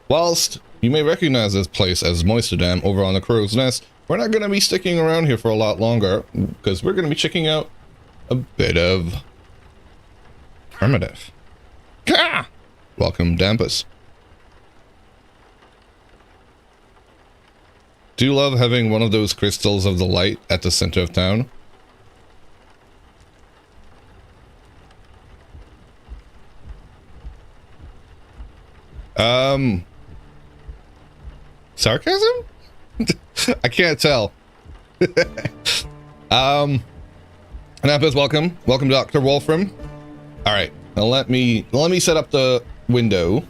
Whilst you may recognize this place as Moisterdam over on the Crow's Nest, we're not going to be sticking around here for a lot longer, because we're going to be checking out a bit of primitive. Gah! Welcome, Dampus. Do you love having one of those crystals of the light at the center of town? Sarcasm? I can't tell. Dampus, welcome. Welcome, Dr. Wolfram. Alright, now let me set up the window.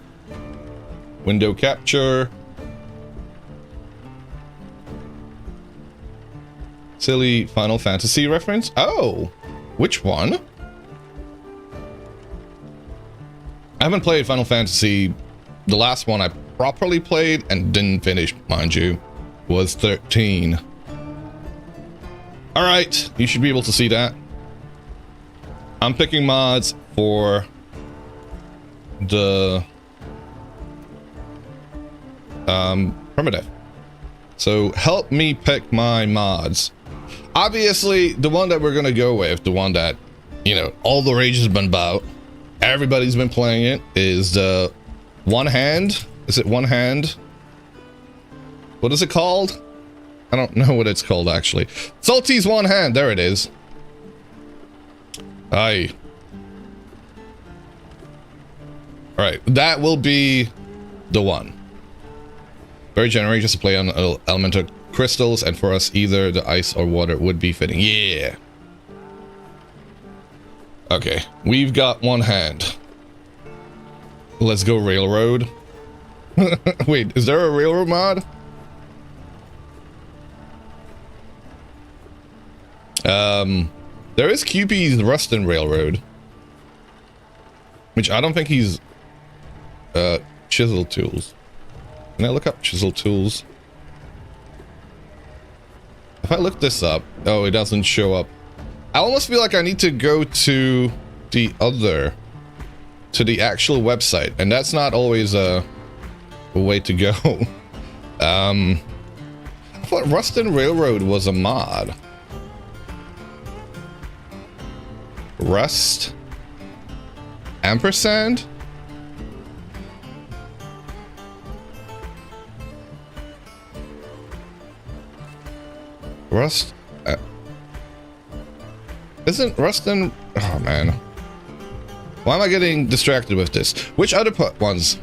Window capture. Silly Final Fantasy reference? Oh, which one? I haven't played Final Fantasy. The last one I properly played and didn't finish, mind you, was 13. Alright, you should be able to see that. I'm picking mods for the primitive. So help me pick my mods. Obviously, the one that we're gonna go with, the one that, you know, all the rage has been about, everybody's been playing it, is the one hand. Is it one hand? What is it called? I don't know what it's called, actually. Salty's one hand. There it is. Aye. Alright, that will be the one. Very generous to play on elemental crystals, and for us, either the ice or water would be fitting. Yeah. Okay, we've got one hand. Let's go railroad. Wait, is there a railroad mod? There is QP's Rustin Railroad, which I don't think he's chisel tools. Can I look up chisel tools? If I look this up, oh, it doesn't show up. I almost feel like I need to go to the actual website, and that's not always a way to go. I thought Rustin Railroad was a mod. Rust ampersand. Rust isn't Rustin. Oh man, why am I getting distracted with this? Which other ones?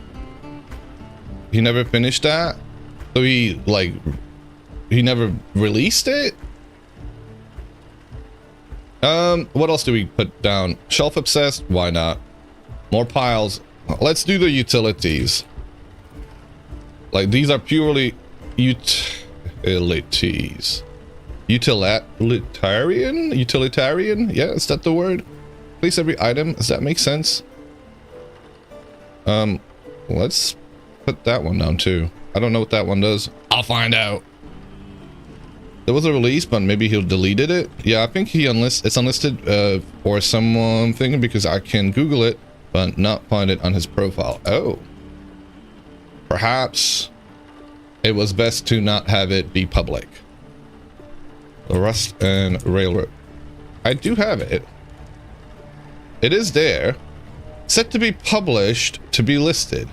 He never finished that, so he never released it. What else do we put down? Shelf obsessed? Why not? More piles. Let's do the utilities. Like, these are purely utilities. Utilitarian? Yeah, is that the word? Place every item. Does that make sense? Let's put that one down too. I don't know what that one does. I'll find out. There was a release, but maybe he'll deleted it. Yeah, I think it's unlisted for something, because I can Google it, but not find it on his profile. Oh. Perhaps it was best to not have it be public. The Rust and Railroad. I do have it. It is there. Set to be published, to be listed.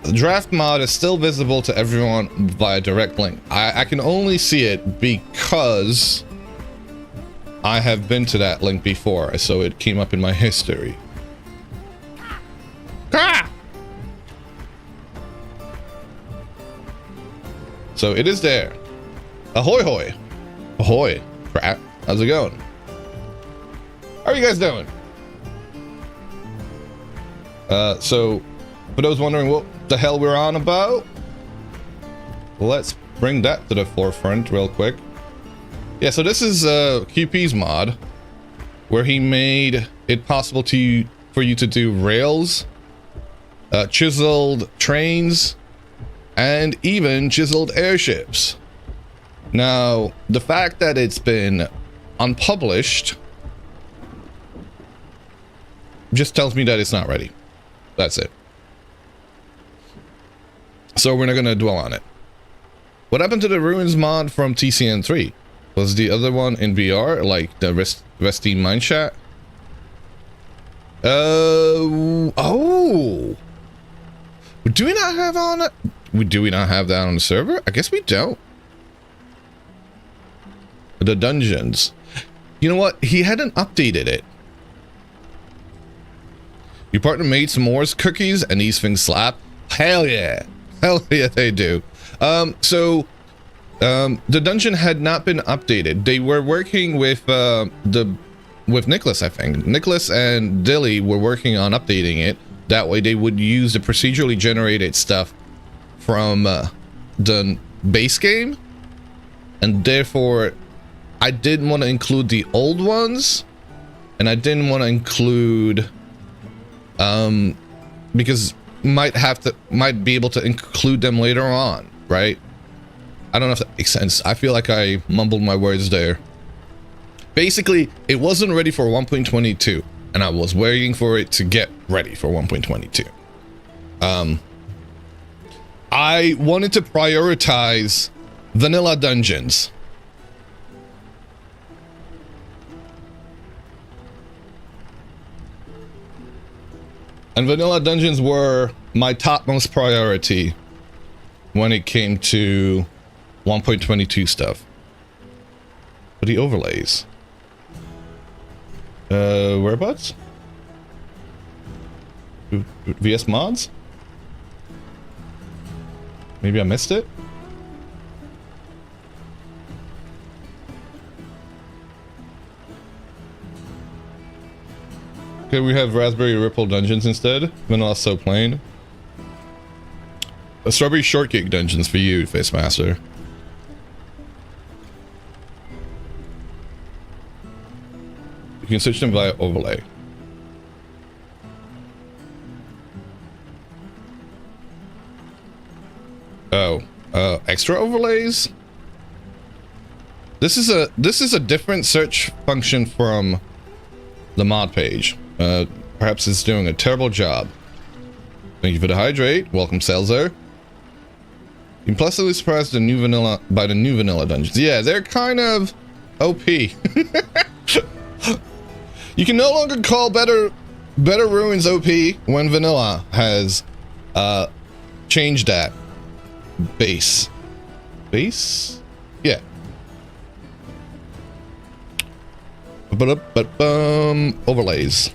The draft mod is still visible to everyone via direct link. I can only see it because I have been to that link before, so it came up in my history. Ah! So it is there. Ahoy hoy. Ahoy. Crap. How's it going? How are you guys doing? So for those wondering what the hell we're on about, let's bring that to the forefront real quick. Yeah, so this is QP's mod, where he made it possible for you to do rails, chiseled trains, and even chiseled airships. Now, the fact that it's been unpublished just tells me that it's not ready. That's it. So we're not gonna dwell on it. What happened to the ruins mod from TCN3? Was the other one in VR, like the Resty Mineshaft? Oh. Do we not have on it? Do we not have that on the server? I guess we don't. The dungeons. You know what? He hadn't updated it. Your partner made some S'mores cookies and these things slap. Hell yeah. Hell yeah, they do. The dungeon had not been updated. They were working with Nicholas, I think. Nicholas and Dilly were working on updating it. That way they would use the procedurally generated stuff from the base game. And therefore, I didn't want to include the old ones. And I didn't want to include... because might be able to include them later on, right? I don't know if that makes sense. I feel like I mumbled my words there. Basically, it wasn't ready for 1.22, and I was waiting for it to get ready for 1.22. I wanted to prioritize vanilla dungeons. And vanilla dungeons were my topmost priority when it came to 1.22 stuff. But the overlays. Whereabouts? VS mods? Maybe I missed it? Okay, we have Raspberry Ripple Dungeons instead. Vanilla So Plain. A Strawberry Shortcake Dungeons for you, Face Master. You can switch them via overlay. Oh, extra overlays? This is a different search function from the mod page. Perhaps it's doing a terrible job. Thank you for the hydrate. Welcome, Selzer. You can pleasantly surprised by the new vanilla dungeons. Yeah, they're kind of OP. You can no longer call better ruins OP when vanilla has changed that base. Yeah. Overlays.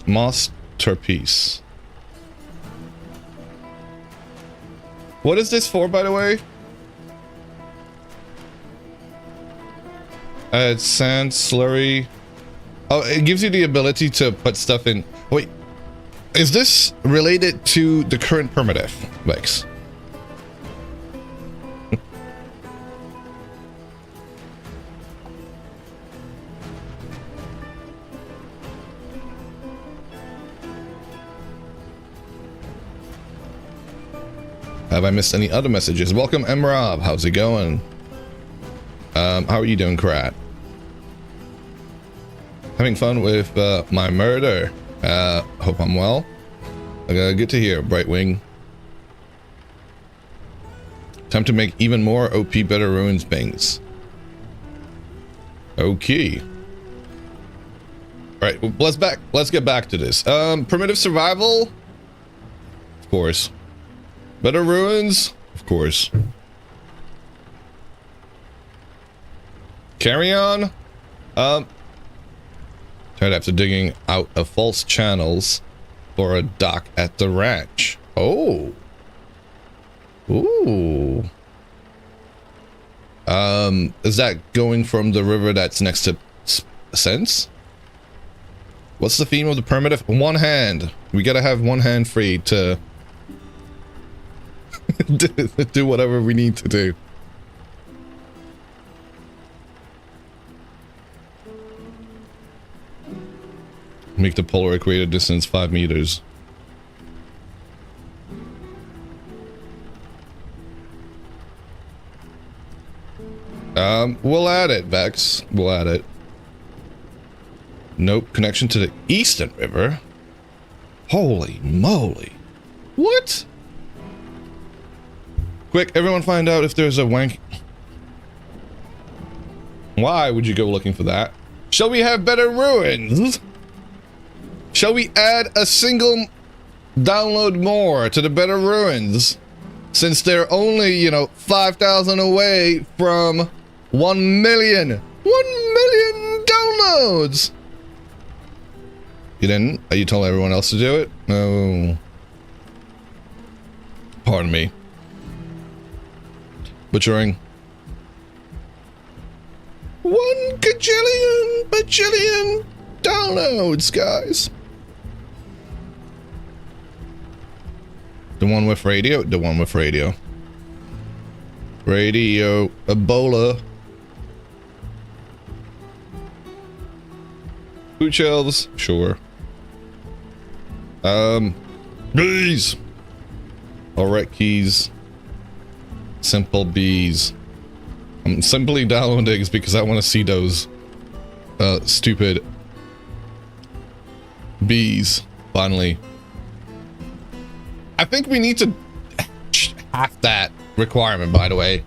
Masterpiece. What is this for, by the way? It's sand, slurry. Oh, it gives you the ability to put stuff in. Wait, is this related to the current permadeath, Vex? Have I missed any other messages? Welcome, Mrob. How's it going? How are you doing, Krat? Having fun with my murder. Hope I'm well. Good to hear, Brightwing. Time to make even more OP Better Ruins things. Okay. Alright, well, let's get back to this. Primitive survival? Of course. Better ruins? Of course. Carry on? Tired after digging out of false channels for a dock at the ranch. Oh. Ooh. Is that going from the river that's next to Sense? What's the theme of the primitive? One hand. We gotta have one hand free to do whatever we need to do. Make the polar equator distance 5 meters. We'll add it, Vex. We'll add it. Nope. Connection to the Eastern River. Holy moly. What? Quick, everyone find out if there's a wank. Why would you go looking for that? Shall we have better ruins? Shall we add a single download more to the better ruins? Since they're only, you know, 5,000 away from 1 million. 1 million downloads! You didn't? You told everyone else to do it? No. Pardon me. Butchering. 1 bajillion downloads, guys. The one with radio? The one with radio. Radio Ebola. Food shelves? Sure. Bees! Alright, keys. Simple bees. I'm simply downloading because I want to see those stupid bees finally. I think we need to have that requirement, by the way.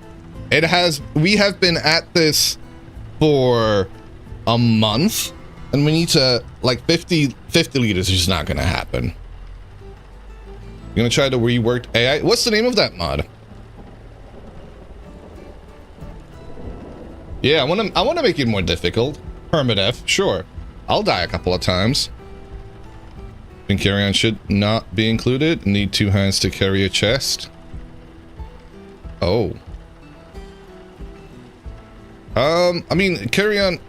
We have been at this for a month and we need to, like, 50 liters is just not gonna happen. You're gonna try the reworked AI? What's the name of that mod? Yeah, I wanna make it more difficult. Permadeath, sure. I'll die a couple of times. And carry-on should not be included. Need 2 hands to carry a chest. Oh. I mean, carry-on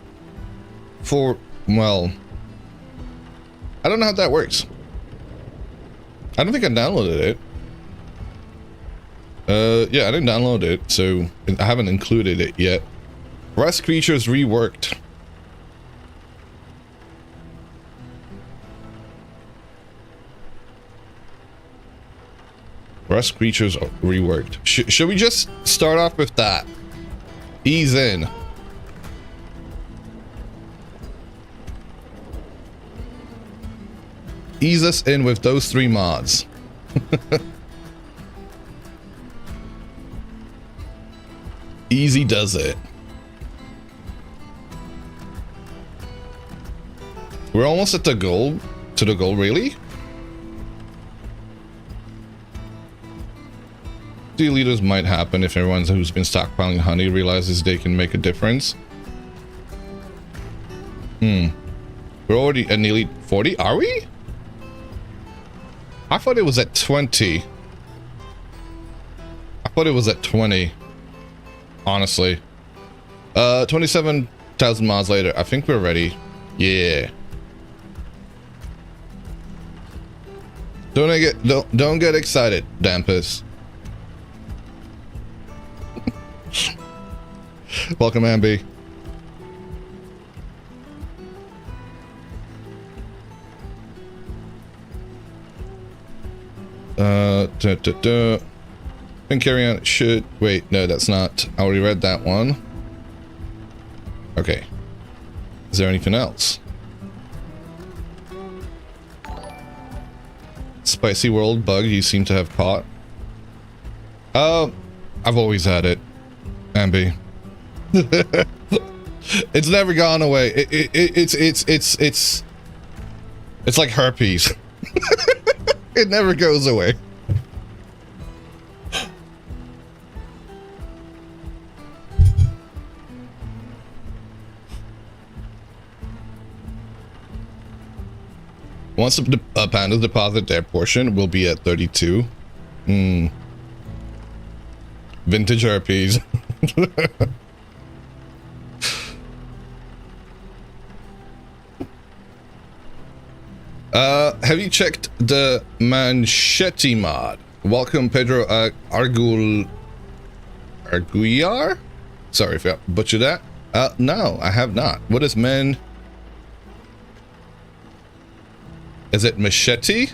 for, well, I don't know how that works. I don't think I downloaded it. Yeah, I didn't download it, so I haven't included it yet. Rest creatures reworked. Rest creatures reworked. Should we just start off with that? Ease in. Ease us in with those 3 mods. Easy does it. We're almost at the goal. To the goal, really? 2 liters might happen if everyone who's been stockpiling honey realizes they can make a difference. We're already at nearly 40. Are we? I thought it was at 20. I thought it was at 20. Honestly. 27,000 miles later. I think we're ready. Yeah. Don't get excited, Dampus. Welcome, Ambi. And carry on. Should wait. No, that's not. I already read that one. Okay. Is there anything else? Spicy world bug you seem to have caught. I've always had it, Ambi. It's never gone away. It's like herpes. It never goes away. Once the pandas deposit their portion, we'll be at 32. Vintage herpes. Have you checked the Manchetti mod? Welcome, Pedro Arguyar? Sorry if I butchered that. No, I have not. What is man? Is it machete?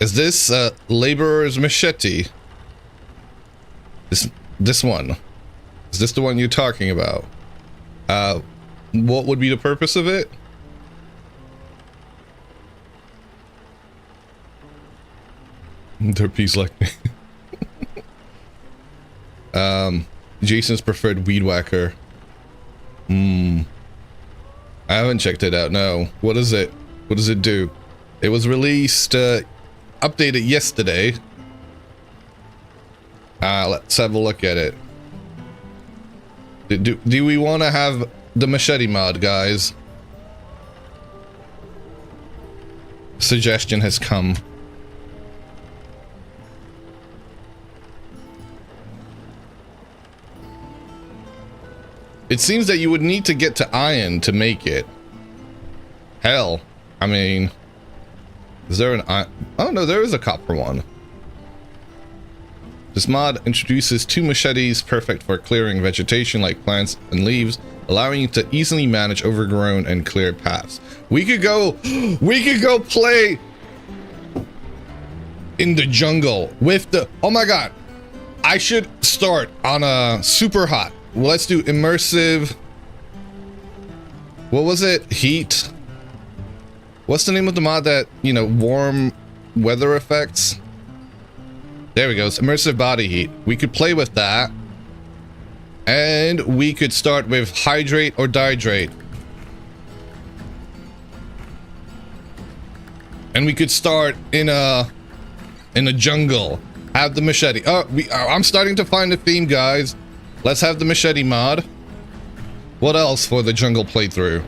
Is this laborer's machete? This one. Is this the one you're talking about? what would be the purpose of it? Their piece like Jason's preferred weed whacker. I haven't checked it out. No. What is it? What does it do? It was released, updated yesterday. Let's have a look at it. Do we want to have the machete mod, guys? Suggestion has come. It seems that you would need to get to iron to make it. Hell, I mean, is there an iron? Oh no, there is a copper one. This mod introduces 2 machetes perfect for clearing vegetation like plants and leaves, allowing you to easily manage overgrown and cleared paths. We could go play in the jungle with the, oh my god, I should start on a super hot. Well, let's do immersive. What was it? Heat. What's the name of the mod that, you know, warm weather effects? There we go. It's immersive body heat. We could play with that. And we could start with hydrate or dihydrate. And we could start in a jungle. Have the machete. Oh, I'm starting to find a theme, guys. Let's have the machete mod. What else for the jungle playthrough?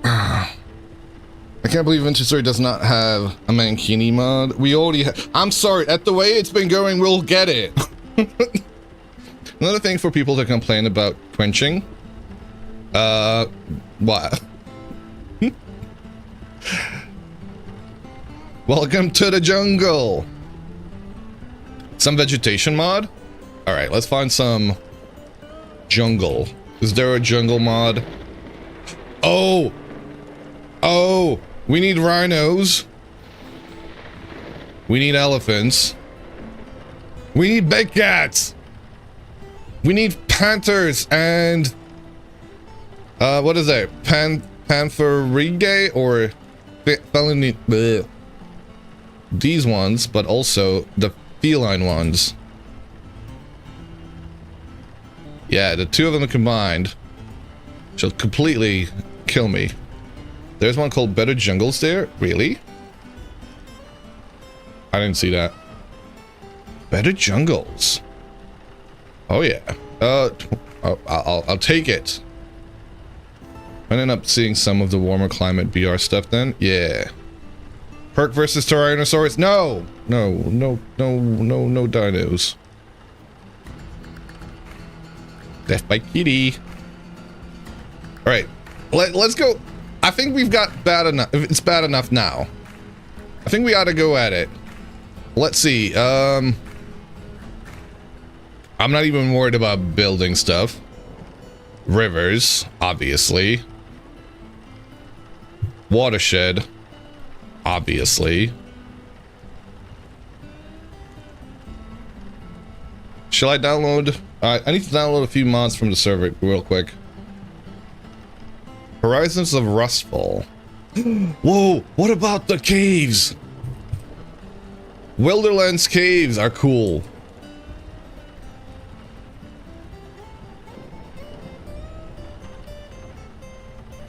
I can't believe Vintage Story does not have a Mankini mod. We already have. I'm sorry, at the way it's been going, we'll get it. Another thing for people to complain about quenching. What? Welcome to the jungle. Some vegetation mod? Alright, let's find some jungle. Is there a jungle mod? Oh! Oh! We need rhinos. We need elephants. We need big cats. We need panthers and... what is that? Pantherige or... felony... bleh. These ones, but also the feline ones. Yeah, the 2 of them combined shall completely kill me. There's one called Better Jungles there. Really? I didn't see that. Better Jungles. Oh yeah. I'll take it. I end up seeing some of the warmer climate BR stuff then. Yeah. Perk versus Tyrannosaurus. No dinos. Death by kitty. All right, let's go. I think we've got bad enough. It's bad enough now. I think we ought to go at it. Let's see. I'm not even worried about building stuff. Rivers, obviously. Watershed, obviously. Shall I download? I need to download a few mods from the server real quick. Horizons of Rustfall. Whoa, what about the caves? Wilderlands caves are cool.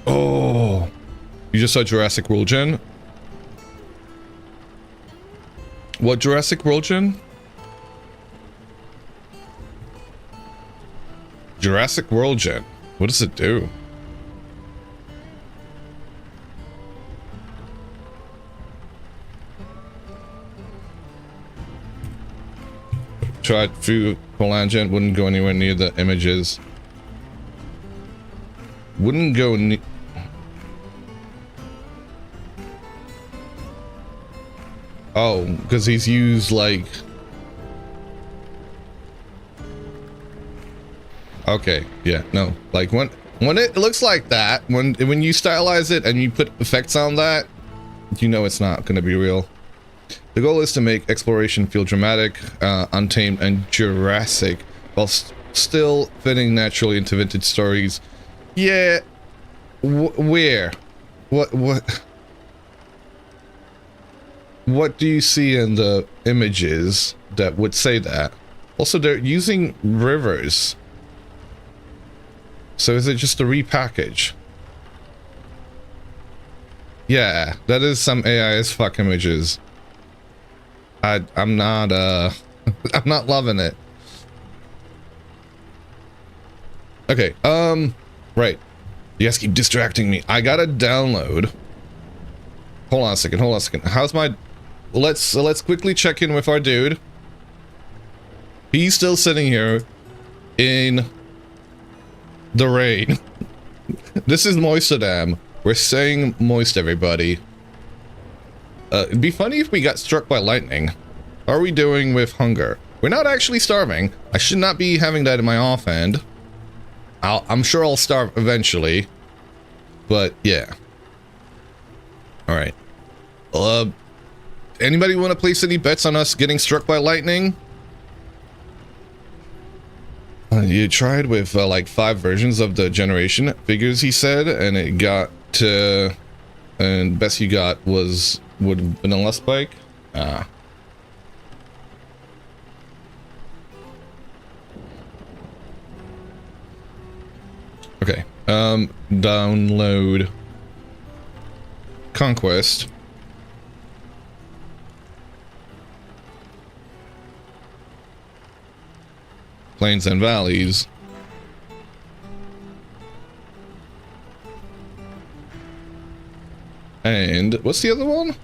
Oh, you just saw Jurassic World Gen? What Jurassic World Gen? Jurassic World Gen. What does it do? Tried through Polangent, wouldn't go anywhere near the images. Wouldn't go near. Oh, because he's used like. Okay, yeah, no, like when it looks like that, when you stylize it and you put effects on that, you know it's not going to be real. The goal is to make exploration feel dramatic, untamed, and Jurassic, while still fitting naturally into vintage stories. Yeah. Where? What do you see in the images that would say that? Also, they're using rivers. So is it just a repackage? Yeah, that is some AI as fuck images. I'm not I'm not loving it. Okay, right. You guys keep distracting me. I gotta download. Hold on a second. How's my... Let's quickly check in with our dude. He's still sitting here in the rain. This is Moistadam. We're staying moist, everybody. It'd be funny if we got struck by lightning. How are we doing with hunger? We're not actually starving. I should not be having that in my offhand. I'm sure I'll starve eventually. But, yeah. Alright. Anybody want to place any bets on us getting struck by lightning? You tried with, like, 5 versions of the generation figures, he said, and it got to... and best you got was... would Vanilla Spike? Ah. Okay. Download... Conquest. Plains and Valleys. And what's the other one?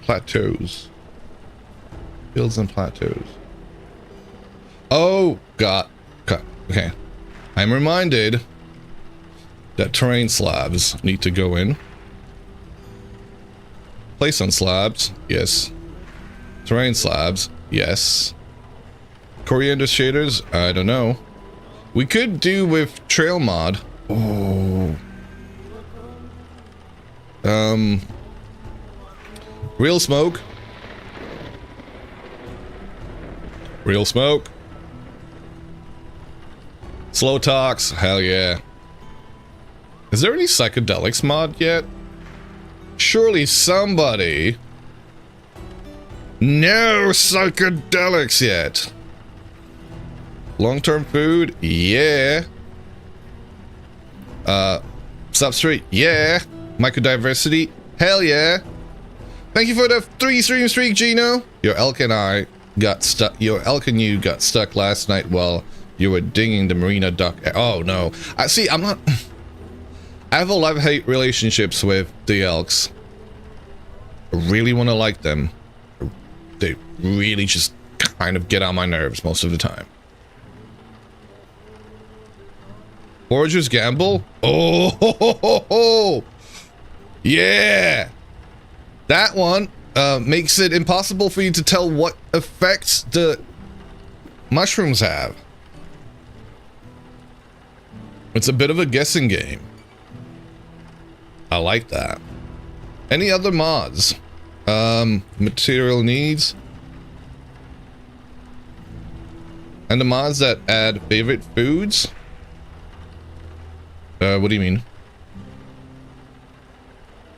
Plateaus. Fields and plateaus. Oh, God. Okay. I'm reminded that terrain slabs need to go in. Place on slabs. Yes. Terrain slabs. Yes. Coriander shaders. I don't know. We could do with trail mod. Oh. Real smoke. Real smoke. Slow talks. Hell yeah. Is there any psychedelics mod yet? Surely somebody... No psychedelics yet. Long-term food? Yeah. Substrate? Yeah. Microdiversity? Hell yeah. Thank you for the 3 stream streak, Gino. Your elk and I got stuck. Your elk and you got stuck last night while you were dinging the marina duck. Oh no. I see. I'm not. I have a love-hate relationships with the elks. I really want to like them. They really just kind of get on my nerves most of the time. Forager's Gamble? Oh, ho, ho, ho, ho. Yeah! That one makes it impossible for you to tell what effects the mushrooms have. It's a bit of a guessing game. I like that. Any other mods? Material needs. And the mods that add favorite foods? What do you mean?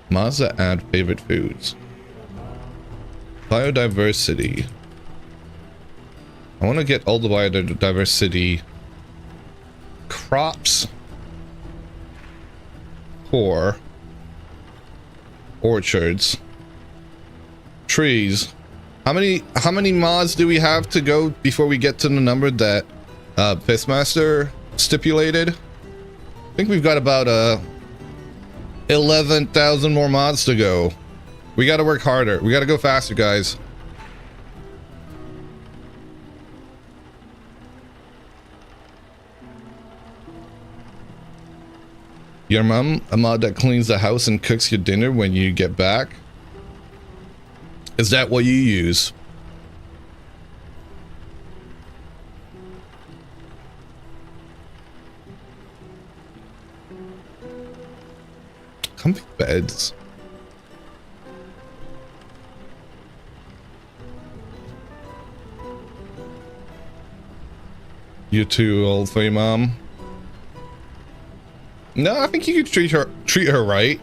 Mods that add favorite foods. Biodiversity. I want to get all the biodiversity. Crops. Core. Orchards. Trees. How many mods do we have to go before we get to the number that Fistmaster stipulated? I think we've got about 11,000 more mods to go. We got to work harder. We got to go faster, guys. Your mom, a mod that cleans the house and cooks your dinner when you get back? Is that what you use? Comfy beds. You too old for your mom. No, I think you could treat her right.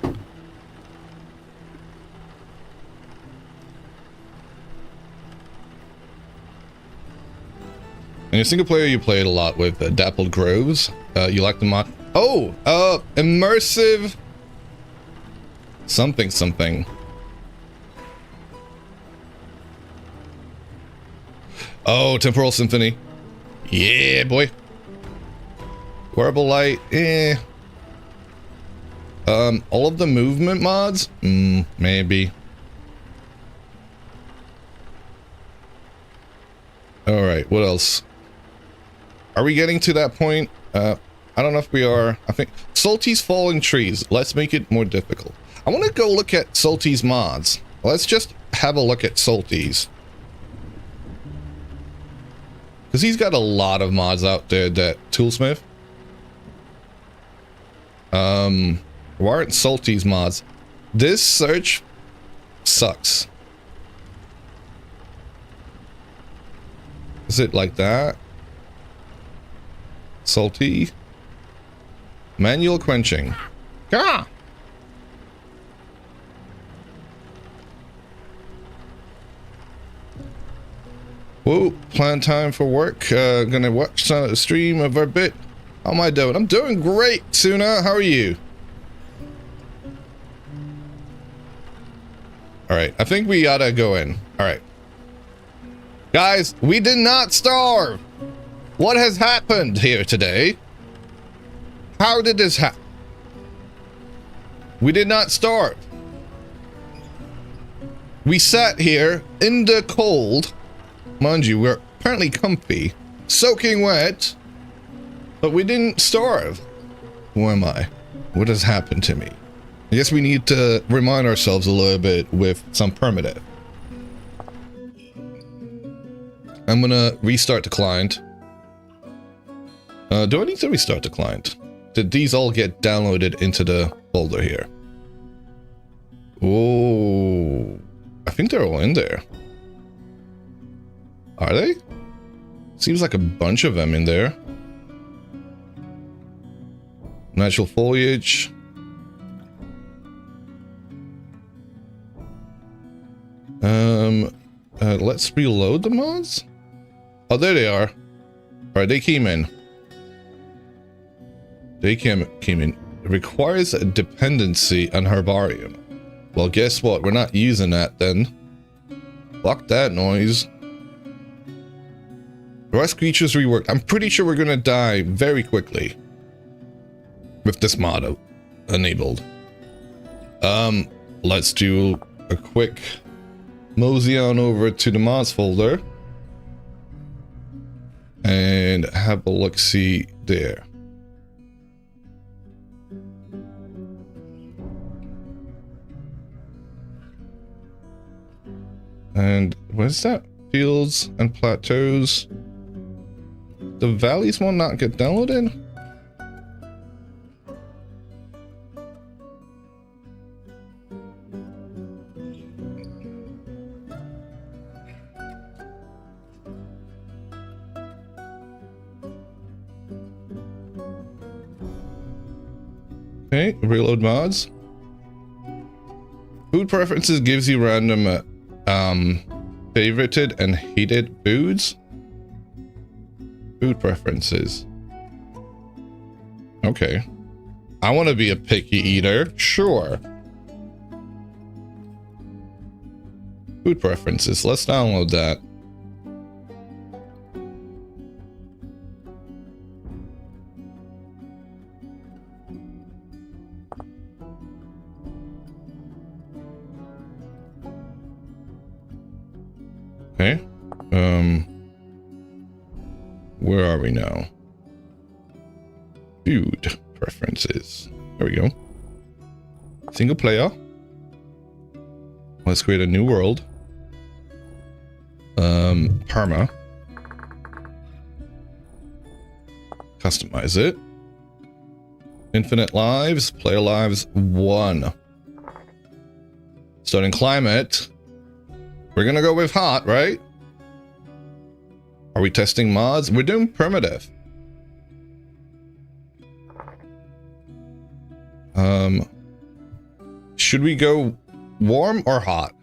In your single player, you played a lot with Dappled Groves. You like the mod? Oh, immersive something. Oh, Temporal Symphony. Yeah, boy. Wearable light, eh. All of the movement mods? Maybe. Alright, what else? Are we getting to that point? I don't know if we are. I think Salty's Falling Trees. Let's make it more difficult. I want to go look at Salty's mods. Let's just have a look at Salty's. Because he's got a lot of mods out there that Toolsmith. Why aren't Salty's mods? This search sucks. Is it like that? Salty. Manual quenching. Ah! Whoa, plan time for work. Gonna watch a stream of a bit. How am I doing? I'm doing great, Suna. How are you? Alright, I think we oughta go in. Alright. Guys, we did not starve! What has happened here today? How did this happen? We did not starve. We sat here in the cold. Mind you, we're apparently comfy, soaking wet, but we didn't starve. Who am I? What has happened to me? I guess we need to remind ourselves a little bit with some permadeath. I'm gonna restart the client. Do I need to restart the client? Did these all get downloaded into the folder here? Oh, I think they're all in there. Are they? Seems like a bunch of them in there. Natural foliage. Let's reload the mods. Oh, there they are. Alright, they came in. They came in. It requires a dependency on herbarium. Well, guess what? We're not using that then. Fuck that noise. Rust creatures reworked. I'm pretty sure we're gonna die very quickly with this mod enabled. Let's do a quick mosey on over to the mods folder and have a look-see there. And where's that? Fields and plateaus. The valleys will not get downloaded? Okay, reload mods. Food preferences gives you random favorited and hated foods. Food preferences. Okay. I want to be a picky eater. Sure. Food preferences. Let's download that. Okay. Where are we now? Food preferences. There we go. Single player. Let's create a new world. Perma. Customize it. Infinite lives. Player lives 1. Starting climate. We're gonna go with hot, right? Are we testing mods? We're doing primitive. Should we go warm or hot?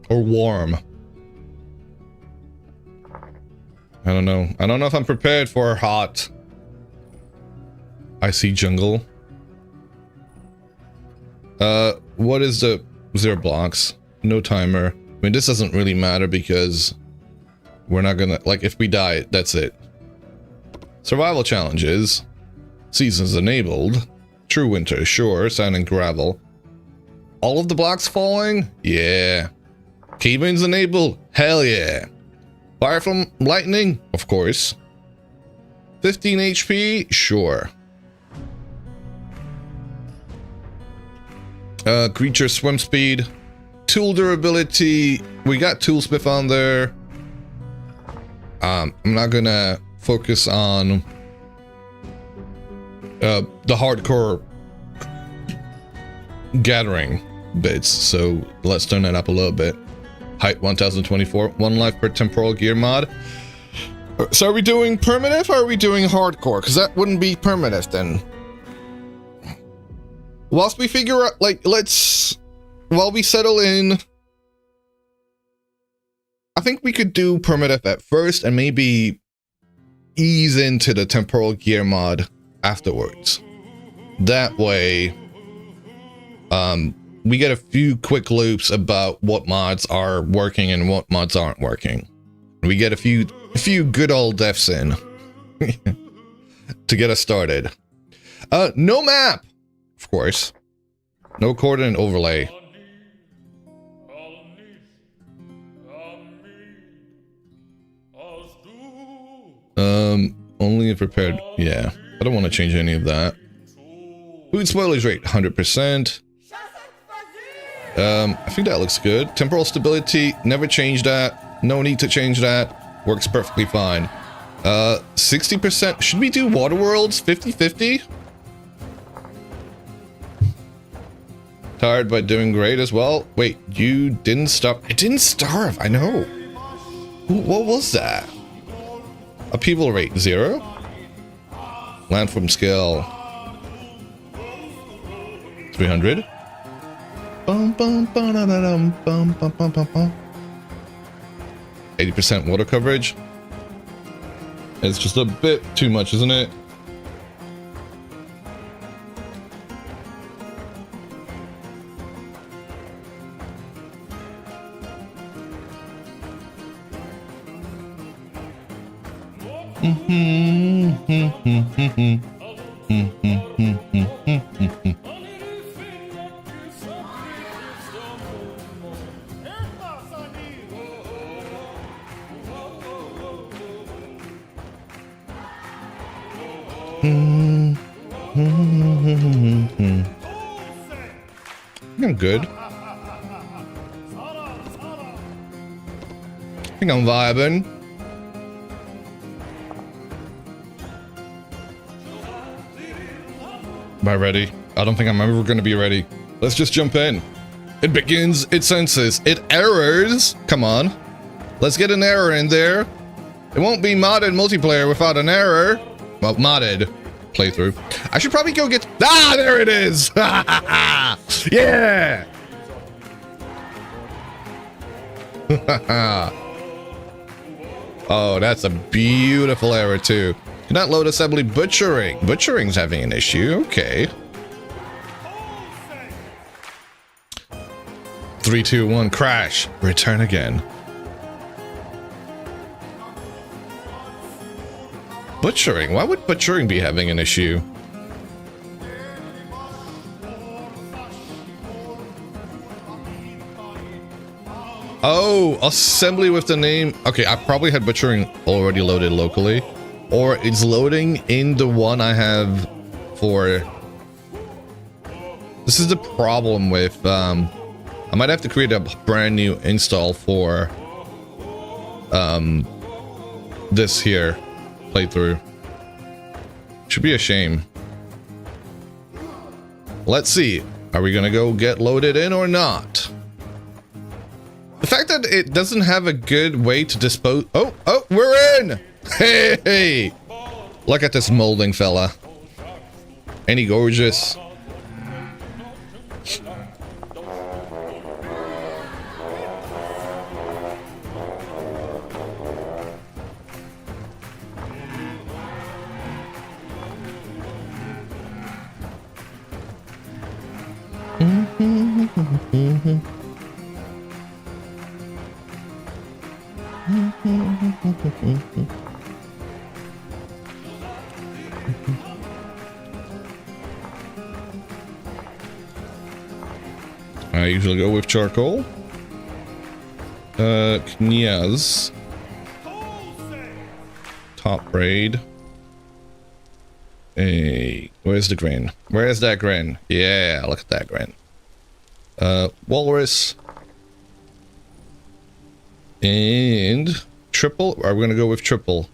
Or warm? I don't know. I don't know if I'm prepared for hot. I see jungle. What is the 0 blocks? No timer. I mean, this doesn't really matter because we're not gonna, like, if we die, that's it. Survival challenges. Seasons enabled. True winter, sure. Sand and gravel. All of the blocks falling? Yeah. Cave-ins enabled? Hell yeah. Fire from lightning? Of course. 15 HP? Sure. Creature swim speed. Tool durability. We got toolsmith on there. I'm not gonna focus on the hardcore gathering bits, so let's turn that up a little bit. Height 1024, 1 life per temporal gear mod. So are we doing primitive or are we doing hardcore? Because that wouldn't be primitive then. Whilst we figure out, like, while we settle in, I think we could do primitive at first and maybe ease into the temporal gear mod afterwards. That way, we get a few quick loops about what mods are working and what mods aren't working. We get a few good old deaths in to get us started. No map, of course. No coordinate overlay. Only if prepared. Yeah, I don't want to change any of that. Food spoilage rate 100%. I think that looks good. Temporal stability, never change that. No need to change that. Works perfectly fine. 60%. Should we do water worlds 50-50? Tired but doing great as well. Wait, you didn't starve? I didn't starve, I know. What was that? Upheaval rate 0. Landform scale 300. 80% water coverage. It's just a bit too much, isn't it? I'm good. I think I'm vibing. Am I ready? I don't think I'm ever going to be ready. Let's just jump in. It begins, it senses, it errors. Come on. Let's get an error in there. It won't be modded multiplayer without an error. Well, modded playthrough. I should probably go get... Ah, there it is! Yeah! Oh, that's a beautiful error too. Cannot load assembly butchering. Butchering's having an issue. Okay. 3, 2, 1, crash. Return again. Butchering? Why would butchering be having an issue? Oh, assembly with the name. Okay, I probably had butchering already loaded locally. Or it's loading in the one I have for... This is the problem with... I might have to create a brand new install for... this here playthrough. Should be a shame. Let's see. Are we gonna go get loaded in or not? The fact that it doesn't have a good way to dispose... Oh, we're in! Hey! Look at this molding fella. Ain't he gorgeous? I usually go with charcoal. Kniaz. Top braid. Hey, where's the grain? Where's that grain? Yeah, look at that grain. Walrus. And triple. Are we gonna go with triple?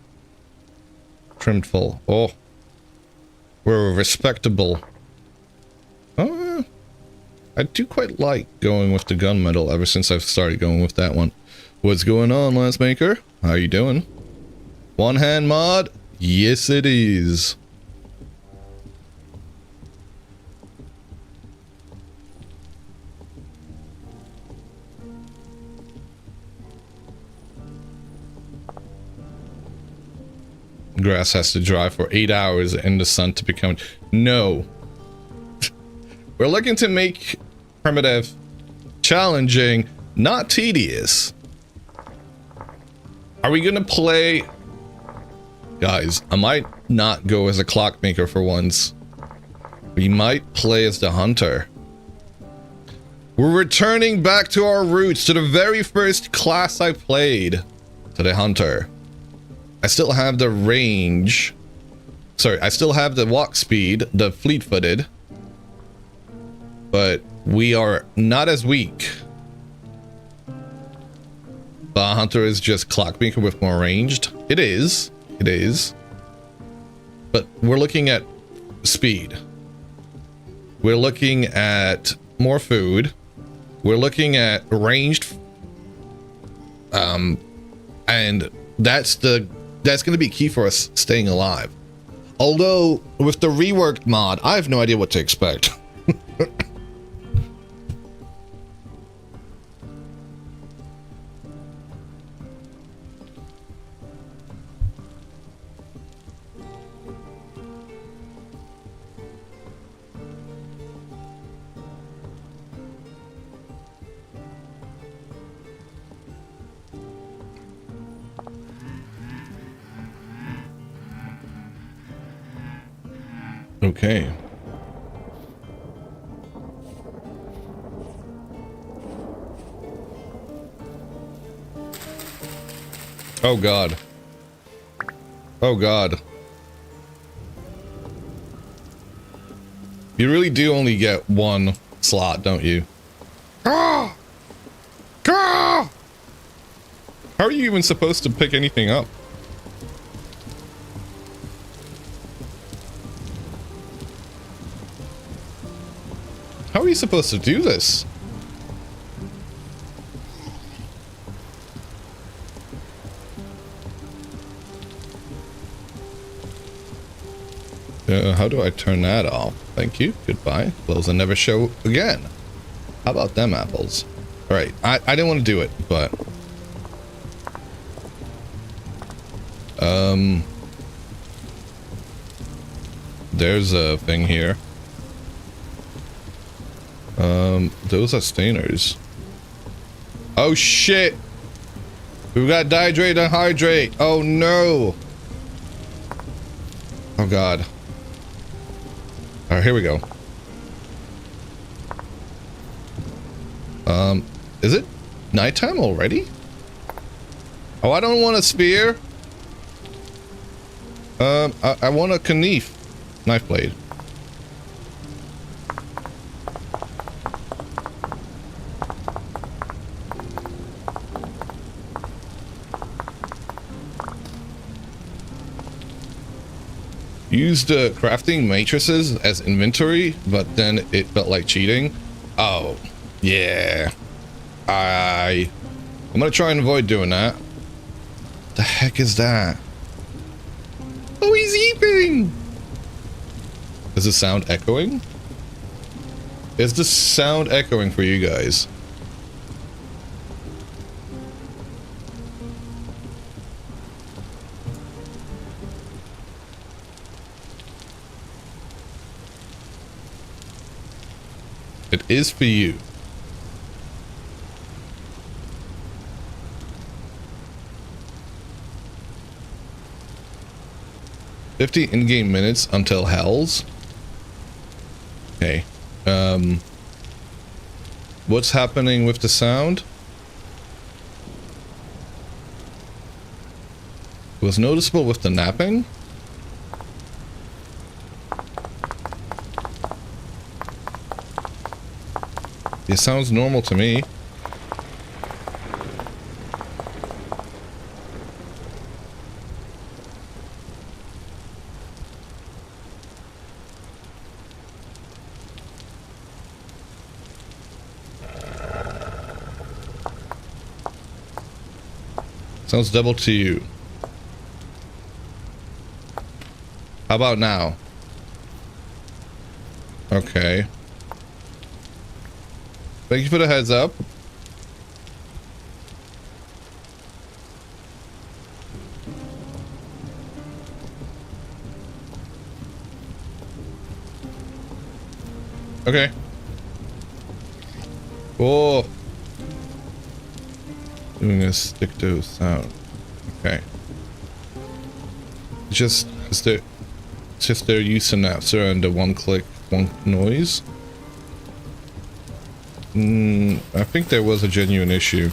Trimmed full. Oh, we're respectable. I do quite like going with the gunmetal ever since I've started going with that one. What's going on, Lance Maker? How you doing? One hand mod? Yes, it is. Grass has to dry for 8 hours in the sun to become... No. We're looking to make primitive challenging, not tedious. Are we gonna play... Guys, I might not go as a clockmaker for once. We might play as the hunter. We're returning back to our roots, to the very first class I played. To the hunter. I still have the range. Sorry, I still have the walk speed, the fleet-footed. But we are not as weak. The hunter is just clockmaker with more ranged. It is. It is. But we're looking at speed. We're looking at more food. We're looking at ranged. And that's going to be key for us staying alive. Although with the reworked mod, I have no idea what to expect. Okay. Oh God. Oh God. You really do only get one slot, don't you? Ah! Ah! How are you even supposed to pick anything up? How are you supposed to do this? How do I turn that off? Thank you. Goodbye. Those will never show again. How about them apples? Alright, I didn't want to do it, but... There's a thing here. Those are stainers. Oh shit! We've got dihydrate and hydrate. Oh no! Oh God. Alright, here we go. Is it nighttime already? Oh, I don't want a spear. I want a knife. Knife blade. Used crafting matrices as inventory, but then it felt like cheating. Oh, yeah. I'm gonna try and avoid doing that. The heck is that? Oh, he's eating! Is the sound echoing? Is the sound echoing for you guys? It is for you. $50 in-game minutes until Hells. Okay. What's happening with the sound? It was noticeable with the napping. It sounds normal to me. Sounds double to you. How about now? Okay. Thank you for the heads up. Okay. Oh. Doing a stick to sound. Okay. Just is there? It's just their use announcer and the one click, one noise. I think there was a genuine issue.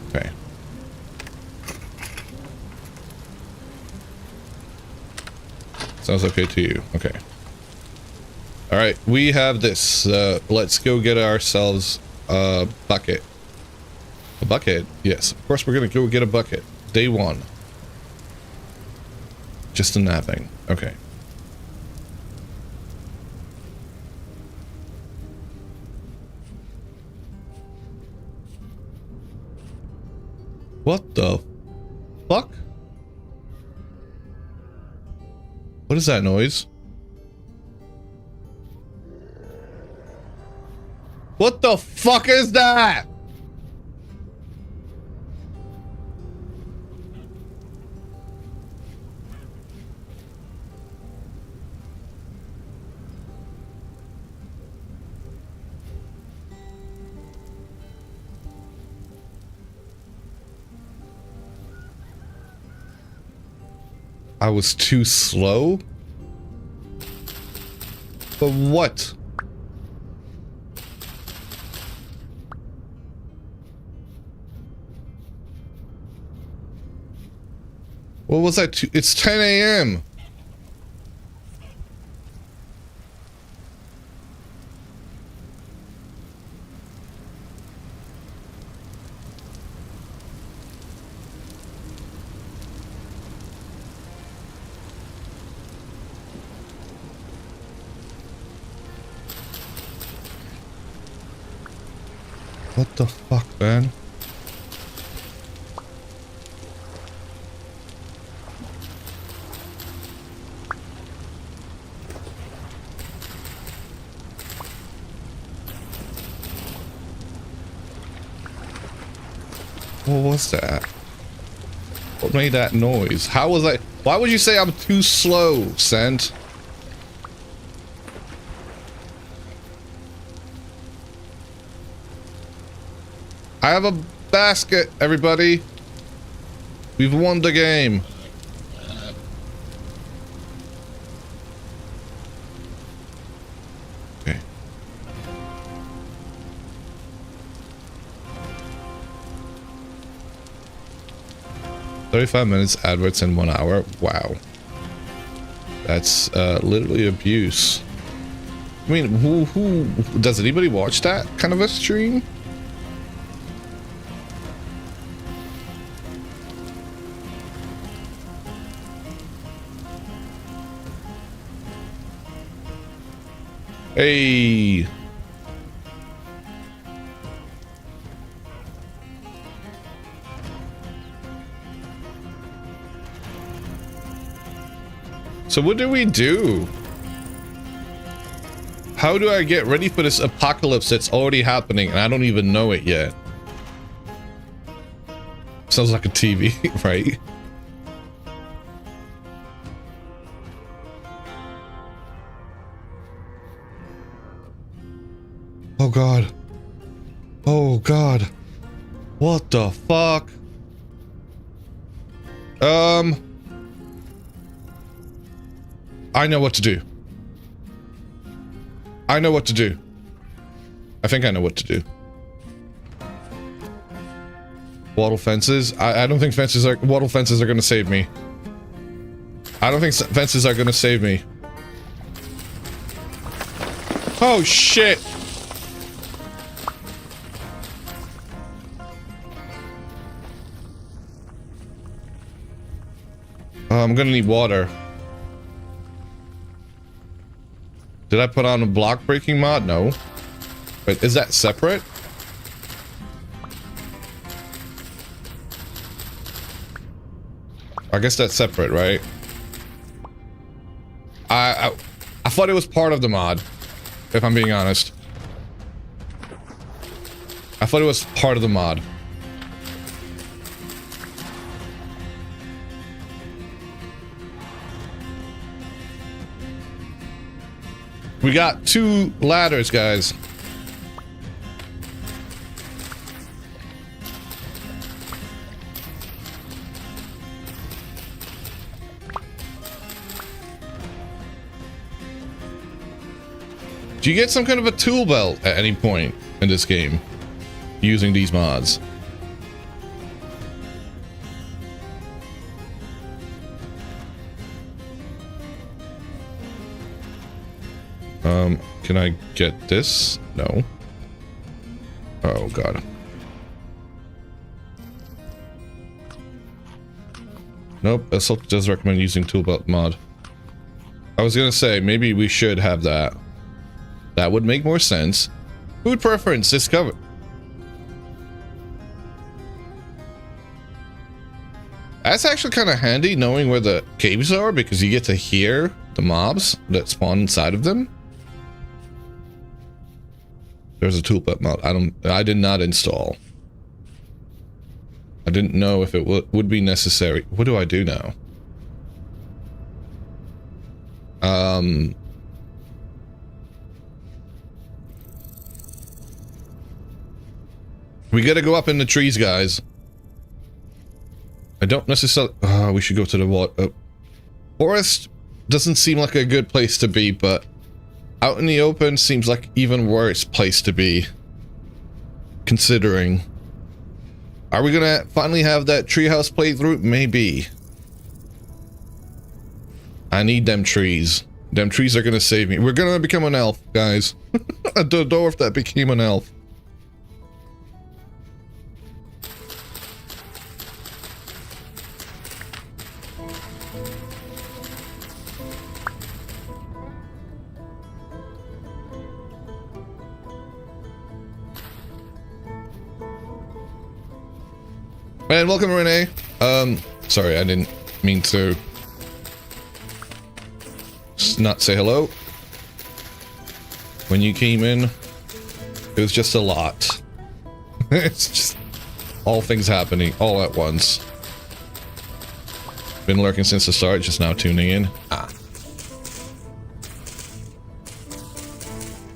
Okay. Sounds okay to you. Okay. All right, we have this. Let's go get ourselves a bucket. A bucket? Yes, of course we're gonna go get a bucket. Day one. Just a napping. Okay. What the fuck? What is that noise? What the fuck is that? I was too slow? But what? What was that? It's 10 a.m. What the fuck, man? What was that? What made that noise? How was I? Why would you say I'm too slow, Sent? I have a basket, everybody. We've won the game. Okay. "35 minutes adverts in 1 hour. Wow. That's literally abuse. I mean, who does anybody watch that kind of a stream? Hey. So what do we do? How do I get ready for this apocalypse that's already happening and I don't even know it yet? Sounds like a TV, right? Oh god. Oh god. What the fuck? I know what to do. I know what to do. I think I know what to do. Wattle fences. I don't think wattle fences are gonna save me. I don't think fences are gonna save me. Oh shit! I'm gonna need water. Did I put on a block breaking mod? No. Wait, is that separate? I guess that's separate, right? I thought it was part of the mod, if I'm being honest. I thought it was part of the mod. We got 2 ladders, guys. Do you get some kind of a tool belt at any point in this game using these mods? Can I get this? No. Oh god. Nope, Assault does recommend using tool belt mod. I was gonna say, maybe we should have that. That would make more sense. Food preference discovered. That's actually kind of handy knowing where the caves are because you get to hear the mobs that spawn inside of them. There's a toolbelt mod. I did not install. I didn't know if it would be necessary. What do I do now? We gotta go up in the trees, guys. I don't necessarily... we should go to the water. Forest doesn't seem like a good place to be, but out in the open seems like even worse place to be. Considering. Are we gonna finally have that treehouse playthrough? Maybe. I need them trees. Them trees are gonna save me. We're gonna become an elf, guys. A dwarf that became an elf. And welcome, Renee. Sorry, I didn't mean to not say hello. When you came in, it was just a lot. It's just all things happening all at once. Been lurking since the start, just now tuning in. Ah.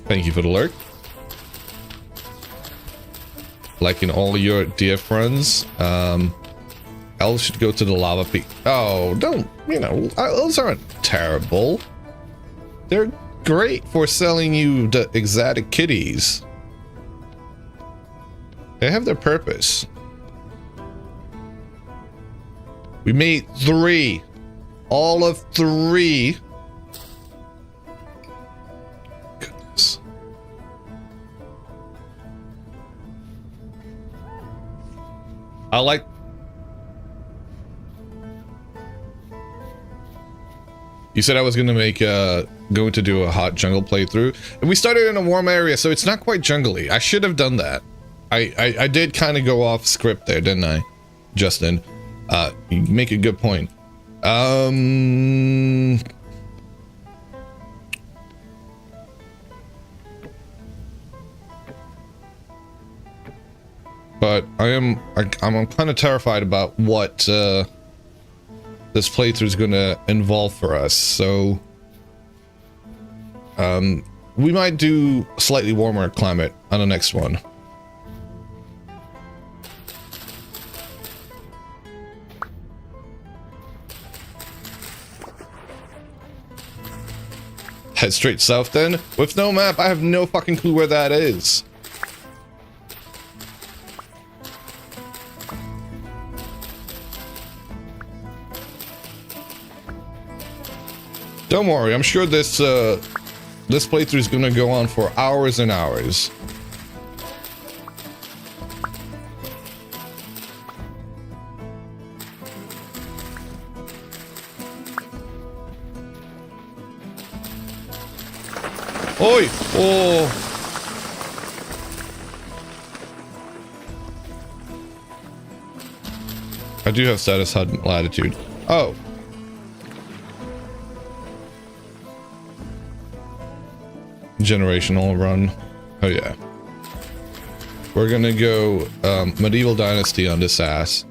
Thank you for the lurk. Liking all your dear friends. Elves should go to the lava peak. Oh, don't, you know, elves aren't terrible. They're great for selling you the exotic kitties. They have their purpose. We made 3. All of 3. Goodness. I like... You said I was gonna make going to do a hot jungle playthrough, and we started in a warm area, so it's not quite jungly. I should have done that. I did kind of go off script there, didn't I, Justin? You make a good point. but I'm kind of terrified about what this playthrough is going to involve for us. So we might do a slightly warmer climate on the next one. Head straight south then. With no map, I have no fucking clue where that is. Don't worry, I'm sure this this playthrough is gonna go on for hours and hours. Oi! Oh! I do have status HUD latitude. Oh. Generational run. Oh yeah. We're gonna go medieval dynasty on this ass.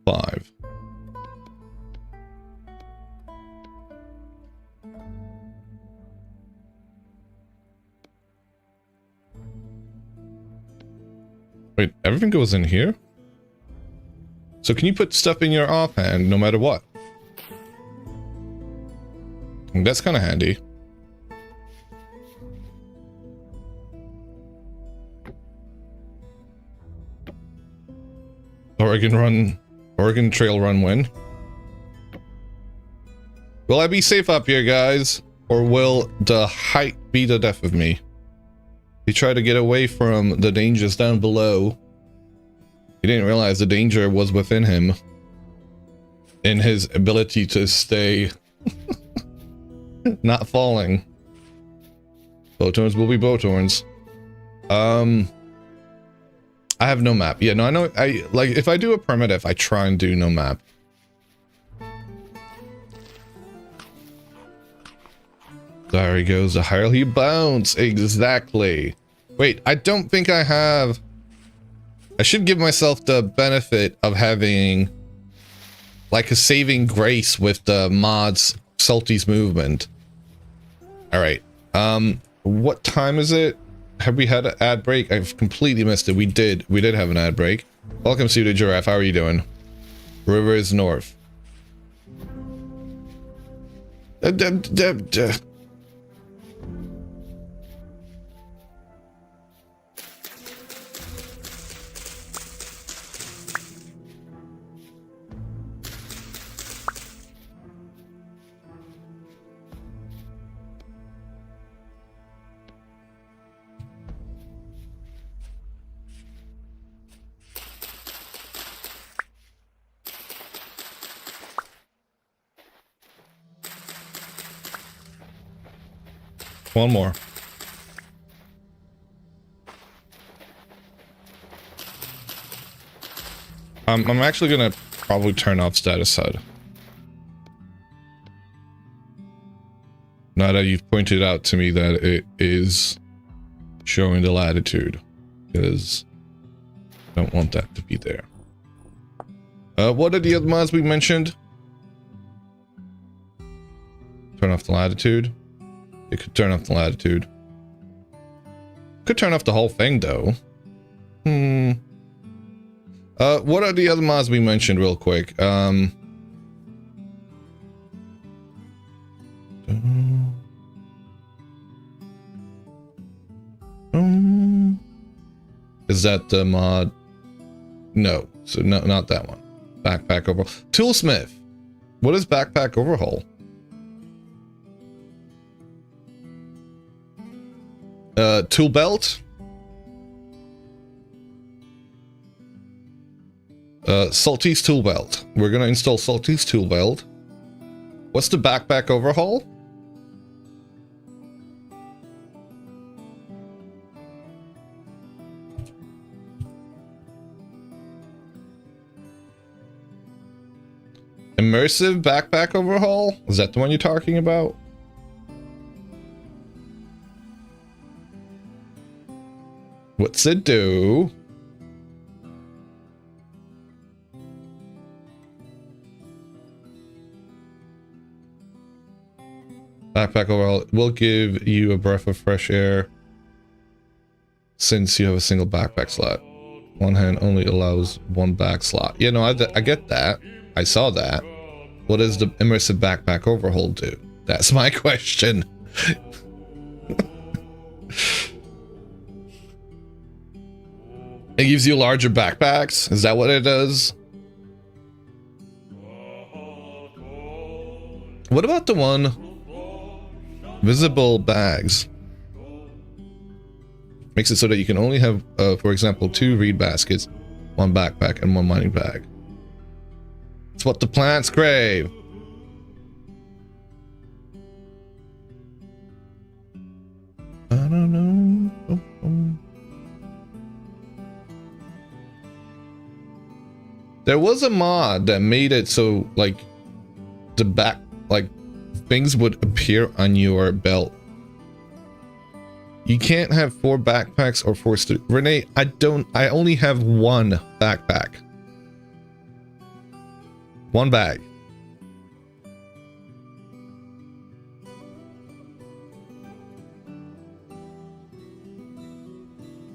Five. Wait, everything goes in here? So can you put stuff in your offhand no matter what? That's kind of handy. Oregon Trail run win. Will I be safe up here, guys? Or will the height be the death of me? He tried to get away from the dangers down below. He didn't realize the danger was within him. In his ability to stay not falling. Boathorns will be boathorns. I have no map. Yeah, no, I know. Like if I do a primitive, I try and do no map. There he goes. The higher he bounce. Exactly. Wait, I don't think I have. I should give myself the benefit of having like a saving grace with the mods Salty's movement. All right. What time is it? Have we had an ad break? I've completely missed it. We did have an ad break. Welcome, Suited Giraffe. How are you doing? River is north. One more. I'm actually gonna probably turn off status HUD. Now that you've pointed out to me that it is showing the latitude, because I don't want that to be there. What are the other mods we mentioned? Turn off the latitude. It could turn off the latitude. Could turn off the whole thing though. What are the other mods we mentioned real quick? Is that the mod? No, so no, not that one. Backpack overhaul. Toolsmith. What is backpack overhaul? Tool belt. Salty's tool belt. We're gonna install Salty's tool belt. What's the backpack overhaul? Immersive backpack overhaul? Is that the one you're talking about? LEtsgOO. Backpack overall will give you a breath of fresh air since you have a single backpack slot. One hand only allows one back slot. Yeah, no, I get that. I saw that. What does the immersive backpack overhaul do? That's my question. It gives you larger backpacks? Is that what it does? What about the one? Visible bags. Makes it so that you can only have, for example, 2 reed baskets, 1 backpack, and 1 mining bag. It's what the plants crave. I don't know. There was a mod that made it so, like, the back, like, things would appear on your belt. You can't have 4 backpacks or 4 Renee, I only have 1 backpack. 1 bag.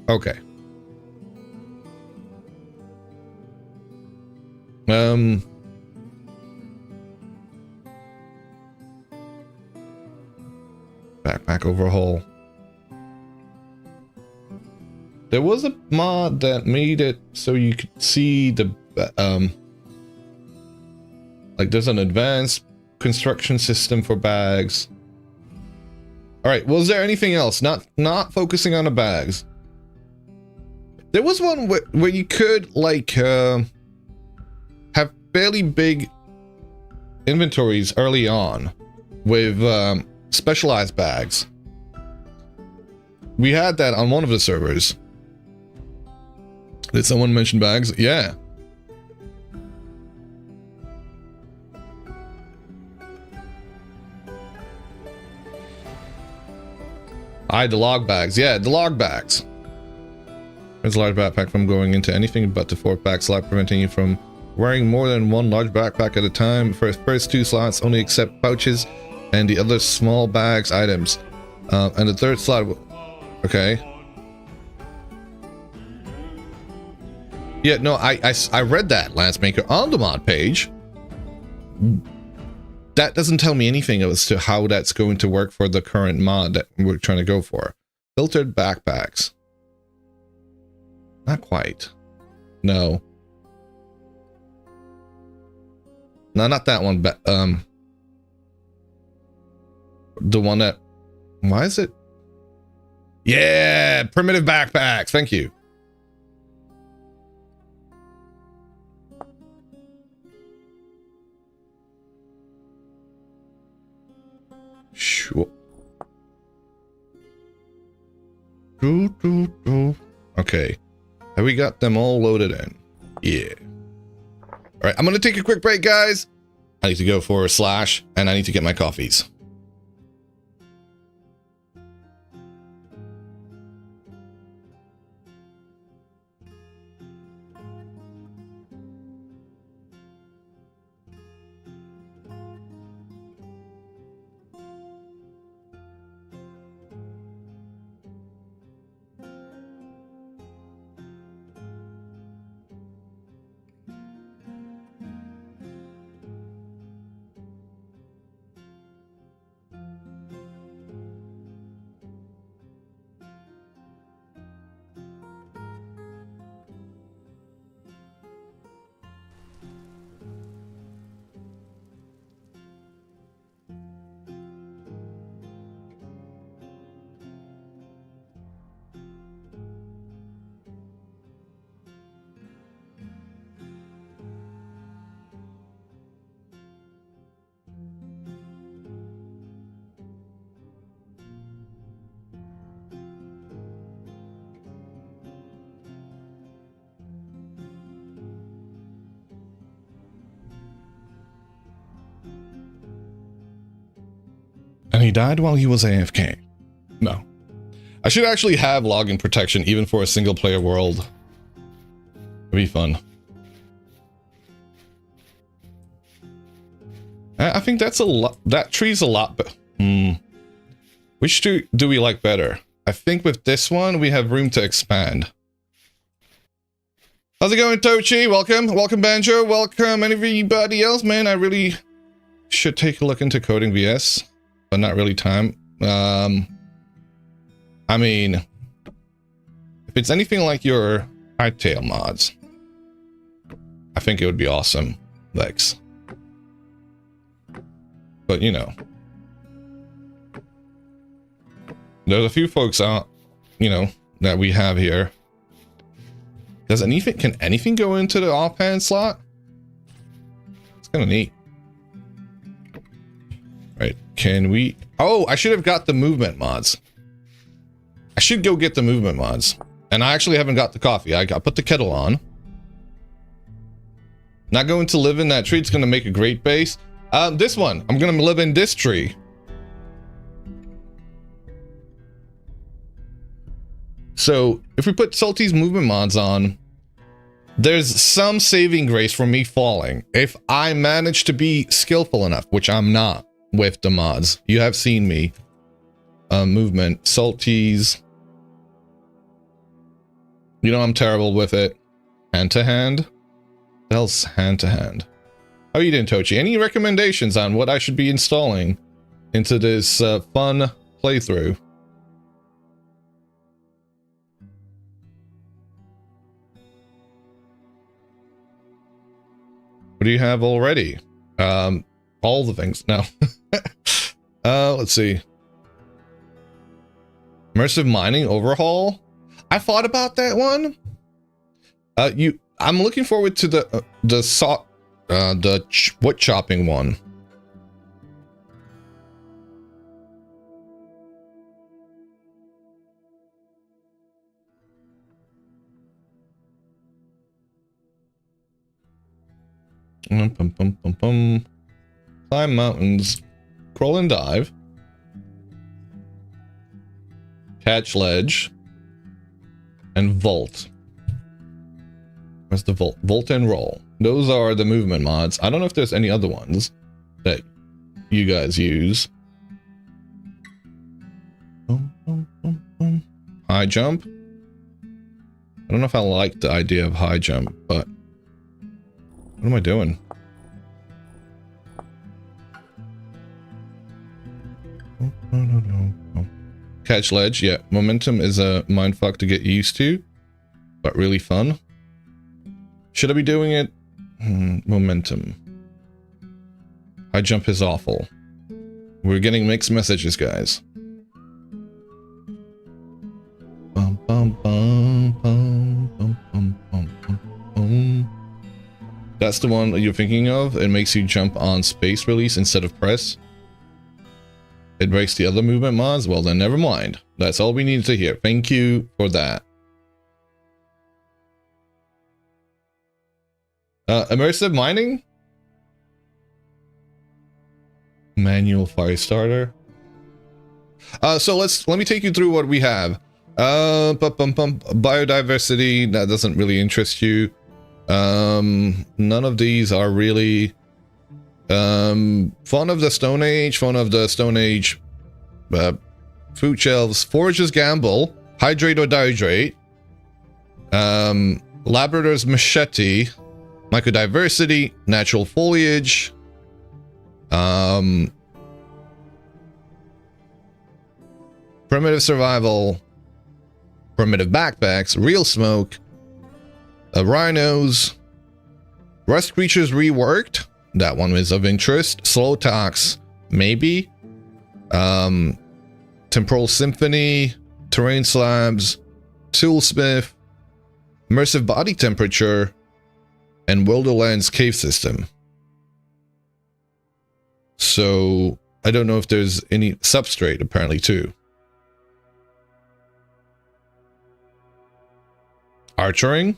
Okay. Backpack overhaul. There was a mod that made it so you could see the like there's an advanced construction system for bags. All right, was there anything else? Not focusing on the bags. There was one where you could like have fairly big inventories early on with specialized bags. We had that on one of the servers. Did someone mention bags? Yeah. The log bags. Yeah, the log bags. There's a large backpack from going into anything but the 4th back slot, preventing you from wearing more than 1 large backpack at a time. For the first 2 slots, only accept pouches and the other small bags items. And the 3rd slot... Okay. Yeah, no, I read that, Lance Maker, on the mod page. That doesn't tell me anything as to how that's going to work for the current mod that we're trying to go for. Filtered backpacks. Not quite. No. No, not that one, but the one that... Why is it? Yeah, primitive backpacks. Thank you. Sure. Okay. Have we got them all loaded in? Yeah. All right, I'm gonna take a quick break, guys. I need to go for a slash, and I need to get my coffees. And he died while he was AFK. No. I should actually have login protection even for a single player world. It'd be fun. I think that's a lot. That tree's a lot. Which tree do we like better? I think with this one, we have room to expand. How's it going, Tochi? Welcome. Welcome, Banjo. Welcome, everybody else. Man, I really should take a look into coding VS, but not really time. I mean, if it's anything like your hardtail mods, I think it would be awesome, Lex. But, you know, there's a few folks out, you know, that we have here. Does anything, can anything go into the offhand slot? It's kind of neat. Right, can we, oh, I should have got the movement mods. I should go get the movement mods. And I actually haven't got the coffee. I put the kettle on. Not going to live in that tree. It's going to make a great base. This one, I'm going to live in this tree. So if we put Salty's movement mods on, there's some saving grace from me falling. If I manage to be skillful enough, which I'm not with the mods. You have seen me. Movement, Salty's. You know I'm terrible with it. Hand to hand? What the hell's hand to hand? How are you doing, Tochi? Any recommendations on what I should be installing into this fun playthrough? What do you have already? All the things. No. Let's see. Immersive mining overhaul. I thought about that one. I'm looking forward to the wood chopping one. Climb mountains, crawl and dive, catch ledge, and vault. Where's the vault? Vault and roll. Those are the movement mods. I don't know if there's any other ones that you guys use. High jump. I don't know if I like the idea of high jump, but what am I doing? Catch ledge, yeah. Momentum is a mindfuck to get used to, but really fun. Should I be doing it? Momentum. High jump is awful. We're getting mixed messages, guys. Bum, bum, bum, bum, bum, bum, bum, bum, bum. That's the one that you're thinking of. It makes you jump on space release instead of press. It breaks the other movement mods. Well, then never mind. That's all we needed to hear. Thank you for that. Immersive mining? Manual fire starter. So let me take you through what we have. Biodiversity, that doesn't really interest you. None of these are really Fauna of the Stone Age, Fauna of the Stone Age, food shelves, Forager's Gamble, Hydrate or Dehydrate, Labrador's Machete, Microdiversity, Natural Foliage, Primitive Survival, Primitive Backpacks, Real Smoke, Rhinos, Rust Creatures Reworked, that one was of interest, Slow Tox, maybe, Temporal Symphony, Terrain Slabs, Toolsmith, Immersive Body Temperature, and Wilderlands Cave System. So, I don't know if there's any substrate, apparently, too. Archering?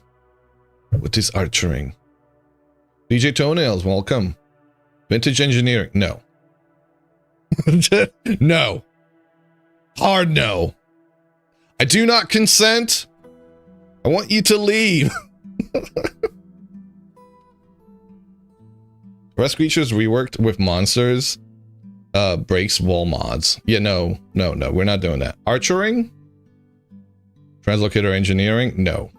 What is archering? DJ Toenails, welcome. Vintage Engineering, no. No. Hard no. I do not consent. I want you to leave. Rest creatures reworked with monsters. Breaks wall mods. Yeah, no, we're not doing that. Archering? Translocator engineering? No.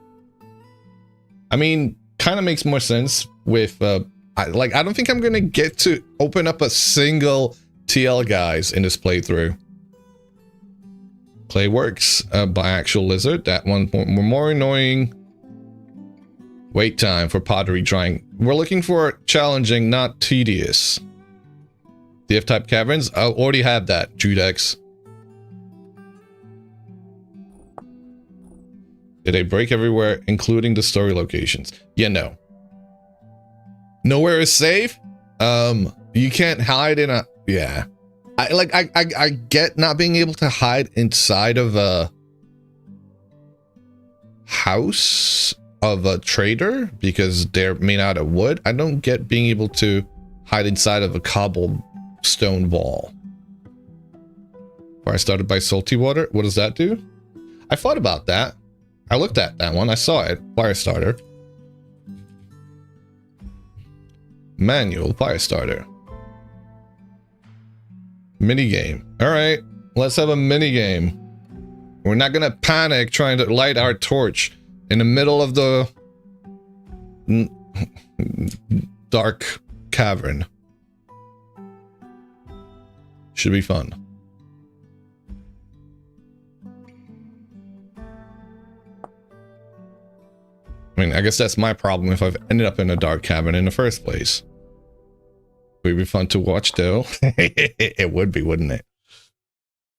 I mean, kind of makes more sense with, I don't think I'm gonna get to open up a single TL, guys, in this playthrough. Clay works by actual lizard. That one more annoying. Wait time for pottery drying. We're looking for challenging, not tedious. DF type caverns. I already have that. Judex. Did they break everywhere, including the story locations? Yeah, no. Nowhere is safe. You can't hide in a. Yeah. I get not being able to hide inside of a house of a trader because they're made out of wood. I don't get being able to hide inside of a cobblestone wall. Fire started by salty water. What does that do? I thought about that. I looked at that one. I saw it. Fire starter. Manual fire starter. Minigame. Alright, let's have a minigame. We're not gonna panic trying to light our torch in the middle of the dark cavern. Should be fun. I mean, I guess that's my problem if I've ended up in a dark cavern in the first place. Would be fun to watch though. It would be, wouldn't it?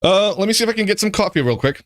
Let me see if I can get some coffee real quick.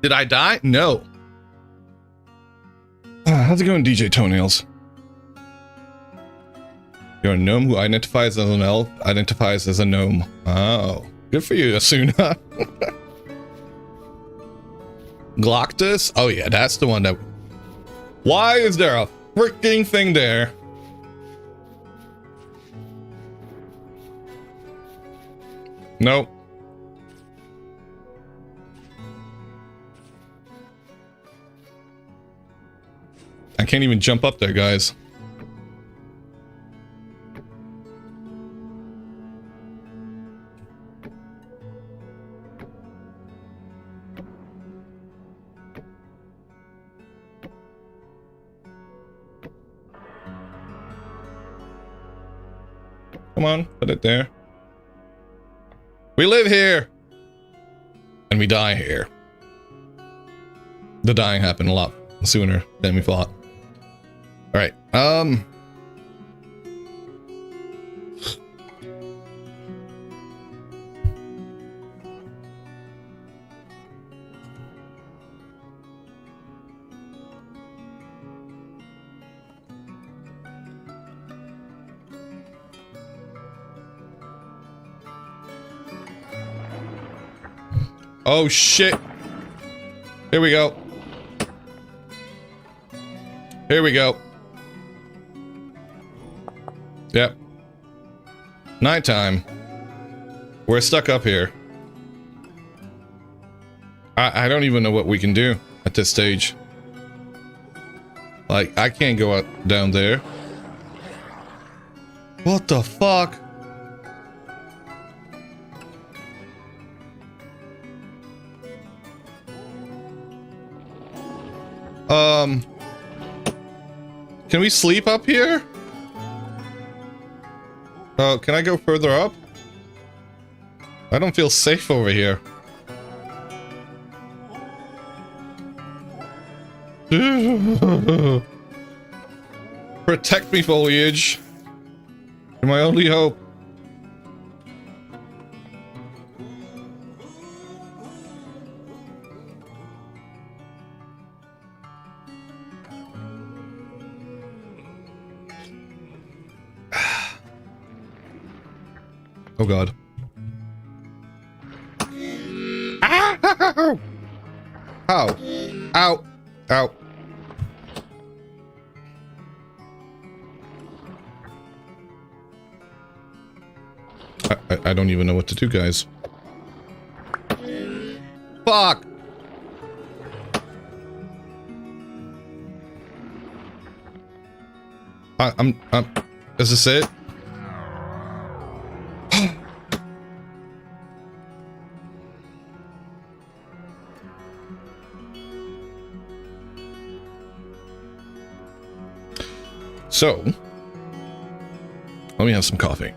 Did I die? No. How's it going, DJ Toenails? You're a gnome who identifies as an elf, identifies as a gnome. Oh, good for you, Asuna. Gloctus? Oh yeah, that's the one that... Why is there a freaking thing there? Nope. I can't even jump up there, guys. Come on, put it there. We live here! And we die here. The dying happened a lot sooner than we thought. Alright, oh shit. Here we go. Here we go. Yep. Nighttime. We're stuck up here. I don't even know what we can do at this stage. Like, I can't go out down there. What the fuck? Can we sleep up here? Oh, can I go further up? I don't feel safe over here. Protect me, foliage. You're my only hope. Oh god. Ow! Ow! Ow! Ow! I don't even know what to do, guys. Fuck! Is this it? So, let me have some coffee.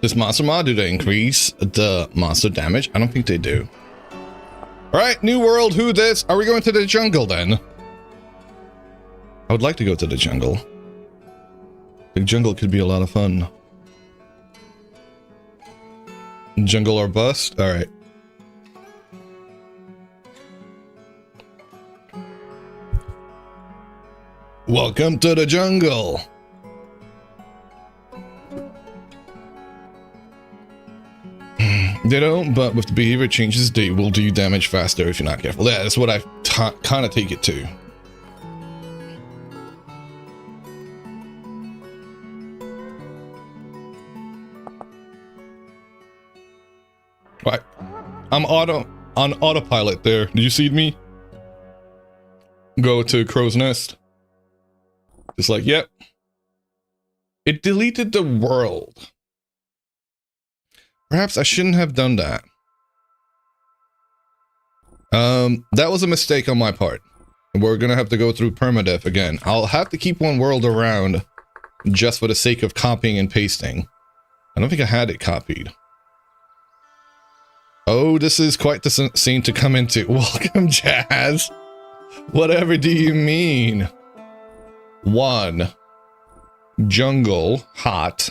Does monster mod do to increase the monster damage? I don't think they do. Alright, new world, who this? Are we going to the jungle then? I would like to go to the jungle. The jungle could be a lot of fun. Jungle or bust? Alright. Welcome to the jungle! They don't, but with the behavior changes, they will do damage faster if you're not careful. Yeah, that's what I kind of take it to. Right. I'm on autopilot there. Do you see me? Go to Crow's Nest. It's like, yep. It deleted the world. Perhaps I shouldn't have done that. That was a mistake on my part. We're gonna have to go through permadeath again. I'll have to keep one world around just for the sake of copying and pasting. I don't think I had it copied. Oh, this is quite the scene to come into. Welcome, Jazz. Whatever do you mean? 1. Jungle, hot.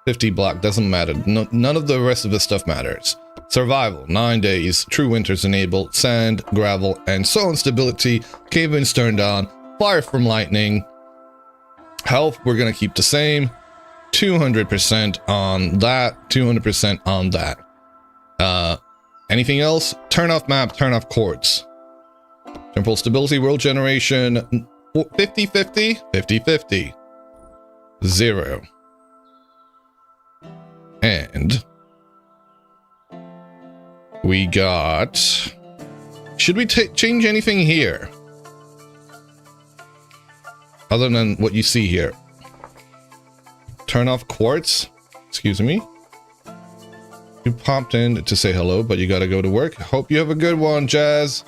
50 block, doesn't matter. No, none of the rest of the stuff matters. Survival, 9 days. True winters enabled. Sand, gravel, and so on. Stability. Cave-ins turned on. Fire from lightning. Health, we're gonna keep the same. 200% on that. 200% on that. Anything else? Turn off map, turn off quartz. Temporal stability, world generation. 50-50? 50-50. 0. And we got... Should we change anything here? Other than what you see here. turn off quartz. Excuse me. You popped in to say hello, but you gotta go to work. Hope you have a good one, Jazz.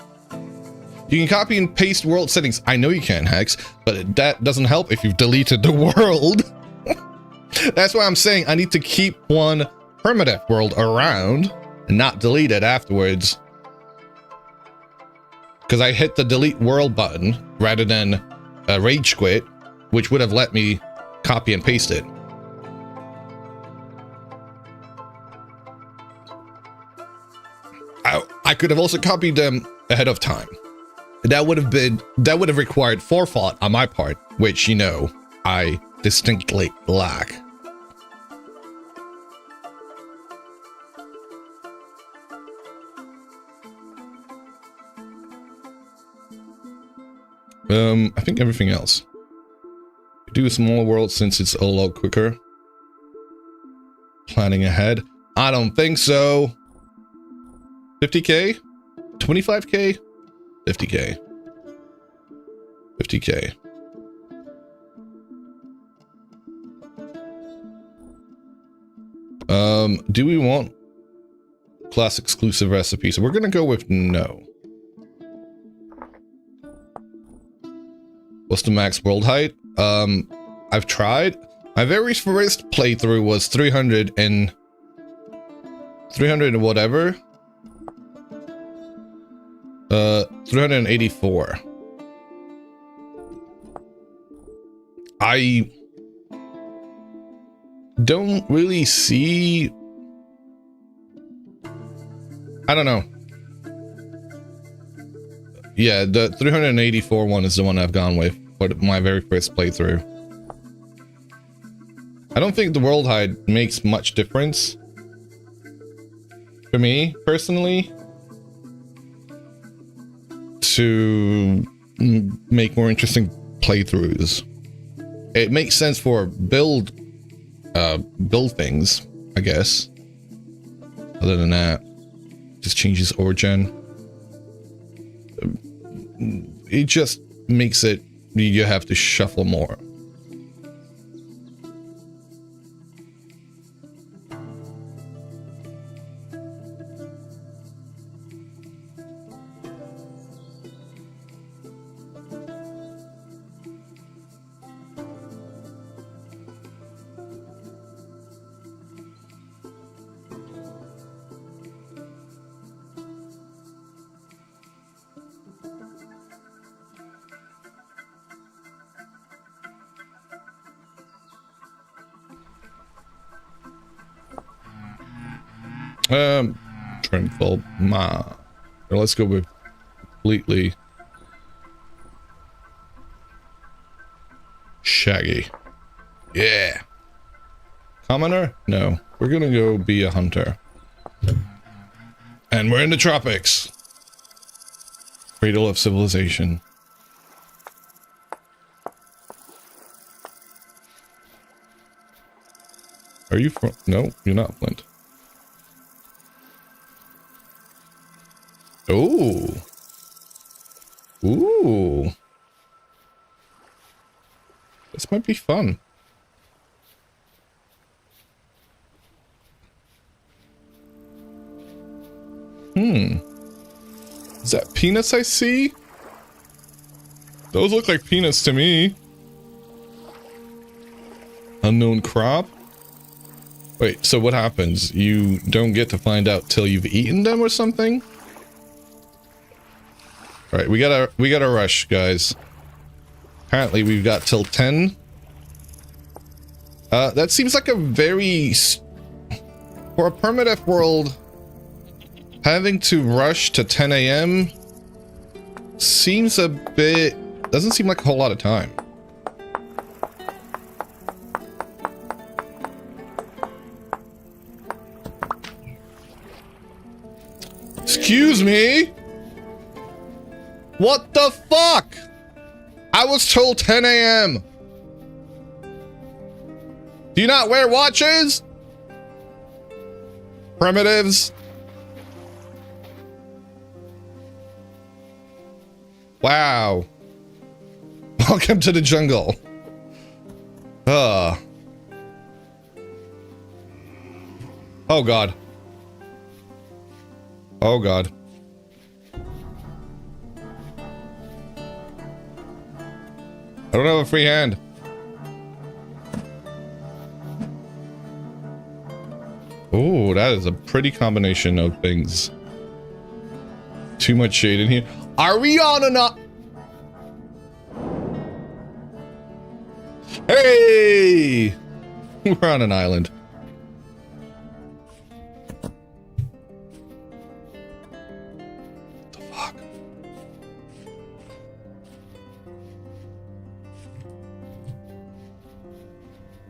You can copy and paste world settings. I know you can, Hex, but that doesn't help if you've deleted the world. That's why I'm saying I need to keep one permadeath world around and not delete it afterwards. Because I hit the delete world button rather than rage quit, which would have let me copy and paste it. I could have also copied them ahead of time. That would have required forethought on my part, which, you know, I distinctly lack. I think everything else. Do a smaller world since it's a lot quicker. Planning ahead. I don't think so. 50k? 25k? 50k. 50k. Do we want class exclusive recipes? So we're gonna go with no. What's the max world height? I've tried. My very first playthrough was 300 and whatever. 384. I don't really see. I don't know. Yeah, the 384 one is the one I've gone with for my very first playthrough. I don't think the world height makes much difference for me personally to make more interesting playthroughs. It makes sense for build things, I guess. Other than that, just changes origin. It just makes it you have to shuffle more. Trimful Ma. Let's go with completely shaggy. Yeah. Commoner? No. We're gonna go be a hunter. And we're in the tropics. Cradle of civilization. Are you from? No, you're not Flint. Ooh. Ooh. This might be fun. Is that peanuts I see? Those look like peanuts to me. Unknown crop? Wait, so what happens? You don't get to find out till you've eaten them or something? Alright, we gotta rush, guys. Apparently we've got till 10. That seems like a very... For a permadeath world, having to rush to 10 AM seems a bit... Doesn't seem like a whole lot of time. Excuse me? What the fuck? I was told 10 AM. Do you not wear watches? Primitives. Wow. Welcome to the jungle. Oh god. Oh god. I don't have a free hand. Oh, that is a pretty combination of things. Too much shade in here. Are we on or not? Hey! We're on an island. What the fuck?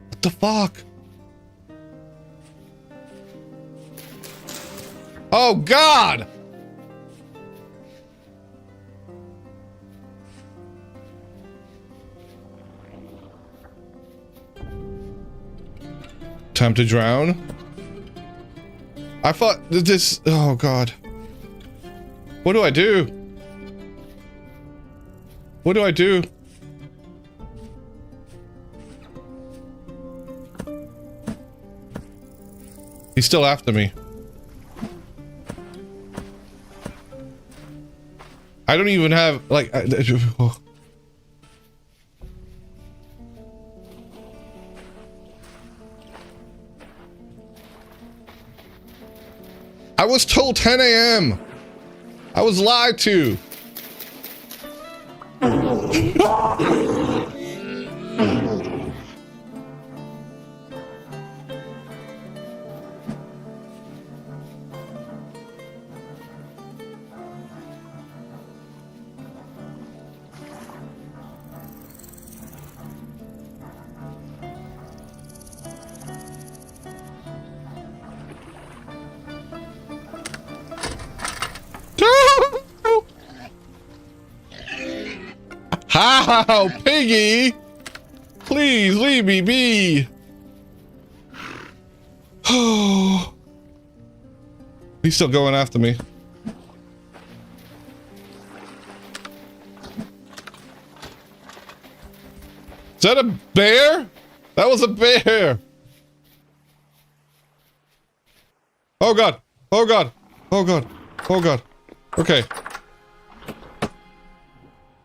What the fuck? Oh god! Time to drown? I thought this... Oh god. What do I do? What do I do? He's still after me. I don't even have, like... I was told 10 a.m. I was lied to. How, piggy? Please leave me be. Oh, he's still going after me. Is that a bear? That was a bear. Oh god. Oh god. Oh god. Oh god. Okay.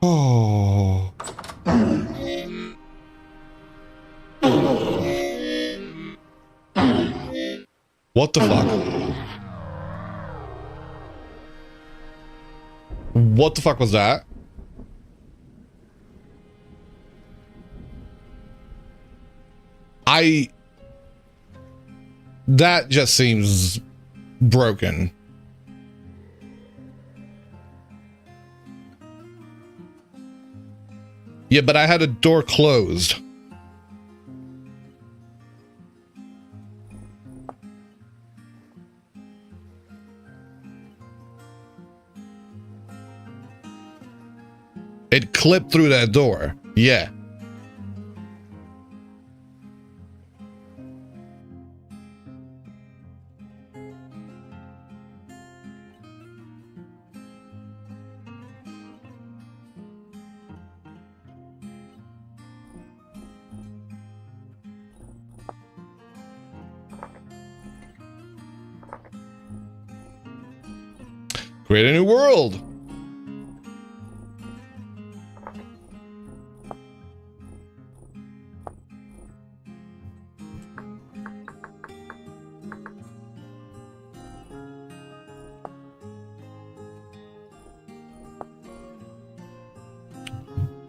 Oh. What the fuck? What the fuck was that? That just seems broken. Yeah, but I had a door closed. It clipped through that door. Yeah. Create a new world.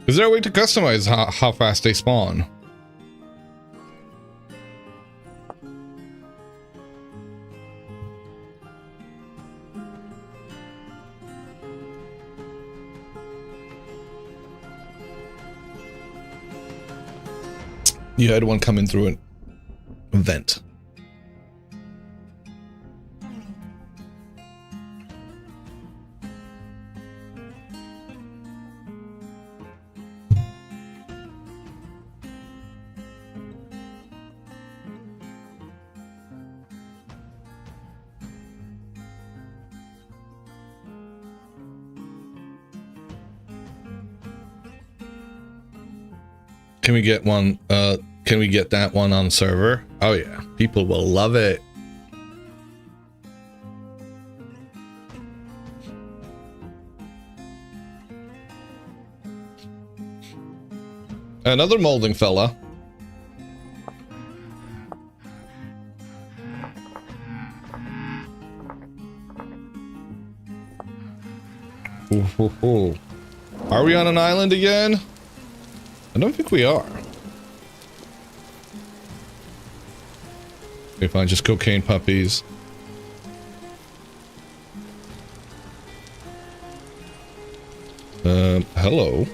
Is there a way to customize how fast they spawn? You had one coming through an vent. Can we get one, can we get that one on server? Oh yeah, people will love it. Another molding fella. Ooh, ooh, ooh. Are we on an island again? I don't think we are. Okay, fine, just cocaine puppies. Hello.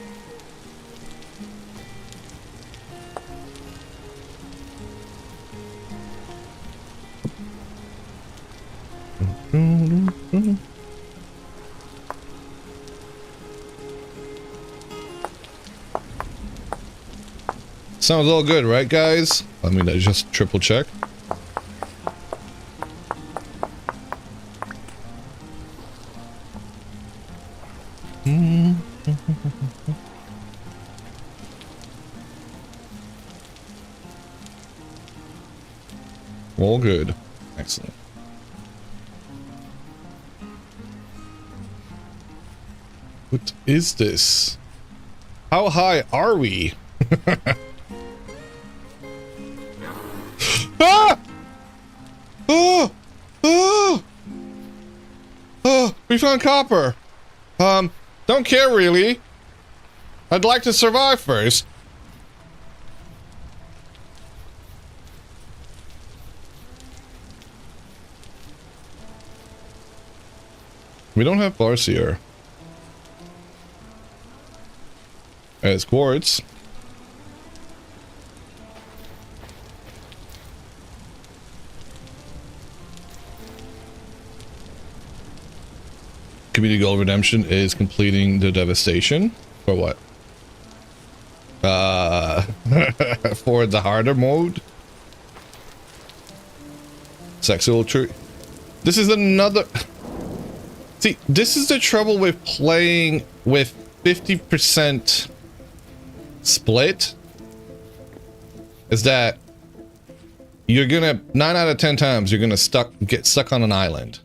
Sounds all good, right, guys? I mean, I just triple check. All good. Excellent. What is this? How high are we? Ah! Oh! Oh! Oh! We found copper. Don't care really. I'd like to survive first. We don't have bars here. It's quartz. Community goal redemption is completing the devastation. For what? For the harder mode. Sexual tree. This is another. See, this is the trouble with playing with 50% split. Is that you're gonna 9 out of 10 times you're gonna get stuck on an island.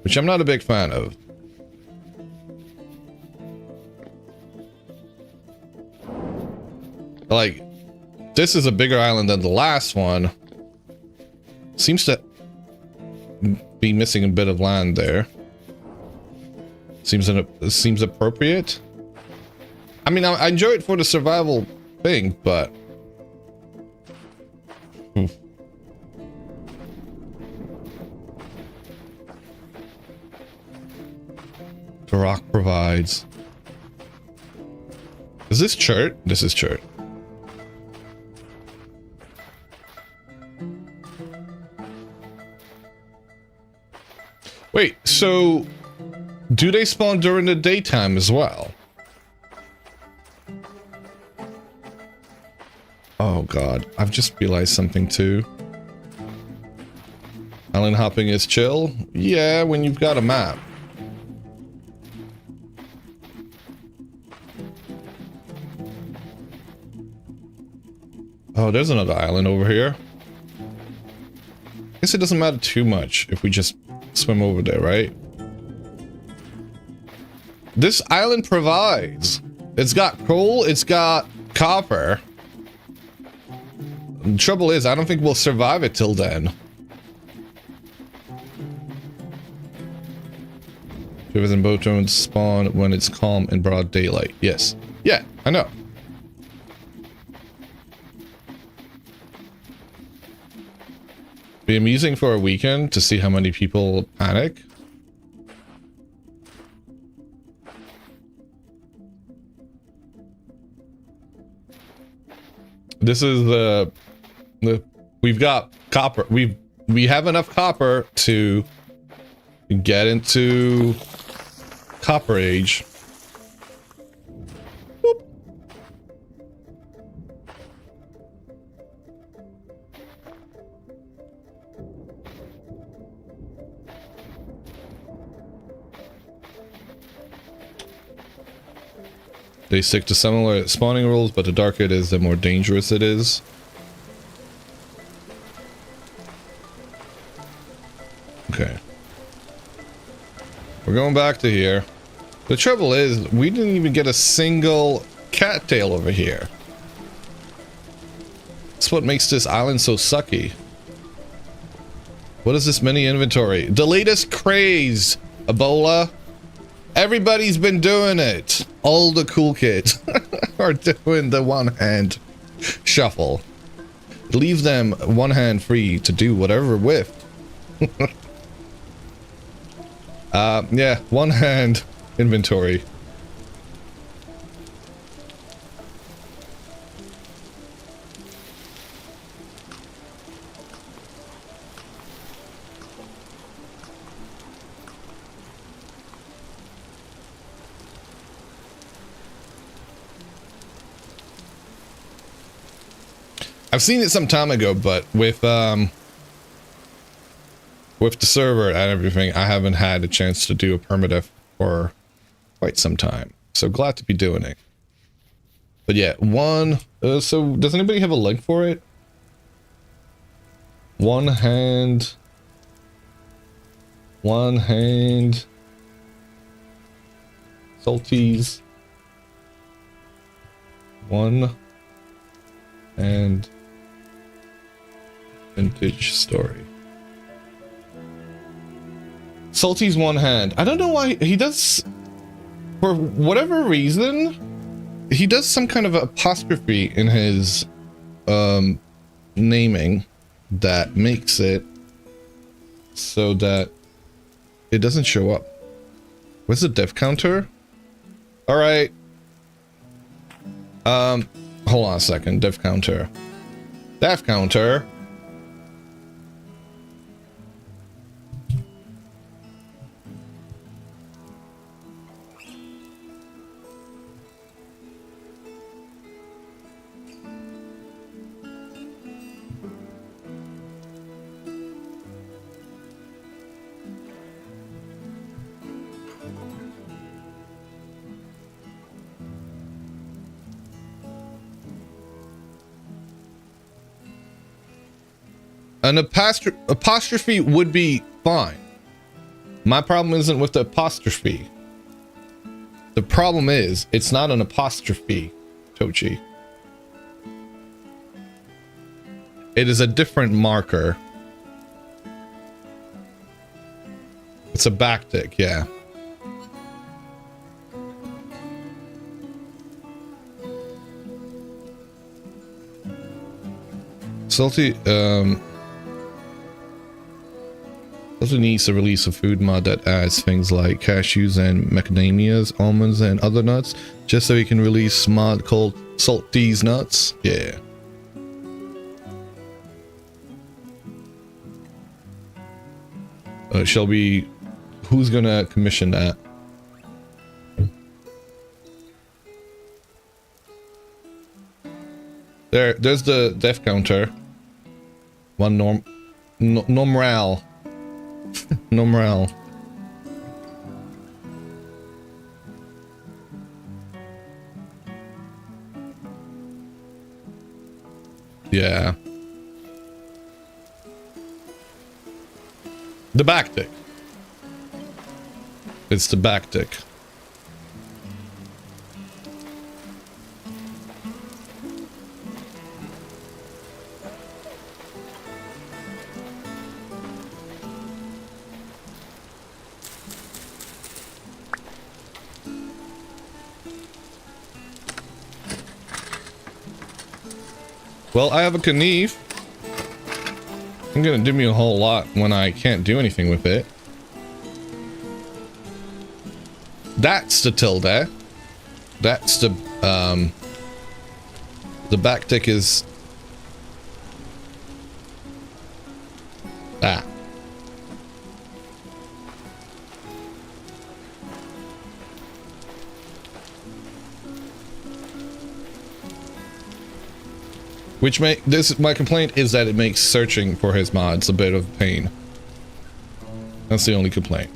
Which I'm not a big fan of. Like, this is a bigger island than the last one. Seems to be missing a bit of land there. Seems appropriate. I mean, I enjoy it for the survival thing, but... The rock provides. Is this chert? This is chert. Wait, so do they spawn during the daytime as well? Oh god, I've just realized something too. Island hopping is chill? Yeah, when you've got a map. Oh, there's another island over here. I guess it doesn't matter too much if we just swim over there, right? This island provides. It's got coal, it's got copper. The trouble is, I don't think we'll survive it till then. Rivers and boat drones spawn when it's calm in broad daylight. Yes. Yeah, I know. Be amusing for a weekend to see how many people panic. This is the we've got copper. We have enough copper to get into Copper Age. Boop. They stick to similar spawning rules, but the darker it is, the more dangerous it is. Okay. We're going back to here. The trouble is, we didn't even get a single cattail over here. That's what makes this island so sucky. What is this mini inventory? The latest craze, Ebola. Everybody's been doing it. All the cool kids are doing the one hand shuffle. Leave them one hand free to do whatever with. Yeah, one hand inventory. I've seen it some time ago, but with the server and everything, I haven't had a chance to do a permadeath for quite some time. So glad to be doing it. But yeah, so does anybody have a link for it? One hand salties, one hand vintage story. Salty's one hand. I don't know why he does, for whatever reason, he does some kind of apostrophe in his naming that makes it so that it doesn't show up. Where's the death counter? All right. Hold on a second. Death counter. Death counter. An apostrophe would be fine. My problem isn't with the apostrophe. The problem is, it's not an apostrophe, Tochi. It is a different marker. It's a backtick, yeah. Salty, also needs to release a food mod that adds things like cashews and macadamias, almonds, and other nuts, just so he can release a mod called Salt These Nuts. Yeah. Shelby, who's gonna commission that? There's the death counter. One normal. No morale. Yeah. The backtick. It's the backtick. Well, I have a Knife. I'm gonna do me a whole lot when I can't do anything with it. That's the tilde. That's the backtick is that. Which my complaint is that it makes searching for his mods a bit of a pain. That's the only complaint.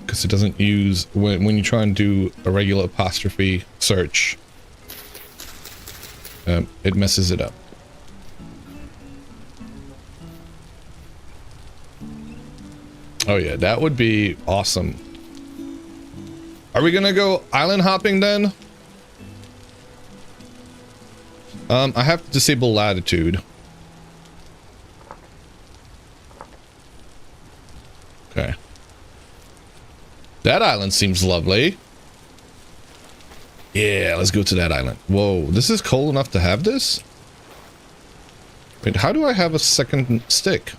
Because it doesn't use, when you try and do a regular apostrophe search, it messes it up. Oh yeah, that would be awesome. Are we gonna go island hopping then? I have to disable latitude. Okay. That island seems lovely. Yeah, let's go to that island. Whoa, this is cold enough to have this? Wait, how do I have a second stick?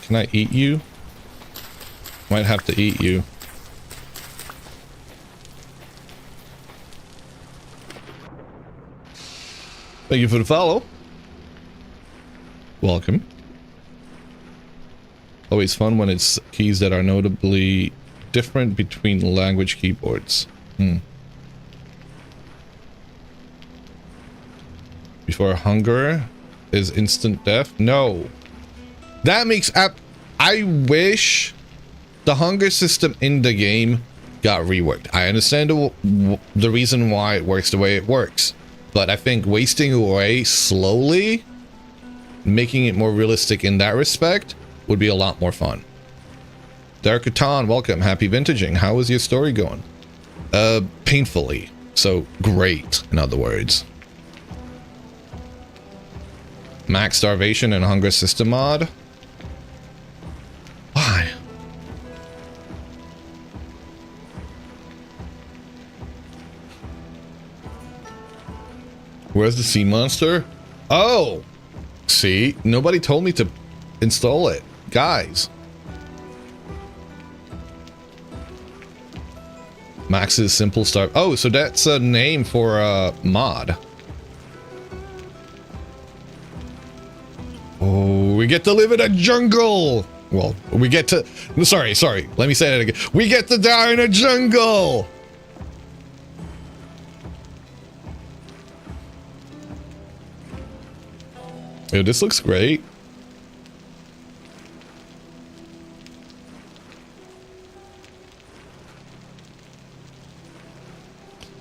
Can I eat you? Might have to eat you. Thank you for the follow. Welcome. Always fun when it's keys that are notably different between language keyboards. Before hunger is instant death? No. That makes I wish the hunger system in the game got reworked. I understand the reason why it works the way it works, but I think wasting away slowly, making it more realistic in that respect, would be a lot more fun. Derek Catan, welcome. Happy vintaging. How is your story going? Painfully. So great, in other words. Max starvation and hunger system mod. Why? Where's the sea monster? Oh! See? Nobody told me to install it. Guys. Max's simple start. Oh, so that's a name for a mod. Oh, we get to live in a jungle. Well, we get to... Sorry. Let me say that again. We get to die in a jungle. Yo, this looks great.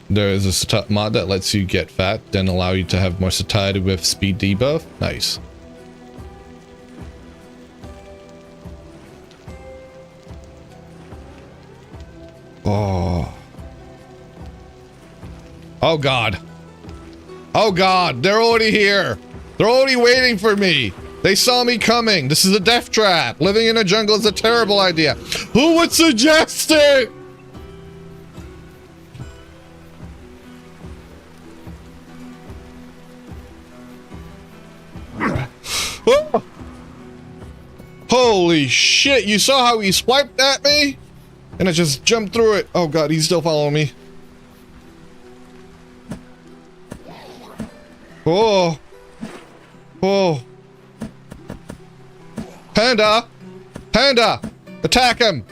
There is a mod that lets you get fat, then allow you to have more satiety with speed debuff. Nice. Oh. Oh God. Oh God, they're already here. They're already waiting for me. They saw me coming. This is a death trap. Living in a jungle is a terrible idea. Who would suggest it? Oh. Holy shit, you saw how he swiped at me? And I just jumped through it. Oh God, he's still following me. Oh. Oh. Panda! Panda! Attack him!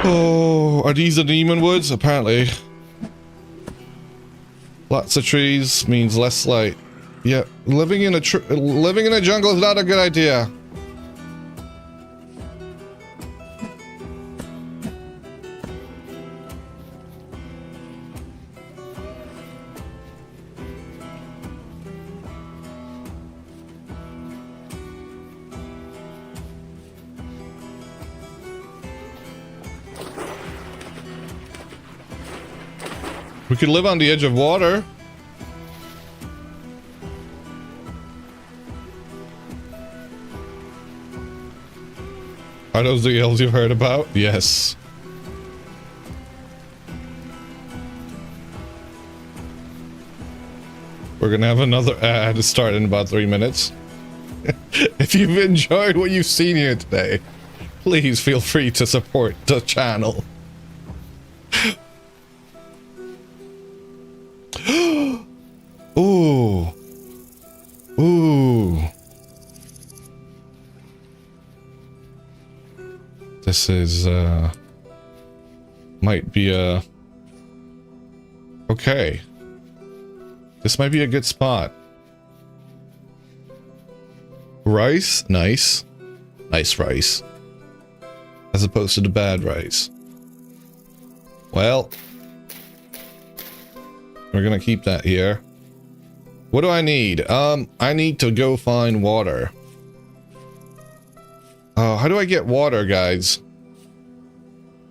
Oh, are these the demon woods? Apparently. Lots of trees means less light. Yeah, living in a jungle is not a good idea. We could live on the edge of water. Are those the elves you've heard about? Yes. We're gonna have another ad to start in about 3 minutes. If you've enjoyed what you've seen here today, please feel free to support the channel. Ooh. Ooh. This is, might be a... Okay. This might be a good spot. Rice? Nice. Nice rice. As opposed to the bad rice. Well... We're gonna keep that here. What do I need? I need to go find water. Oh, how do I get water, guys?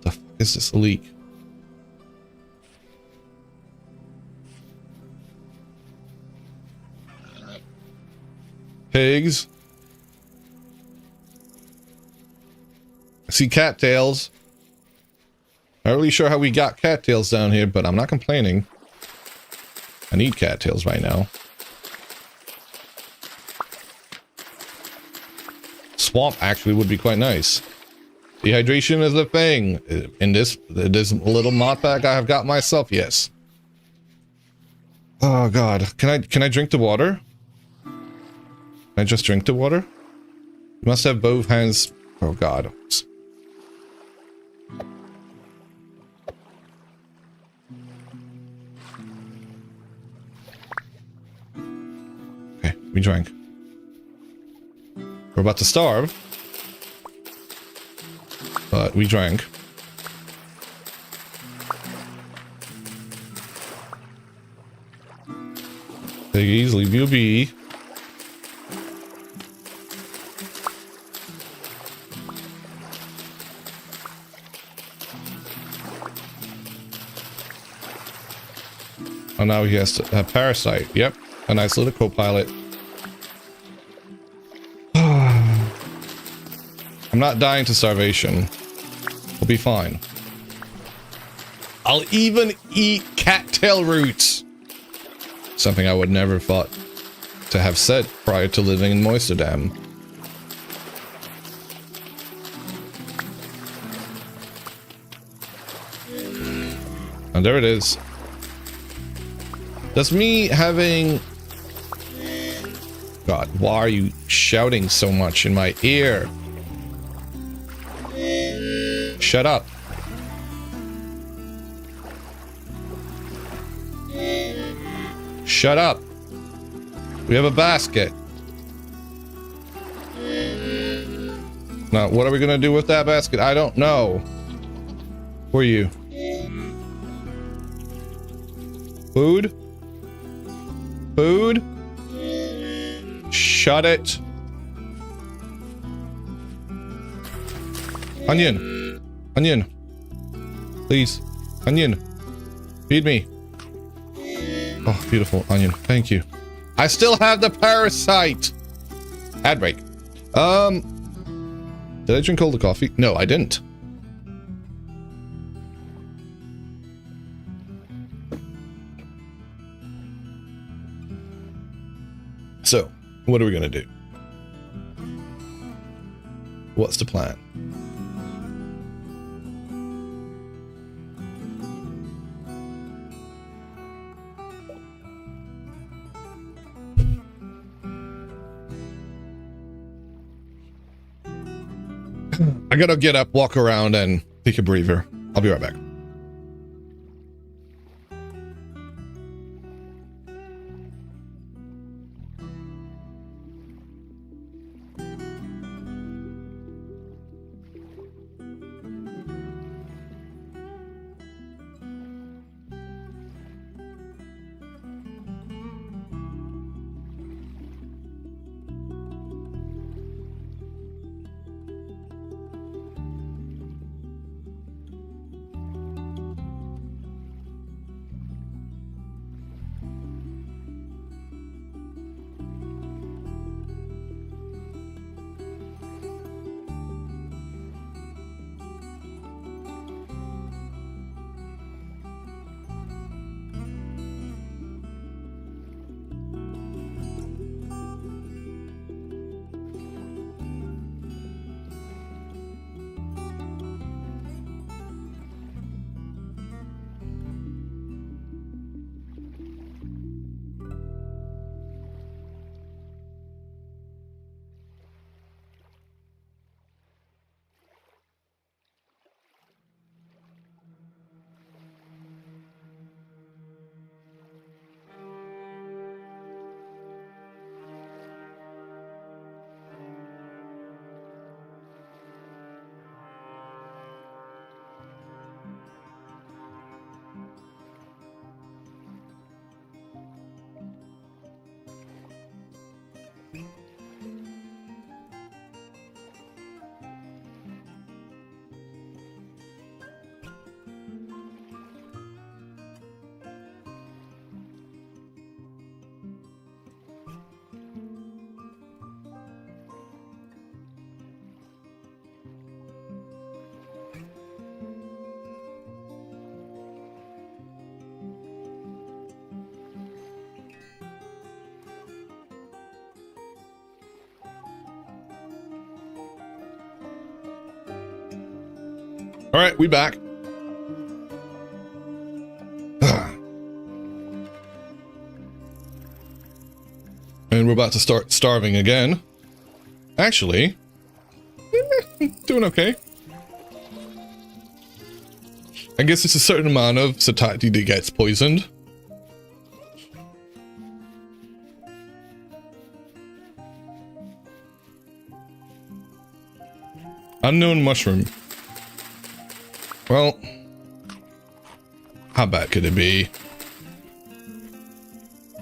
The fuck is this leak? Pigs. I see cattails. Not really sure how we got cattails down here, but I'm not complaining. I need cattails right now. Swamp actually would be quite nice. Dehydration is a thing. In this little mod pack I have got myself, yes. Oh god. Can I drink the water? Can I just drink the water? You must have both hands. Oh god. Okay, we drank. We're about to starve. But we drank. Piggies, leave you be. Oh, now he has a parasite. Yep, a nice little co-pilot. I'm not dying to starvation. We'll be fine. I'll even eat cattail roots. Something I would never thought to have said prior to living in Moisterdam. And there it is. Does me having... God, why are you shouting so much in my ear? Shut up. Shut up. We have a basket. Now, what are we gonna do with that basket? I don't know. Who are you? Food? Food? Shut it. Onion. Onion. Please. Onion. Feed me. Oh, beautiful onion. Thank you. I still have the parasite. Ad break. Did I drink all the coffee? No, I didn't. So, what are we gonna do? What's the plan? I gotta get up, walk around, and take a breather. I'll be right back. All right, we back. And we're about to start starving again. Actually, doing okay. I guess it's a certain amount of satiety that gets poisoned. Unknown mushroom. Well, how bad could it be?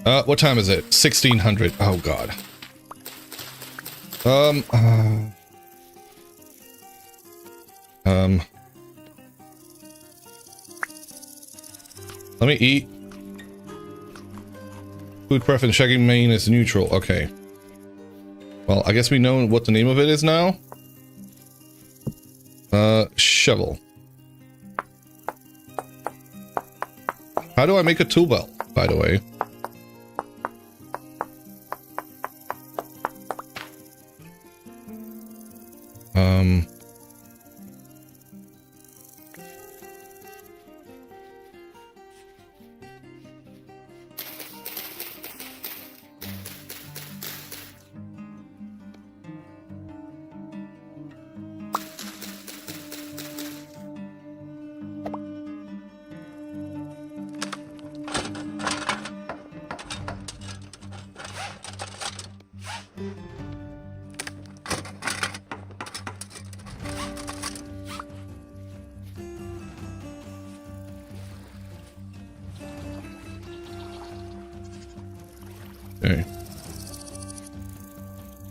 What time is it? 1600. Oh god. Let me eat. Food preference checking main is neutral. Okay. Well, I guess we know what the name of it is now. Shovel. How do I make a tool belt, by the way? Okay.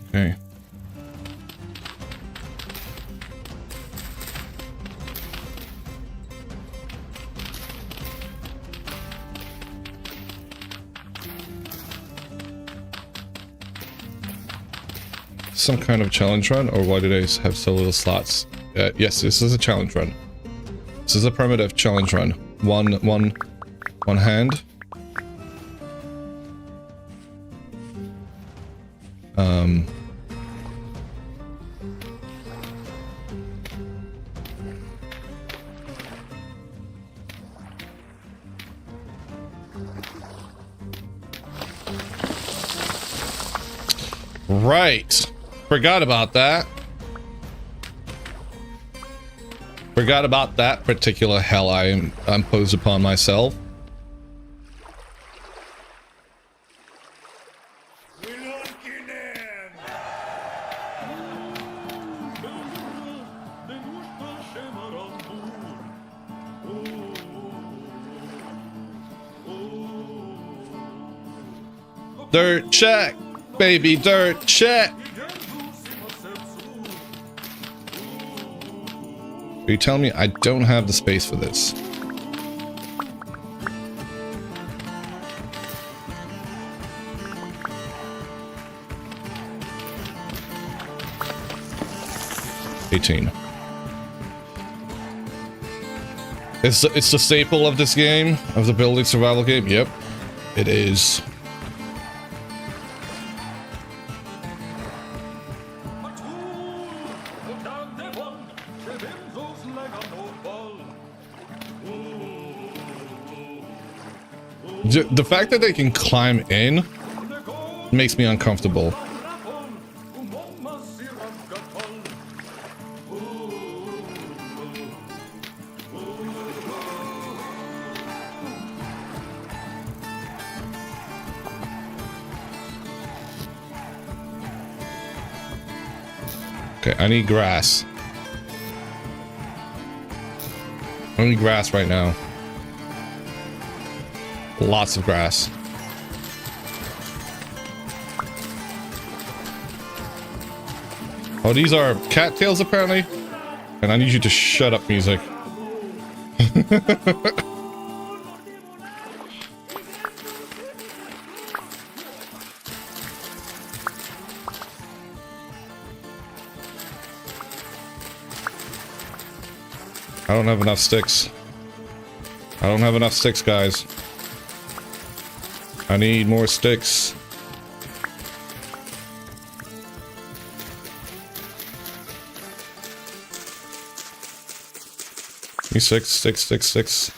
Okay. Some kind of challenge run, or why do they have so little slots? Yes, this is a challenge run. This is a primitive challenge run. One hand. Right. Forgot about that. Forgot about that particular hell I imposed upon myself. Dirt check, baby, dirt check. Are you telling me I don't have the space for this? It's the staple of this game, of the building survival game. Yep, it is. The fact that they can climb in makes me uncomfortable. Okay, I need grass. I need grass right now. Lots of grass. Oh, these are cattails apparently. And I need you to shut up, music. I don't have enough sticks. I don't have enough sticks, guys. I need more sticks. Me six.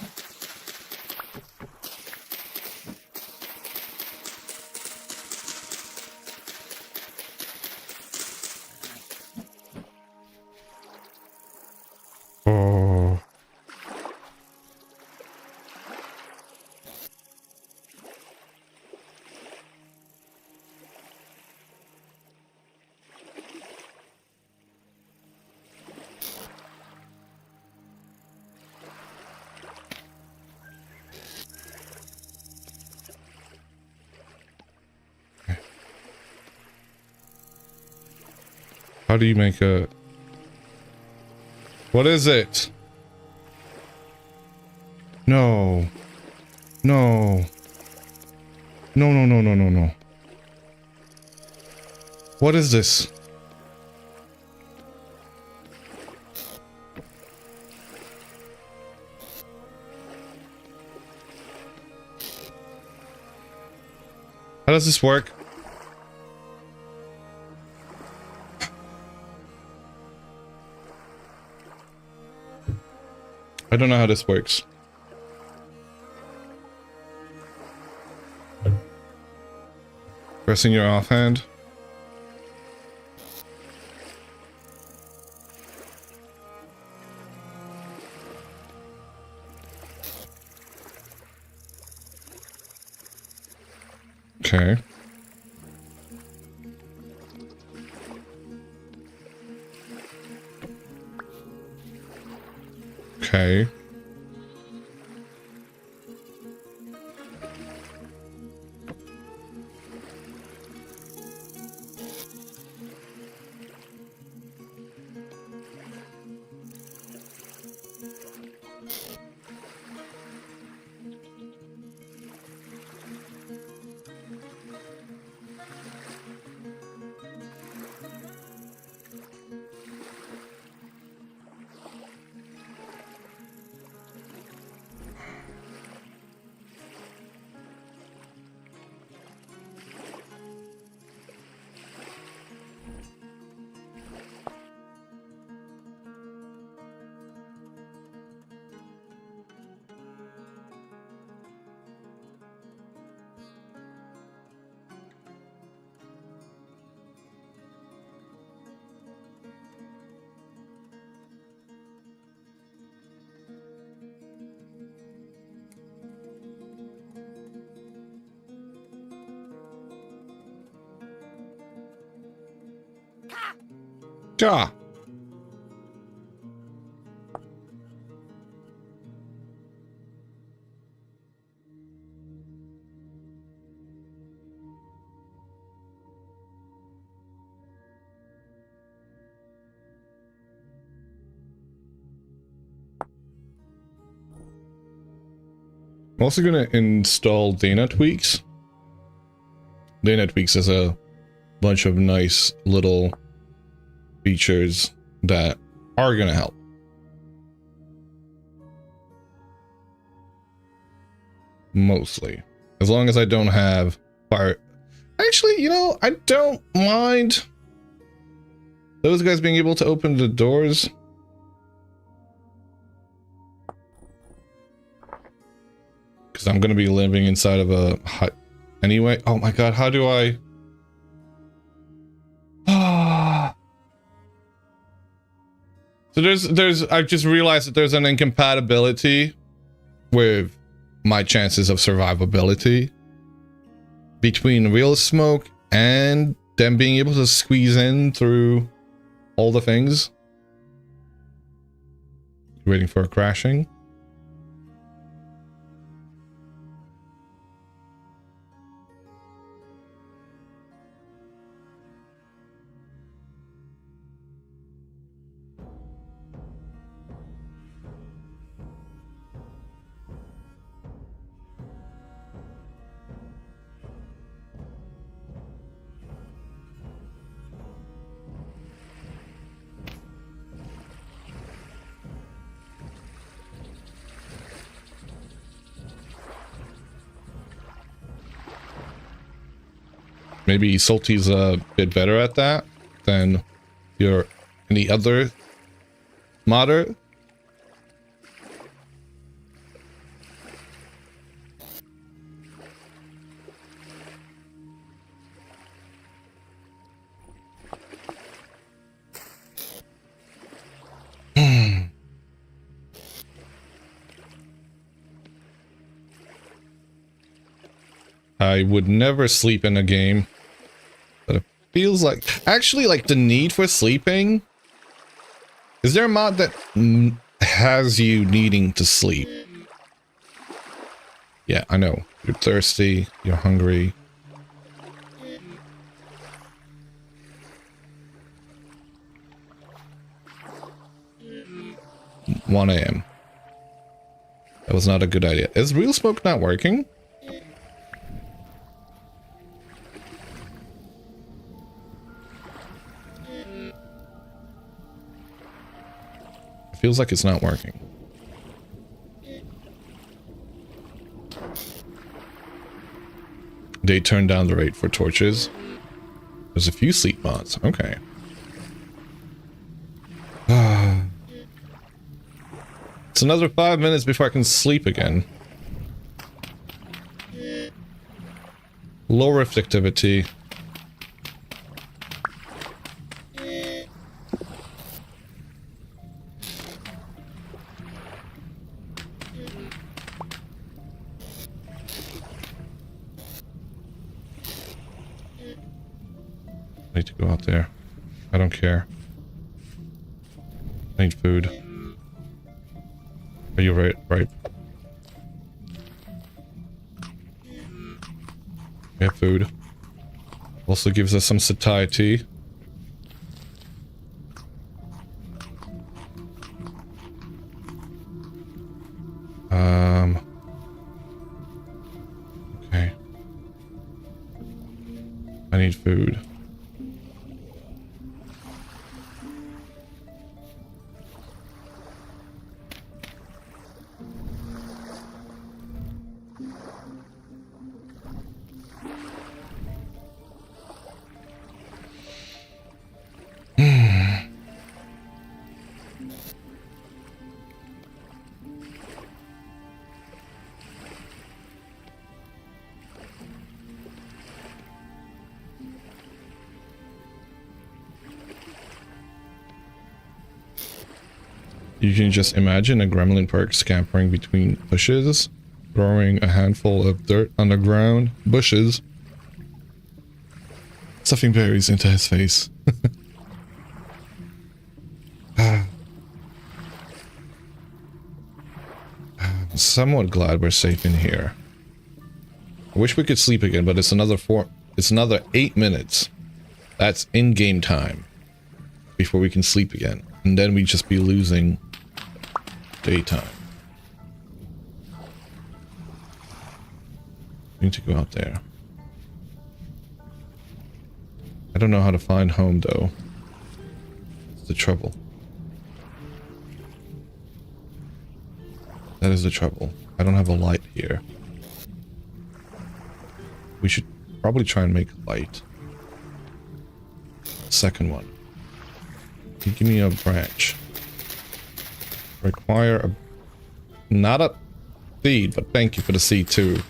Oh. How do you make a... What is it? No. No. No. What is this? How does this work? I don't know how this works. Pressing your offhand. Okay. Okay. Ja. I'm also going to install Dana Tweaks. Dana Tweaks is a bunch of nice little features that are going to help. Mostly. As long as I don't have fire. Actually, you know, I don't mind those guys being able to open the doors. Because I'm going to be living inside of a hut anyway. Oh my god, how do I... So I've just realized that there's an incompatibility with my chances of survivability between real smoke and them being able to squeeze in through all the things. Waiting for a crashing. Maybe Salty's a bit better at that than any other modder. I would never sleep in a game. But it feels like... Actually, like, the need for sleeping... Is there a mod that has you needing to sleep? Yeah, I know. You're thirsty. You're hungry. One AM. That was not a good idea. Is real smoke not working? It feels like it's not working. They turned down the rate for torches. There's a few sleep mods. Okay. It's another 5 minutes before I can sleep again. Low rift activity. I need to go out there. I don't care. I need food. Are you right? Right. We have food. Also gives us some satiety. Okay. I need food. You can just imagine a gremlin perk scampering between bushes, throwing a handful of dirt on the ground, bushes, stuffing berries into his face. I'm somewhat glad we're safe in here. I wish we could sleep again, but it's another 8 minutes. That's in-game time before we can sleep again. And then we'd just be losing daytime. We need to go out there. I don't know how to find home, though. It's the trouble. That is the trouble. I don't have a light here. We should probably try and make a light. Second one. Can you give me a branch? Require a... Not a seed, but thank you for the seed too.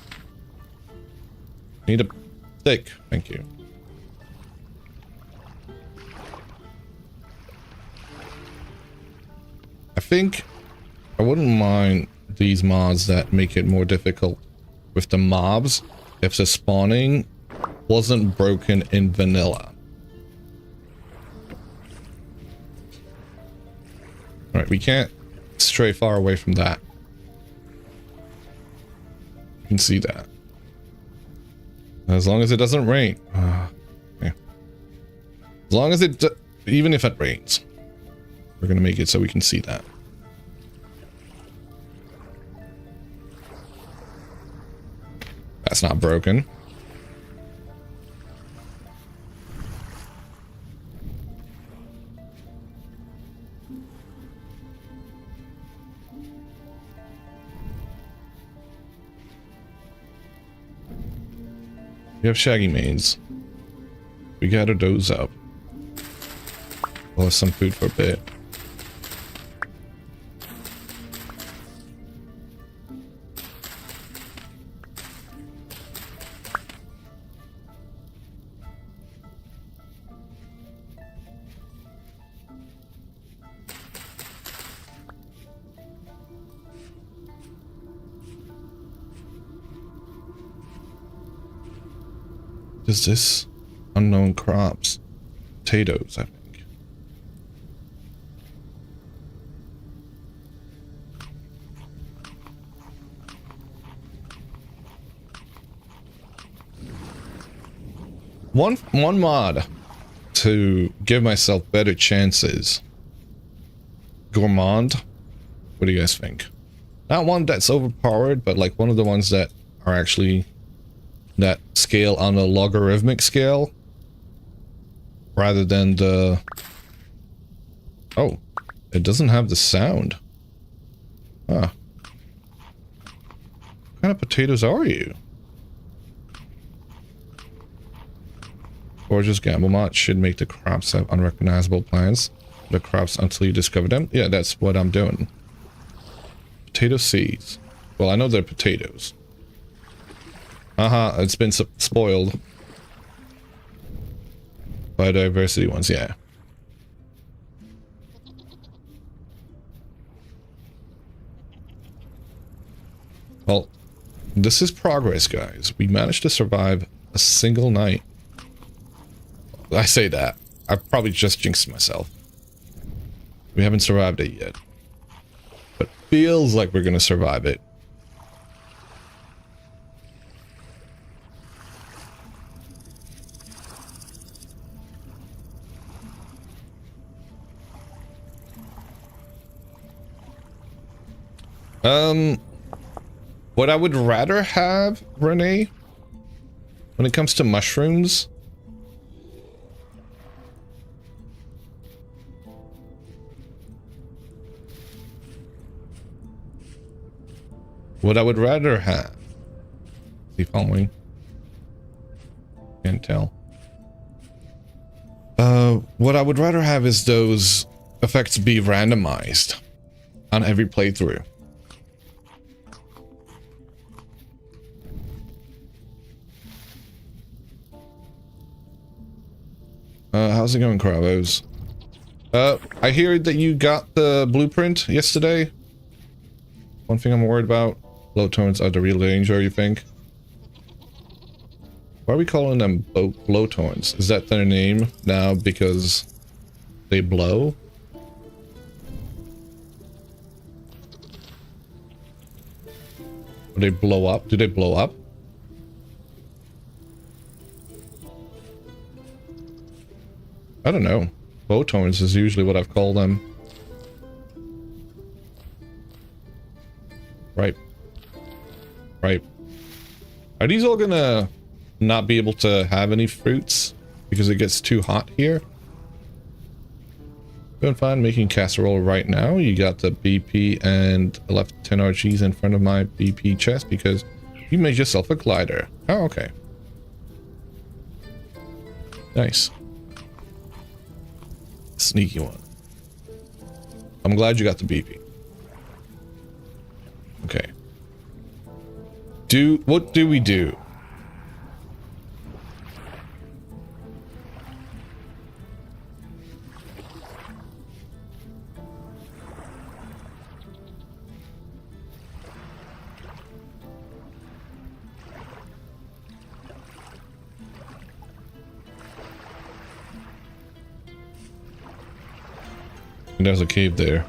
Need a stick. Thank you. I think I wouldn't mind these mods that make it more difficult with the mobs if the spawning wasn't broken in vanilla. Alright, we can't stray far away from that. You can see that. As long as it doesn't rain. Yeah. As long as it... Even if it rains. We're gonna make it so we can see that. That's not broken. We have shaggy manes. We gotta doze up. We'll have some food for a bit. Is this unknown crops? Potatoes, I think. One mod to give myself better chances. Gourmand. What do you guys think? Not one that's overpowered, but like one of the ones that are actually that scale on a logarithmic scale rather than the... Oh, it doesn't have the sound. Huh. What kind of potatoes are you? Gorgeous gamble mod should make the crops have unrecognizable plants. The crops until you discover them. Yeah, that's what I'm doing. Potato seeds. Well, I know they're potatoes. It's been spoiled. Biodiversity ones, yeah. Well, this is progress, guys. We managed to survive a single night. I say that. I probably just jinxed myself. We haven't survived it yet. But feels like we're gonna survive it. What I would rather have, Renee, when it comes to mushrooms, what I would rather have, is he following? Can't tell. What I would rather have is those effects be randomized on every playthrough. How's it going, Cravos? I hear that you got the blueprint yesterday. One thing I'm worried about, low tones are the real danger, you think? Why are we calling them blowtorns? Is that their name now because they blow? Or they blow up? Do they blow up? I don't know. Blowtorns is usually what I've called them. Right. Right. Are these all gonna not be able to have any fruits because it gets too hot here? Doing fine making casserole right now. You got the BP and I left 10 RGs in front of my BP chest because you made yourself a glider. Oh, okay. Nice. Sneaky one. I'm glad you got the BP. Okay. What do we do? There's a cave there.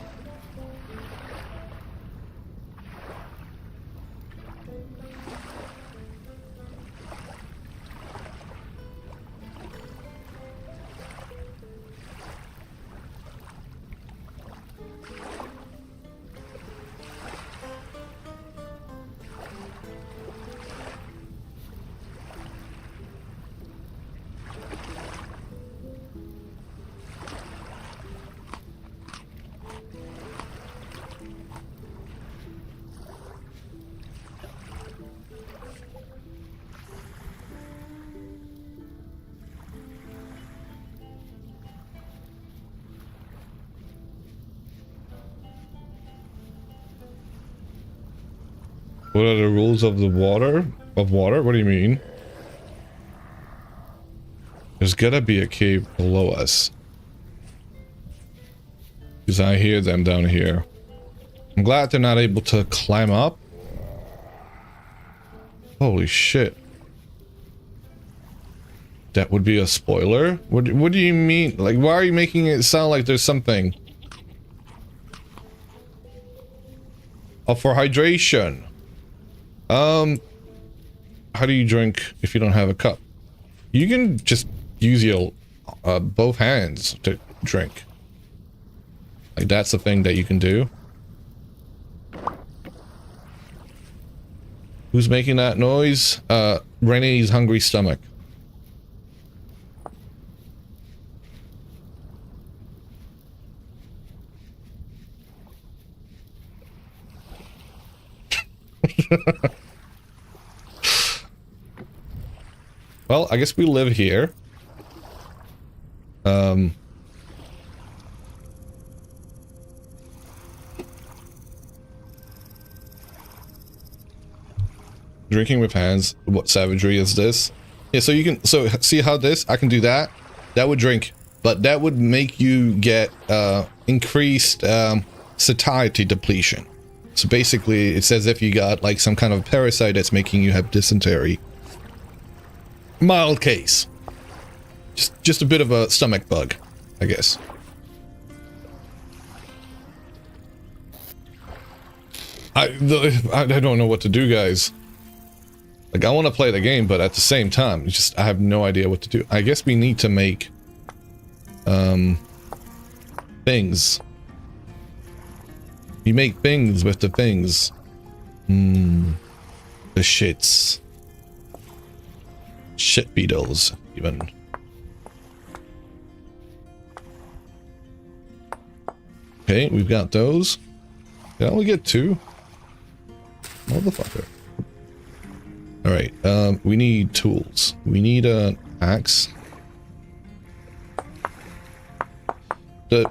What are the rules of the water? Of water? What do you mean? There's gotta be a cave below us. Because I hear them down here. I'm glad they're not able to climb up. Holy shit. That would be a spoiler? What do you mean? Like, why are you making it sound like there's something? Oh, for hydration. How do you drink if you don't have a cup? You can just use your both hands to drink. Like, that's the thing that you can do. Who's making that noise? Renee's hungry stomach. Well, I guess we live here. Drinking with hands. What savagery is this? Yeah, so you can, so see how this, I can do that. That would drink, but that would make you get increased satiety depletion. So basically, it's as if you got like some kind of parasite that's making you have dysentery. Mild case. Just a bit of a stomach bug, I guess. I don't know what to do, guys. Like, I want to play the game, but at the same time, I have no idea what to do. I guess we need to make things. You make things with the things. The shits. Shit beetles, even. Okay, we've got those. Did I only get 2? Motherfucker. Alright, we need tools. We need an axe. The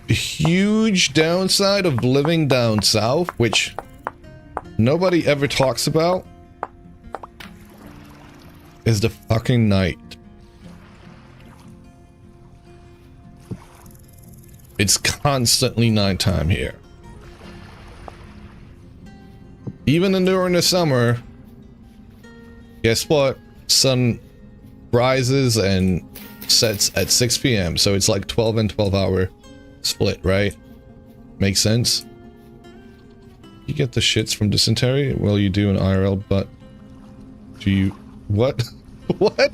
huge downside of living down south, which nobody ever talks about, is the fucking night. It's constantly nighttime here. Even during the summer, guess what? Sun rises and sets at 6 p.m. So it's like 12 and 12 hour split, right? Makes sense? You get the shits from dysentery? Well, you do in IRL, but do you... What? What?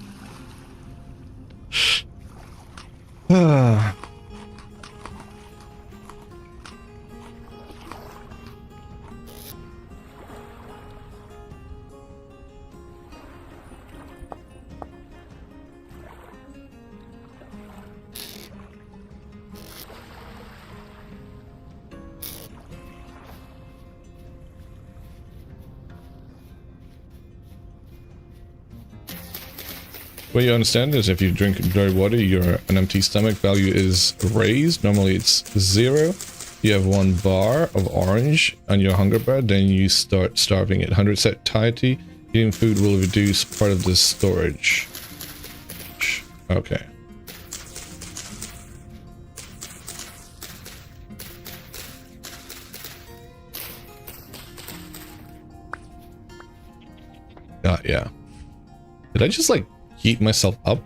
What you understand is if you drink dry water, an empty stomach value is raised. Normally it's 0. You have 1 bar of orange on your hunger bar, then you start starving at 100 satiety. Eating food will reduce part of the storage. Okay. Yeah. Did I just like heat myself up?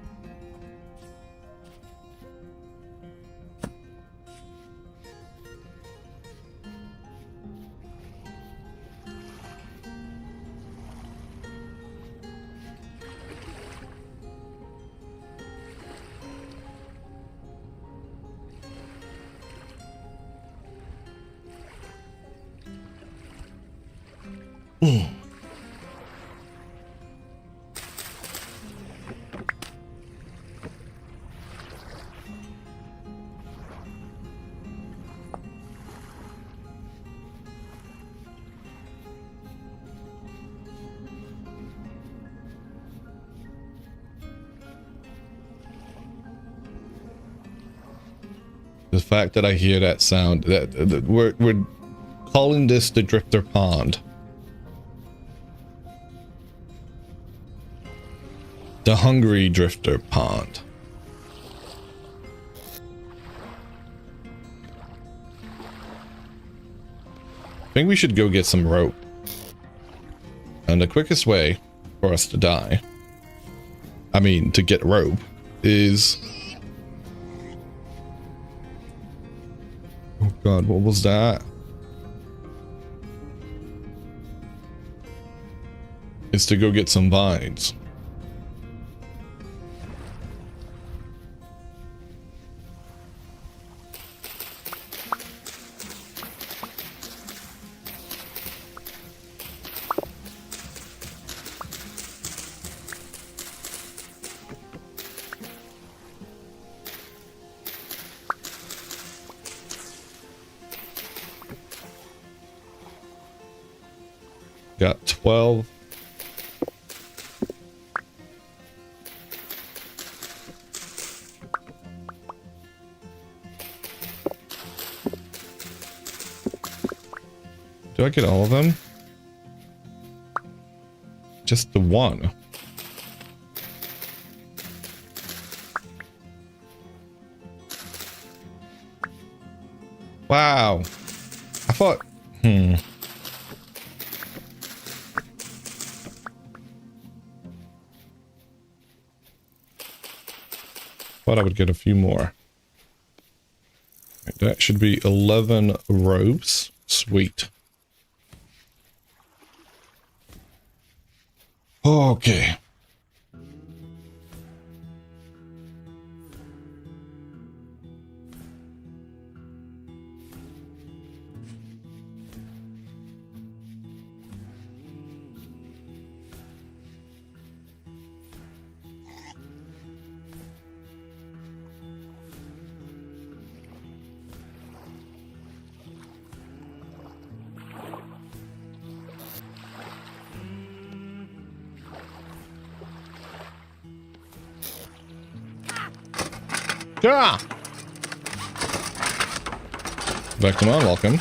The fact that I hear that sound, that we're calling this the Drifter Pond. The Hungry Drifter Pond. I think we should go get some rope. And the quickest way for us to die I mean, to get rope is... Oh god, what was that? Is to go get some vines. Got 12. Do I get all of them? Just the one. Wow. I thought... Thought I would get a few more. That should be 11 ropes. Sweet. Okay. Yeah. Back to on, welcome.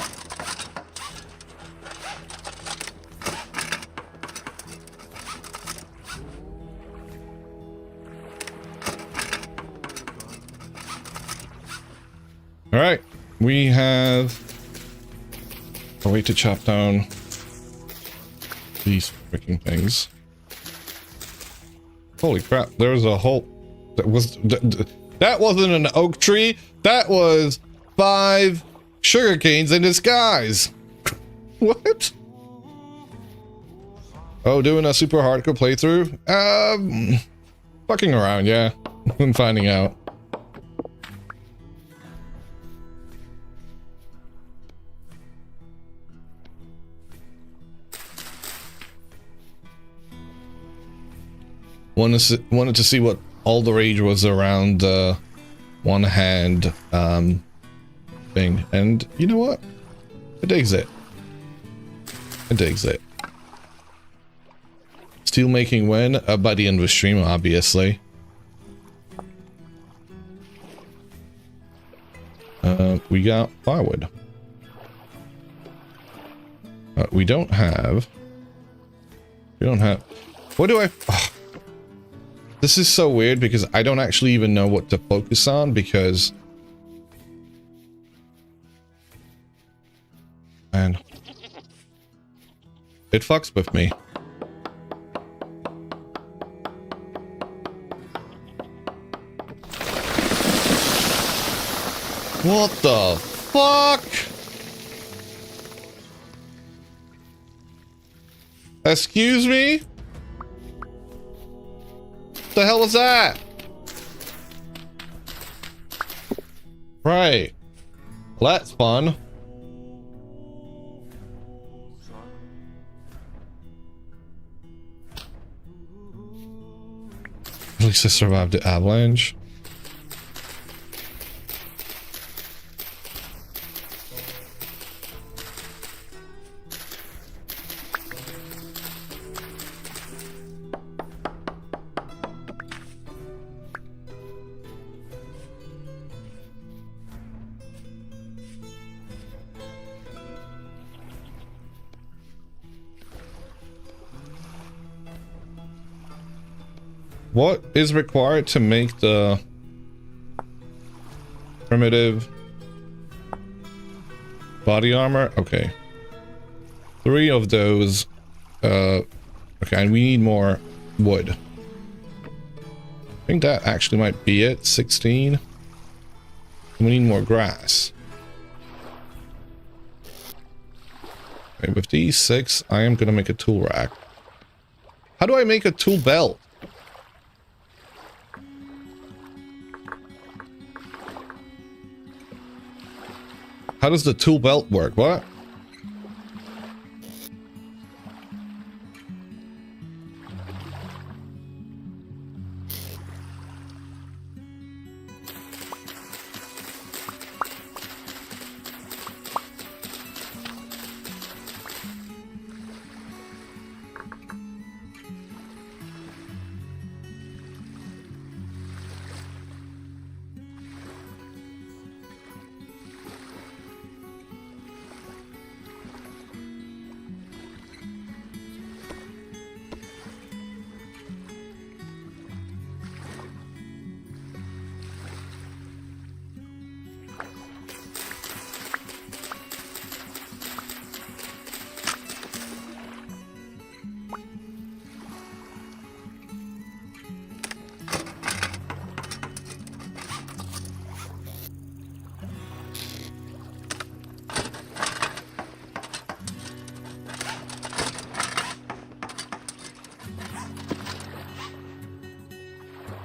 All right, we have a way to chop down these freaking things. Holy crap! There's a whole that wasn't an oak tree. That was 5 sugar canes in disguise. What? Oh, doing a super hardcore playthrough? Fucking around, yeah. I'm finding out. Wanted to see what all the rage was around one hand thing, and you know what? It digs it. It digs it. Steel making when? By the end of the stream, obviously. We got firewood. We don't have. What do I? Oh. This is so weird because I don't actually even know what to focus on because... Man. It fucks with me. What the fuck? Excuse me? What the hell was that? Right. Well, that's fun. At least I survived the avalanche. What is required to make the primitive body armor? Okay. 3 of those. Okay, and we need more wood. think that actually might be it. 16. We need more grass. Okay, with these 6, I am gonna make a tool rack. How do I make a tool belt? How does the tool belt work? What?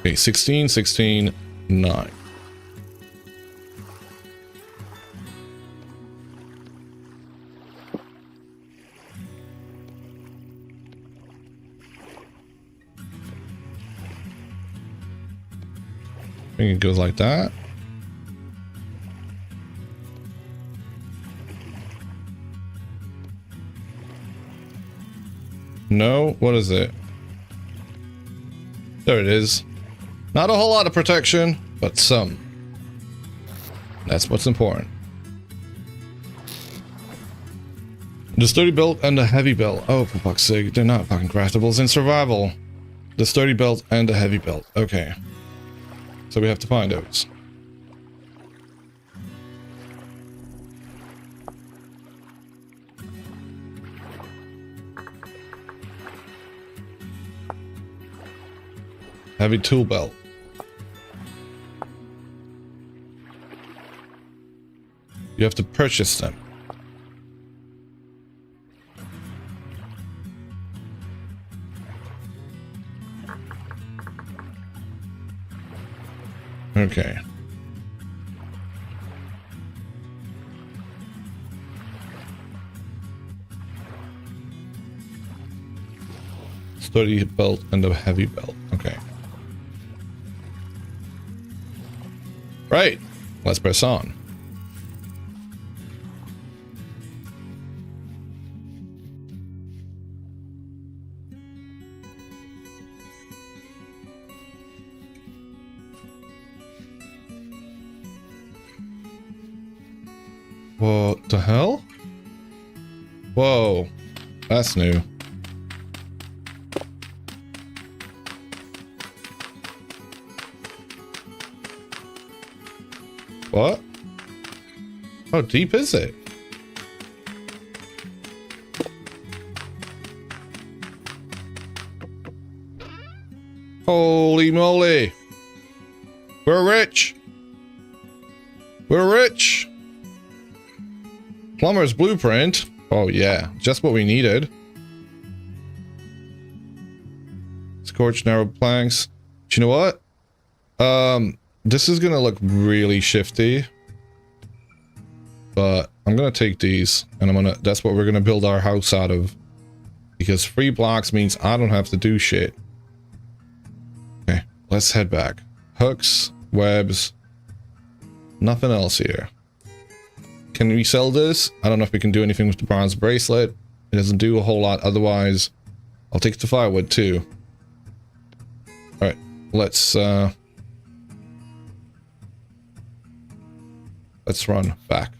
Okay, 16, 16, 9. I think it goes like that. No, what is it? There it is. Not a whole lot of protection, but some. That's what's important. The sturdy belt and the heavy belt. Oh, for fuck's sake, they're not fucking craftables in survival. The sturdy belt and the heavy belt. Okay. So we have to find those. Heavy tool belt. You have to purchase them. Okay. Sturdy belt and a heavy belt. Okay. Right. Let's press on. What the hell? Whoa, that's new. What? How deep is it? Holy moly. We're rich. We're rich. Plumber's blueprint. Oh yeah, just what we needed. Scorched narrow planks. Do you know what? This is gonna look really shifty. But I'm gonna take these and that's what we're gonna build our house out of. Because 3 blocks means I don't have to do shit. Okay, let's head back. Hooks, webs, nothing else here. Can we sell this? I don't know if we can do anything with the bronze bracelet. It doesn't do a whole lot otherwise. I'll take the firewood too. Alright, let's run back.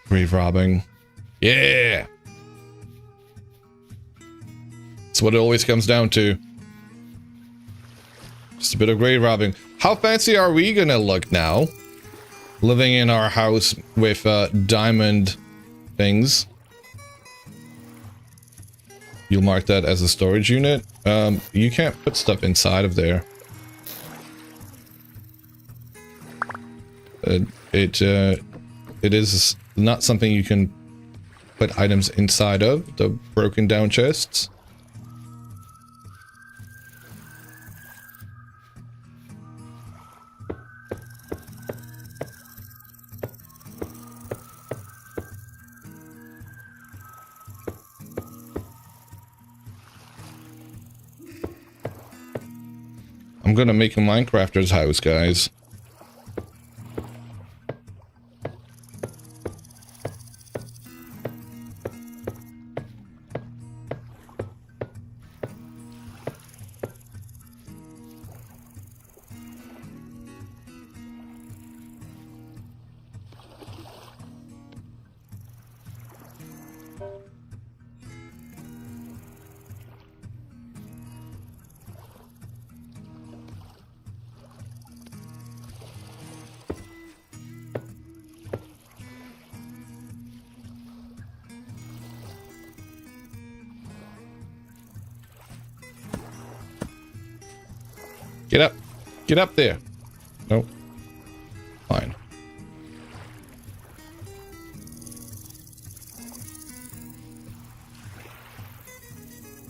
Grave robbing. Yeah! That's what it always comes down to. Just a bit of grave robbing. How fancy are we gonna look now? Living in our house with diamond things. you'll mark that as a storage unit. You can't put stuff inside of there. It is not something you can put items inside of, the broken down chests. I'm gonna make a Minecrafter's house, guys. Get up. Get up there. Nope. Fine.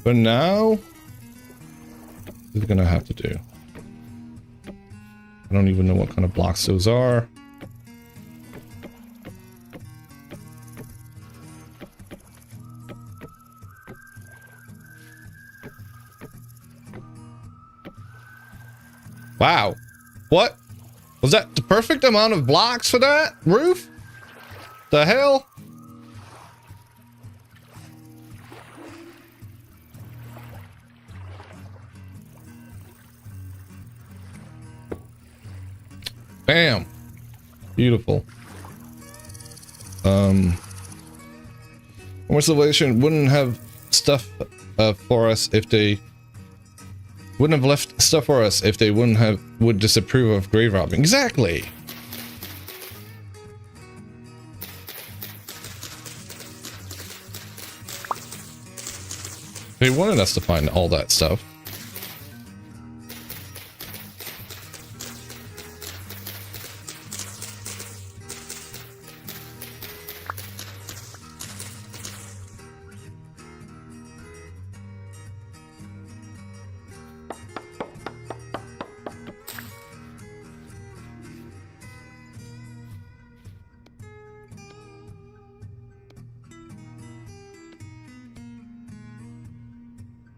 But now, what is it gonna have to do? I don't even know what kind of blocks those are. Wow. What? Was that the perfect amount of blocks for that roof? The hell? Bam. Beautiful. More civilization wouldn't have stuff for us if they wouldn't have left stuff for us if they would disapprove of grave robbing. Exactly. They wanted us to find all that stuff.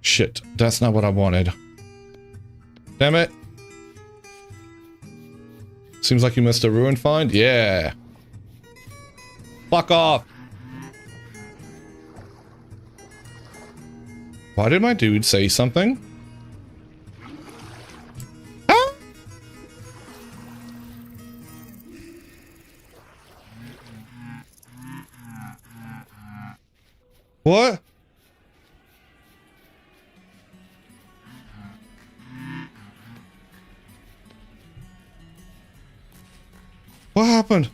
Shit, that's not what I wanted. Damn it. Seems like you missed a ruin find? Yeah. Fuck off. Why did my dude say something? Ah! What? What happened?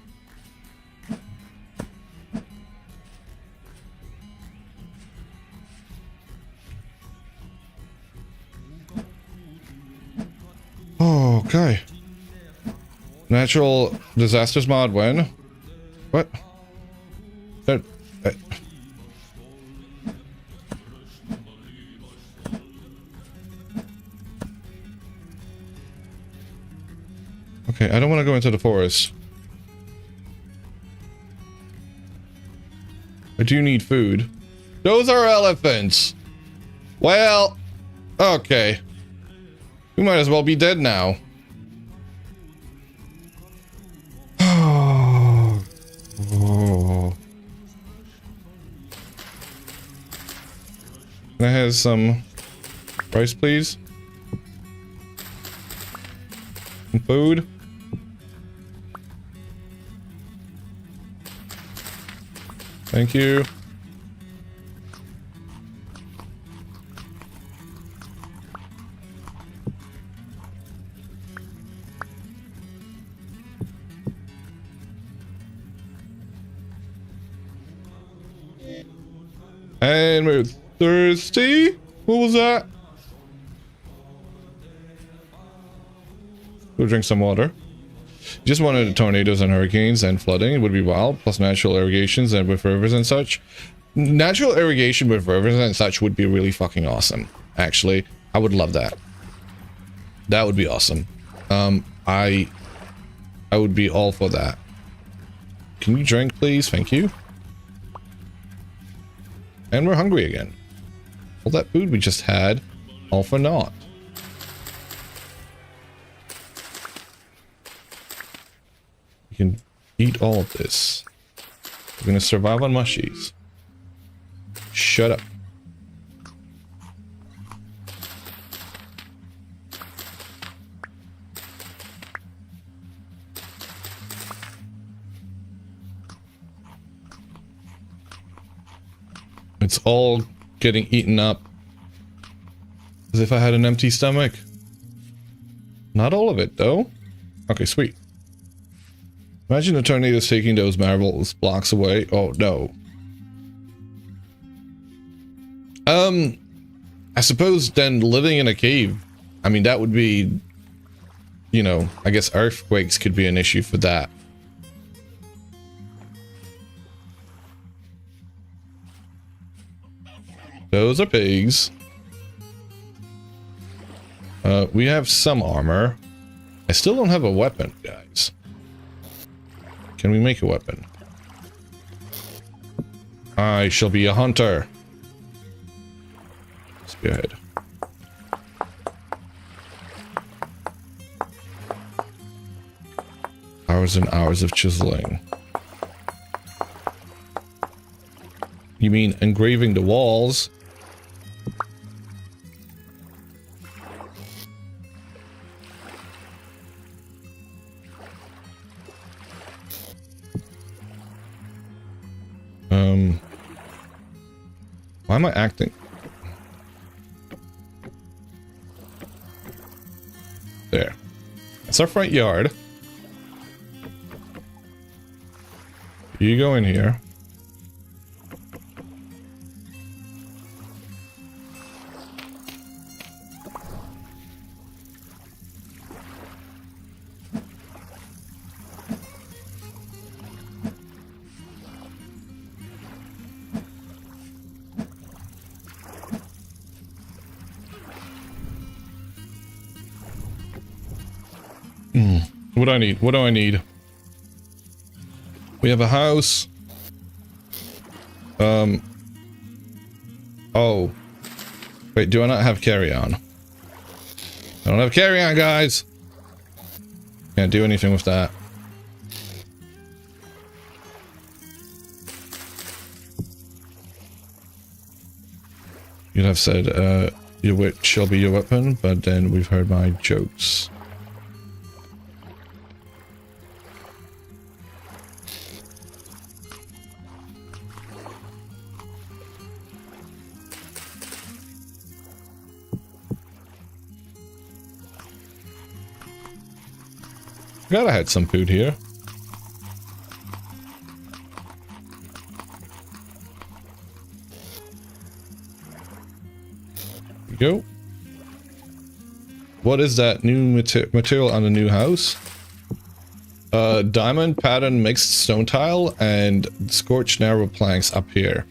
Oh, okay. Natural disasters mod when? What? Okay, I don't want to go into the forest. I do need food. Those are elephants. Well, okay. We might as well be dead now. Oh. Can I have some rice, please? Some food? Thank you. And move thirsty? What was that? Go drink some water. Just wanted tornadoes and hurricanes and flooding. It would be wild. Plus natural irrigations and with rivers and such. Natural irrigation with rivers and such would be really fucking awesome. Actually, I would love that. That would be awesome. I would be all for that. Can you drink, please? Thank you. And we're hungry again. All that food we just had, all for naught. You can eat all of this. We're gonna survive on mushies. Shut up. It's all getting eaten up. As if I had an empty stomach. Not all of it, though. Okay, sweet. Imagine the tornadoes taking those marbles blocks away. Oh, no. I suppose then living in a cave, I mean, that would be, you know, I guess earthquakes could be an issue for that. Those are pigs. We have some armor. I still don't have a weapon, guys. Can we make a weapon? I shall be a hunter. Spearhead. Hours and hours of chiseling. You mean engraving the walls? Why am I acting? There. That's our front yard. You go in here. What do I need? What do I need? We have a house. Oh. Wait, do I not have carry-on? I don't have carry-on, guys! Can't do anything with that. You'd have said, your wit shall be your weapon, but then we've heard my jokes. Forgot I had some food here. There we go. What is that new material on the new house? Diamond pattern mixed stone tile and scorched narrow planks up here.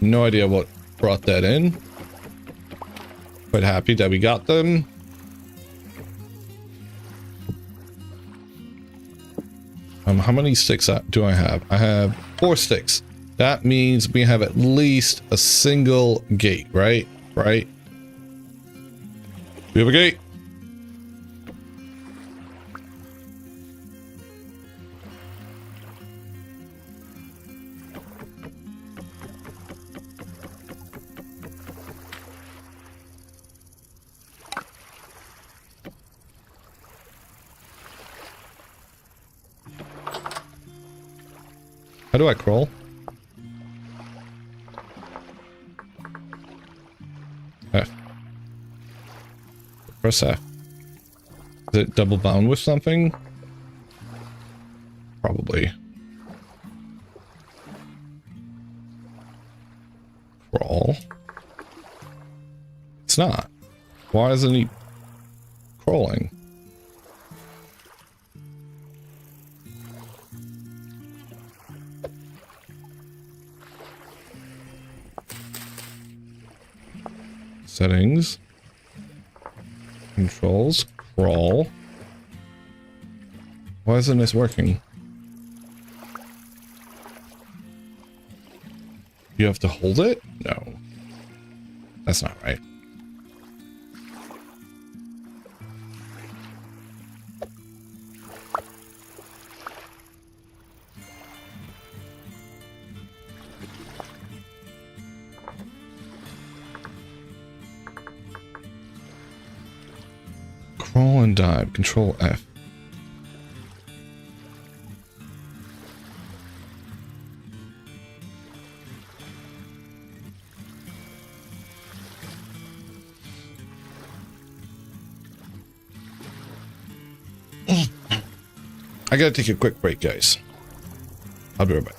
No idea what brought that in. Quite happy that we got them. How many sticks do I have? I have 4 sticks. That means we have at least a single gate, right? Right? We have a gate. How do I crawl? F. Press F. Is it double bound with something? Probably. Crawl. It's not. Why isn't he crawling? Settings. Controls. Crawl. Why isn't this working? You have to hold it? No. That's not right. Crawl and dive. Control F. I gotta take a quick break, guys. I'll be right back.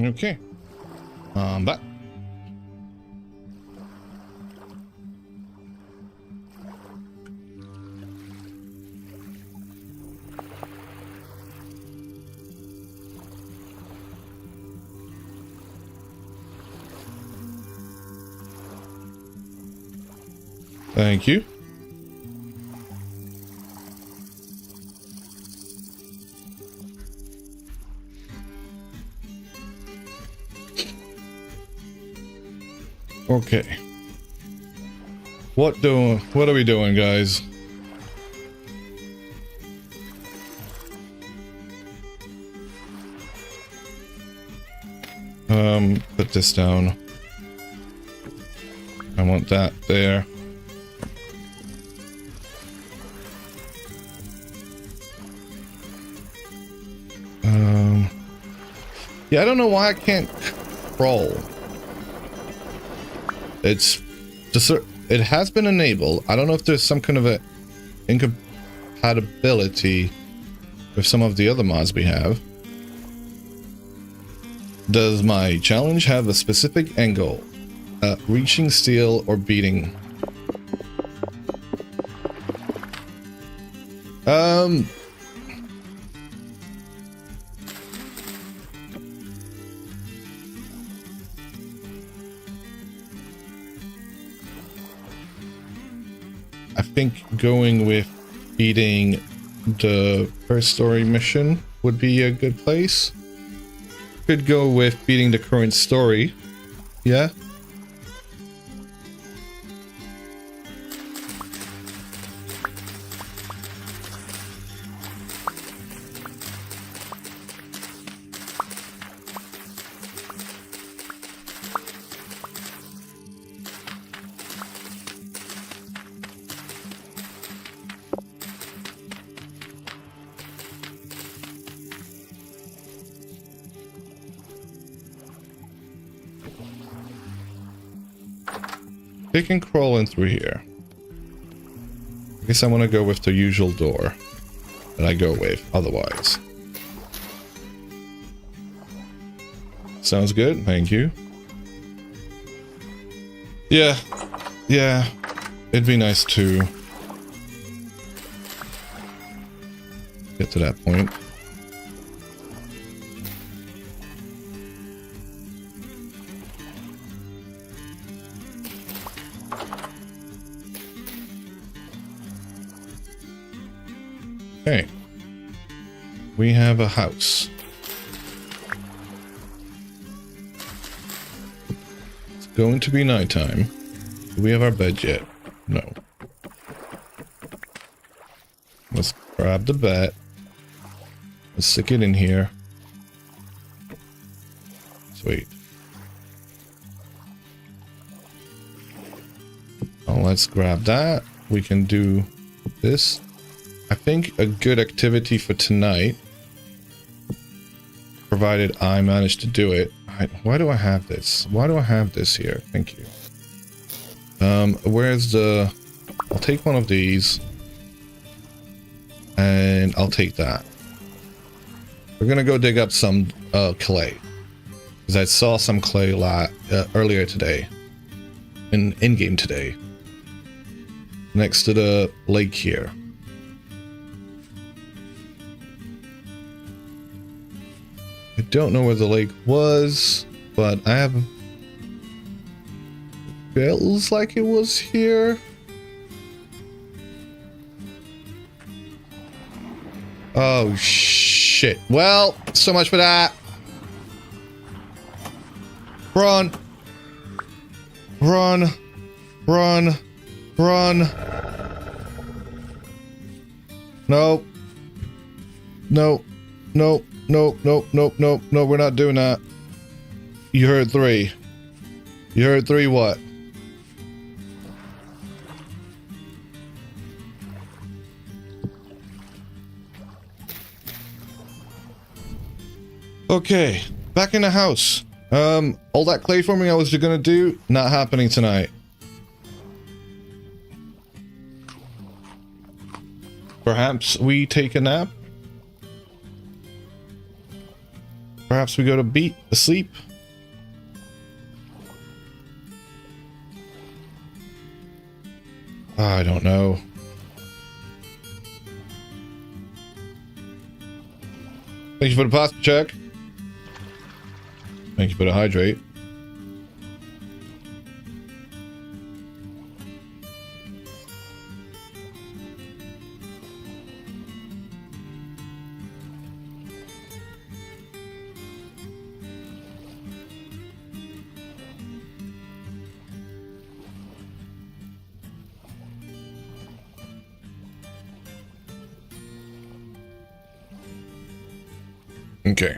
Okay. Back. Thank you. Okay. What are we doing, guys? Put this down. I want that there. Yeah, I don't know why I can't crawl. It has been enabled. I don't know if there's some kind of a incompatibility with some of the other mods we have. Does my challenge have a specific end goal? Reaching, steal, or beating? think going with beating the first story mission would be a good place. Could go with beating the current story. Yeah. They can crawl in through here. I guess I want to go with the usual door that I go with otherwise. Sounds good, thank you. Yeah, it'd be nice to get to that point. Okay, we have a house. It's going to be nighttime. Do we have our bed yet? No. Let's grab the bed. Let's stick it in here. Sweet. Oh, let's grab that. We can do this. I think a good activity for tonight, provided I manage to do it. Why do I have this? Why do I have this here? Thank you. Where's the... I'll take one of these. And I'll take that. We're gonna go dig up some clay. Because I saw some clay earlier today. In-game today. Next to the lake here. I don't know where the lake was, but I have... Feels like it was here. Oh, shit. Well, so much for that. Run. Run. Run. Run. Nope. Nope. Nope. Nope, nope, nope, nope, no, we're not doing that. You heard 3. You heard 3 what? Okay, back in the house. All that clay forming I was gonna do, not happening tonight. Perhaps we take a nap? Perhaps we go to sleep. I don't know. Thank you for the pasta check. Thank you for the hydrate. Okay.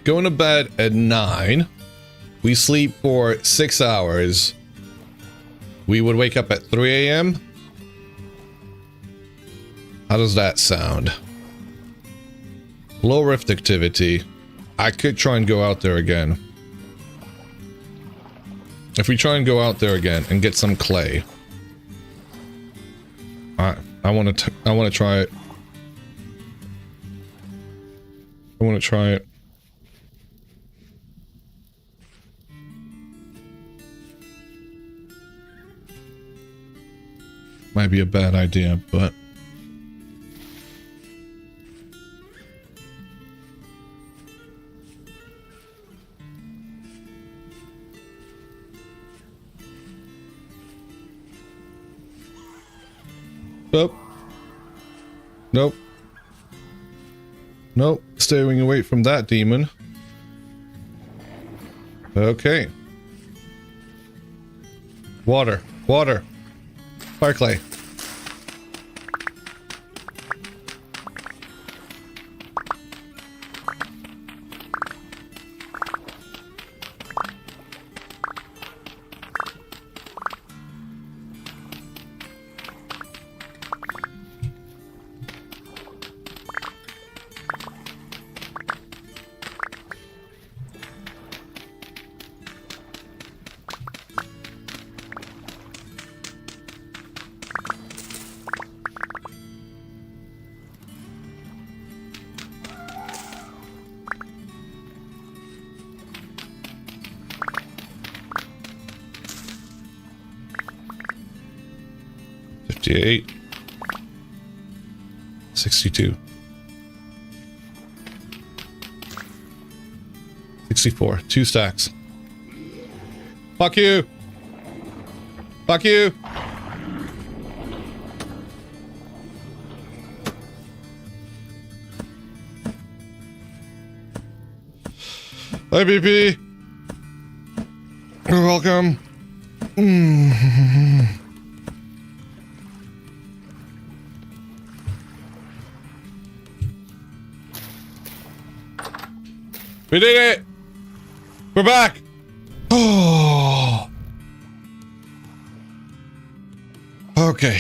Going to bed at 9. We sleep for 6 hours. We would wake up at 3 a.m. How does that sound? Low rift activity. I could try and go out there again. If we try and go out there again and get some clay. I want to try it. I want to try it. might be a bad idea, but... Nope. Nope. Nope. Staying away from that demon. Okay. Water. Water. Fire clay. $58. 62. 64. 2 stacks. Fuck you! Fuck you! Hi, BP! You're welcome. We did it! We're back! Oh! Okay.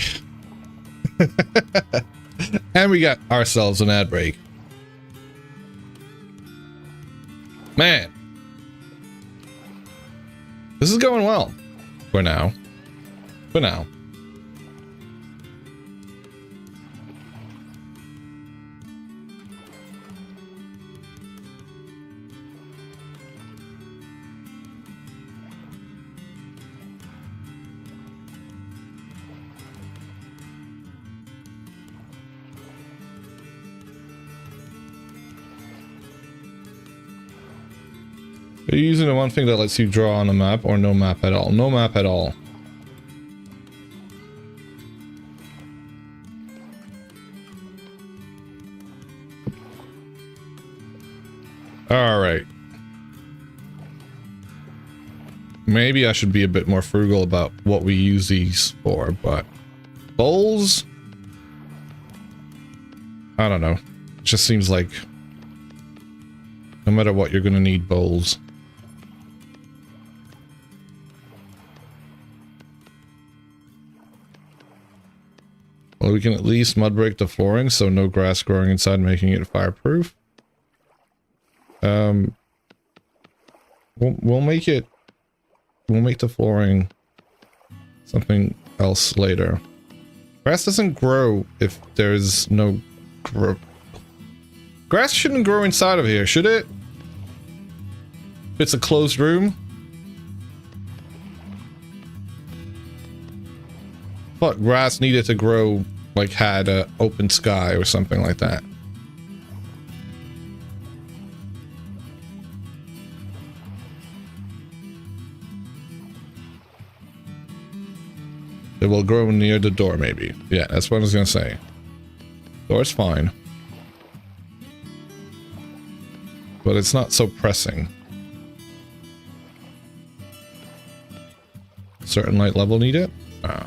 And we got ourselves an ad break. Man. This is going well. For now. For now. Are you using the one thing that lets you draw on a map or no map at all? No map at all. Alright. Maybe I should be a bit more frugal about what we use these for, but... Bowls? I don't know. It just seems like... No matter what, you're gonna need bowls. Well, we can at least mud break the flooring so no grass growing inside, making it fireproof. We'll make it... We'll make the flooring something else later. Grass doesn't grow if there's no grass shouldn't grow inside of here, should it? If it's a closed room? But grass needed to grow, like had an open sky or something like that. It will grow near the door, maybe. Yeah, that's what I was gonna say. Door's fine. But it's not so pressing. Certain light level need it? Ah.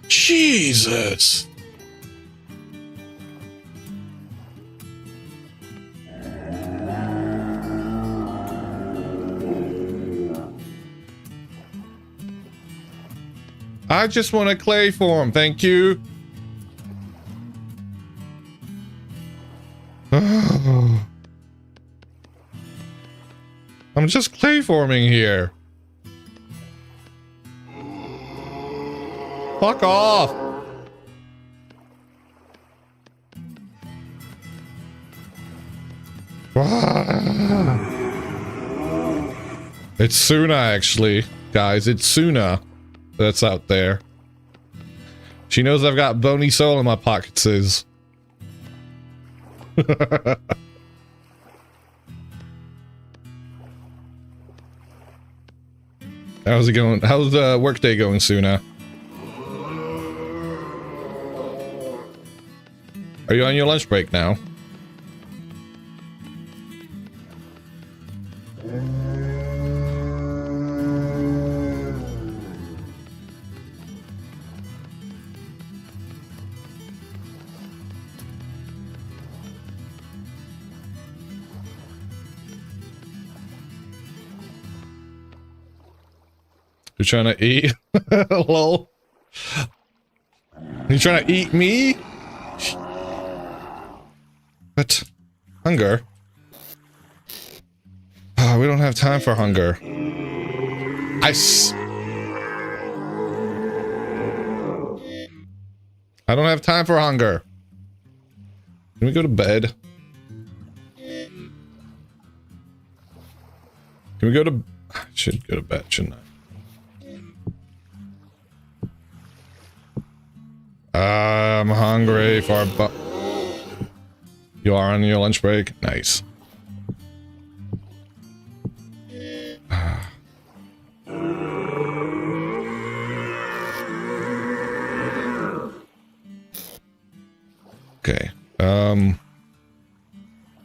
Jesus! I just want a clay form, thank you. I'm just clay forming here. Fuck off. It's Suna, actually. Guys, it's Suna that's out there. She knows I've got bony soul in my pockets. How's it going? How's the workday going, Suna? Are you on your lunch break now? You're trying to eat? Lol. You trying to eat me? What? Hunger? Oh, we don't have time for hunger. I don't have time for hunger. Can we go to bed? Can we go to... I should go to bed, shouldn't I? I'm hungry for You are on your lunch break? Nice. Okay.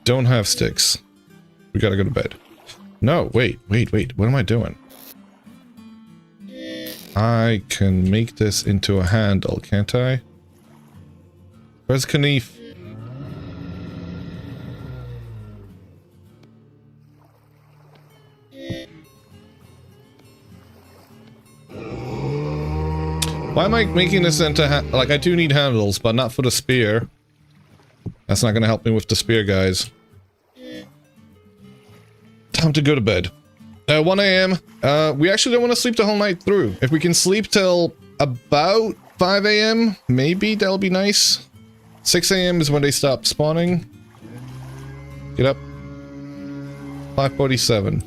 Don't have sticks. We gotta go to bed. No, wait. What am I doing? I can make this into a handle, can't I? Where's Knief? Why am I making this into like, I do need handles, but not for the spear. That's not gonna help me with the spear, guys. Time to go to bed. 1 a.m. We actually don't want to sleep the whole night through. If we can sleep till about 5 a.m., maybe that'll be nice. 6 a.m. is when they stop spawning. Get up. 5:47.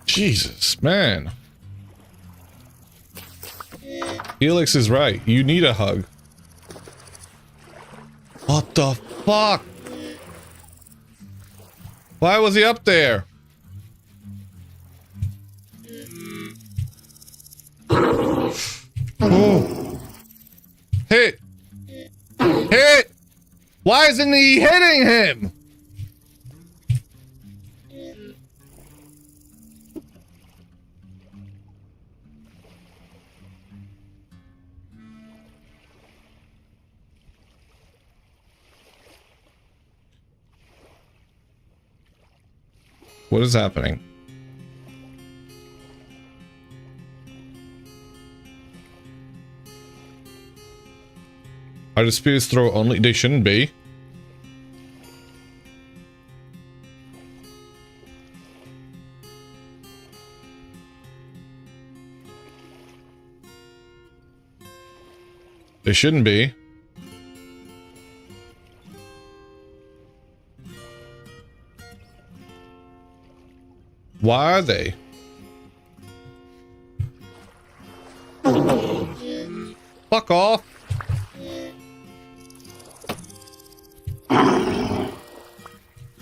Jesus, man. Felix is right. You need a hug. What the fuck? Why was he up there? Oh. Hit! Hit! Why isn't he hitting him? What is happening? Are the spears throw only? They shouldn't be. They shouldn't be. Why are they? Fuck off.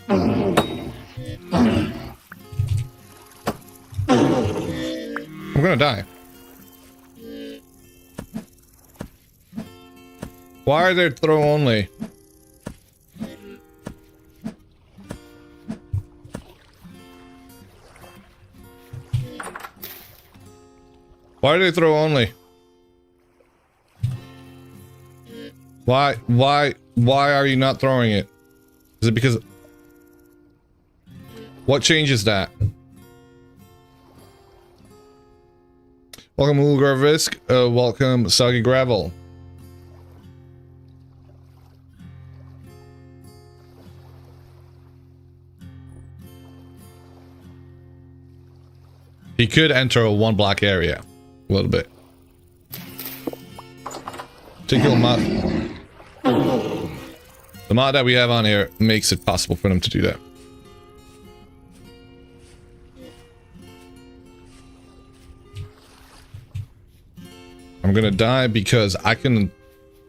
I'm gonna die. Why are they throw only? Why are they throw only? Why are you not throwing it? Is it because... What changes that? Welcome, Ulgarvisk. Welcome, Soggy Gravel. He could enter a one block area. A little bit. Particular mod. The mod that we have on here makes it possible for them to do that. I'm gonna die because I can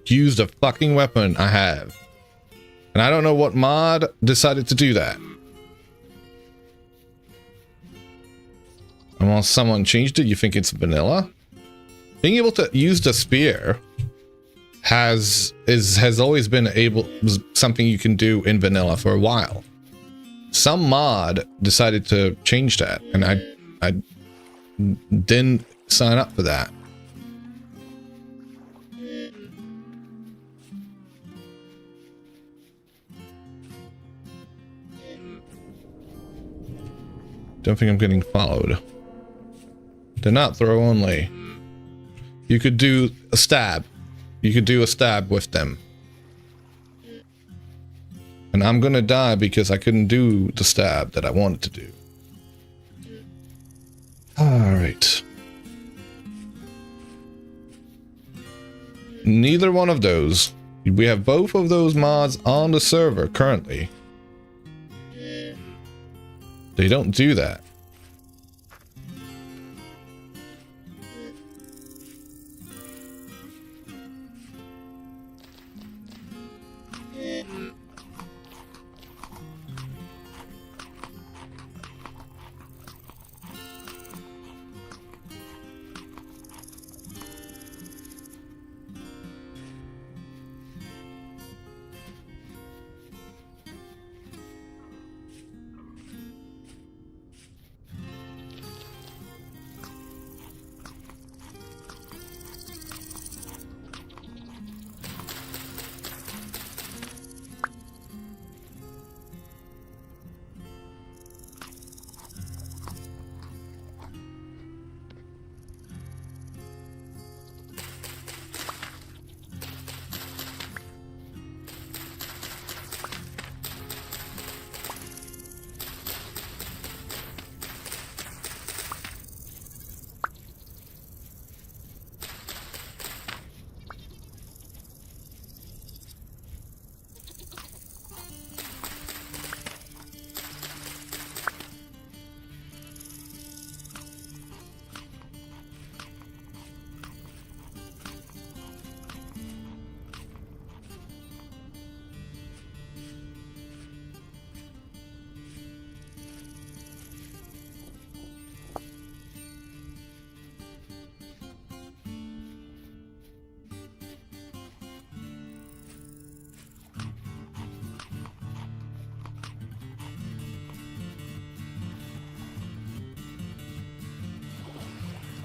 use the fucking weapon I have. And I don't know what mod decided to do that. Unless someone changed it, you think it's vanilla? Being able to use the spear has always been something you can do in vanilla for a while. Some mod decided to change that, and I didn't sign up for that. Don't think I'm getting followed. They're not throw only. You could do a stab. You could do a stab with them. And I'm gonna die because I couldn't do the stab that I wanted to do. Alright. Neither one of those. We have both of those mods on the server currently. They don't do that.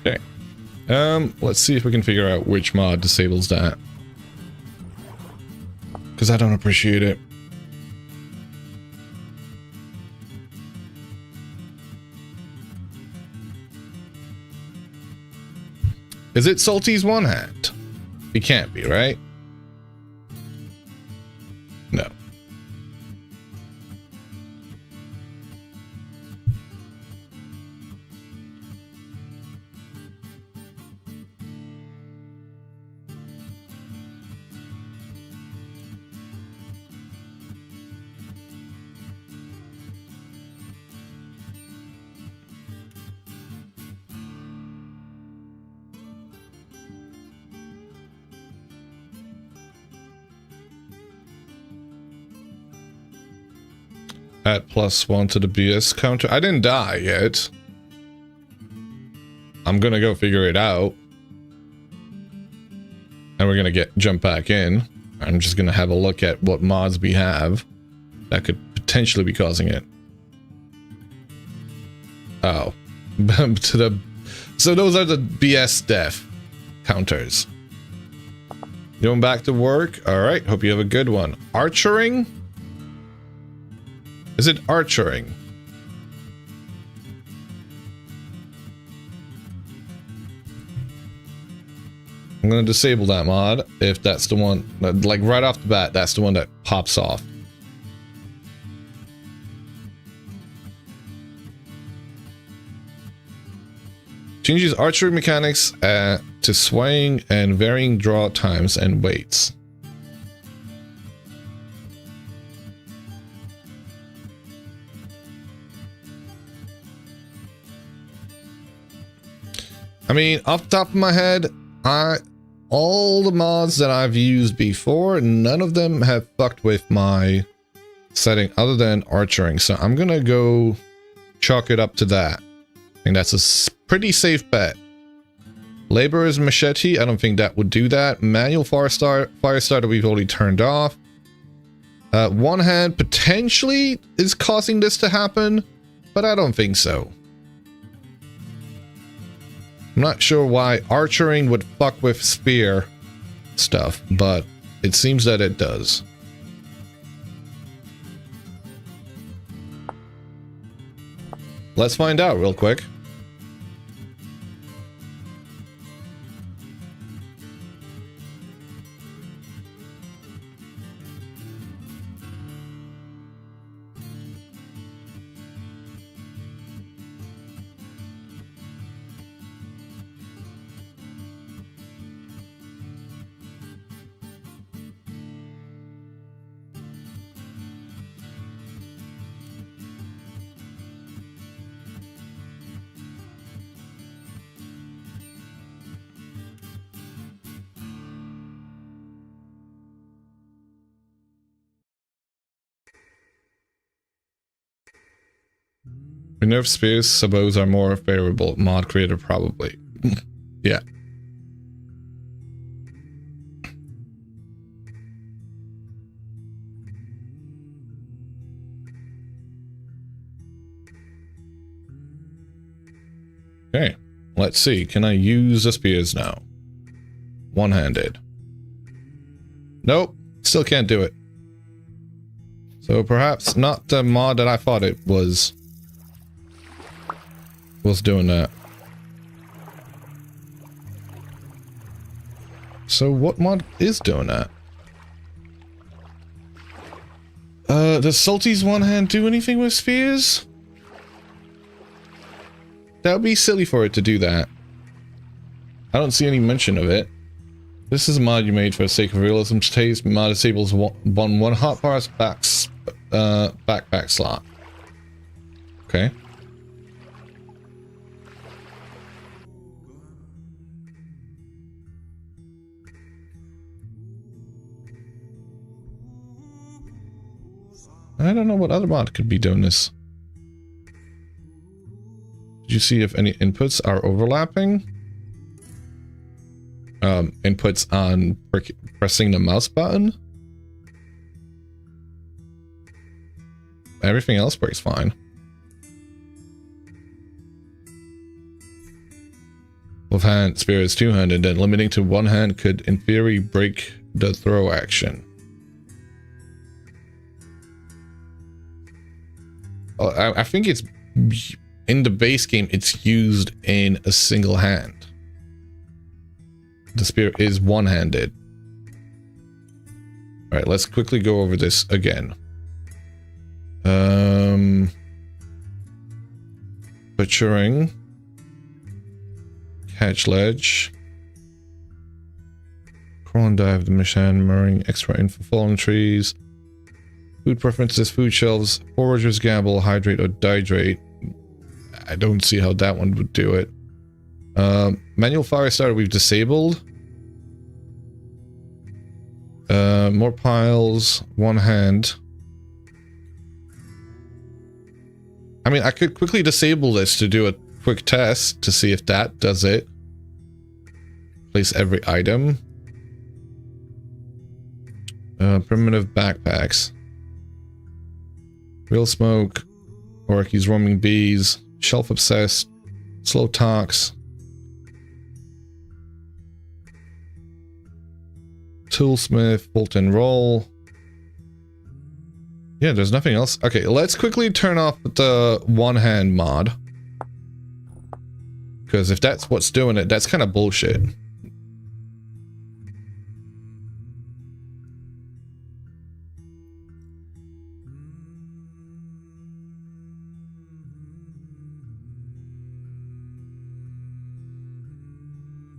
Okay. Let's see if we can figure out which mod disables that. Because I don't appreciate it. Is it Salty's one hand? It can't be, right? No. Add +1 to the BS counter. I didn't die yet. I'm gonna go figure it out. And we're gonna jump back in. I'm just gonna have a look at what mods we have that could potentially be causing it. Oh. So those are the BS death counters. Going back to work. Alright, hope you have a good one. Archering? Is it archering? I'm gonna disable that mod if that's the one, like right off the bat, that's the one that pops off. Changes archery mechanics to swaying and varying draw times and weights. I mean, off the top of my head, all the mods that I've used before, none of them have fucked with my setting other than archering. So I'm gonna go chalk it up to that. I think that's a pretty safe bet. Laborer's machete, I don't think that would do that. Manual fire starter we've already turned off. One hand potentially is causing this to happen, but I don't think so. I'm not sure why archering would fuck with spear stuff, but it seems that it does. Let's find out real quick. Nerf spears sabos are more favorable. Mod creator probably. Yeah. Okay, let's see. Can I use the spears now? One-handed. Nope, still can't do it. So perhaps not the mod that I thought it was doing that. So what mod is doing that? Does Salty's one hand do anything with spheres? That would be silly for it to do that. I don't see any mention of it. This is a mod you made for the sake of realism's taste. Mod disables one hotbar's backpack slot. Okay. I don't know what other mod could be doing this. Did you see if any inputs are overlapping? Inputs on pressing the mouse button? Everything else works fine. With hand, spear is two-handed, and limiting to one hand could, in theory, break the throw action. I think it's in the base game, it's used in a single hand. The spear is one-handed. Alright, let's quickly go over this again. Butchering. Catch ledge. Crawl and dive the mission, marrying extra info fallen trees. Food preferences, food shelves, foragers gamble, hydrate or dihydrate. I don't see how that one would do it. Manual fire starter we've disabled. More piles, one hand. I mean, I could quickly disable this to do a quick test to see if that does it. Place every item. Primitive backpacks. Real smoke. Orkies, roaming bees. Shelf obsessed. Slow talks. Toolsmith, bolt and roll. Yeah, there's nothing else. Okay, let's quickly turn off the one-hand mod. Because if that's what's doing it, that's kind of bullshit.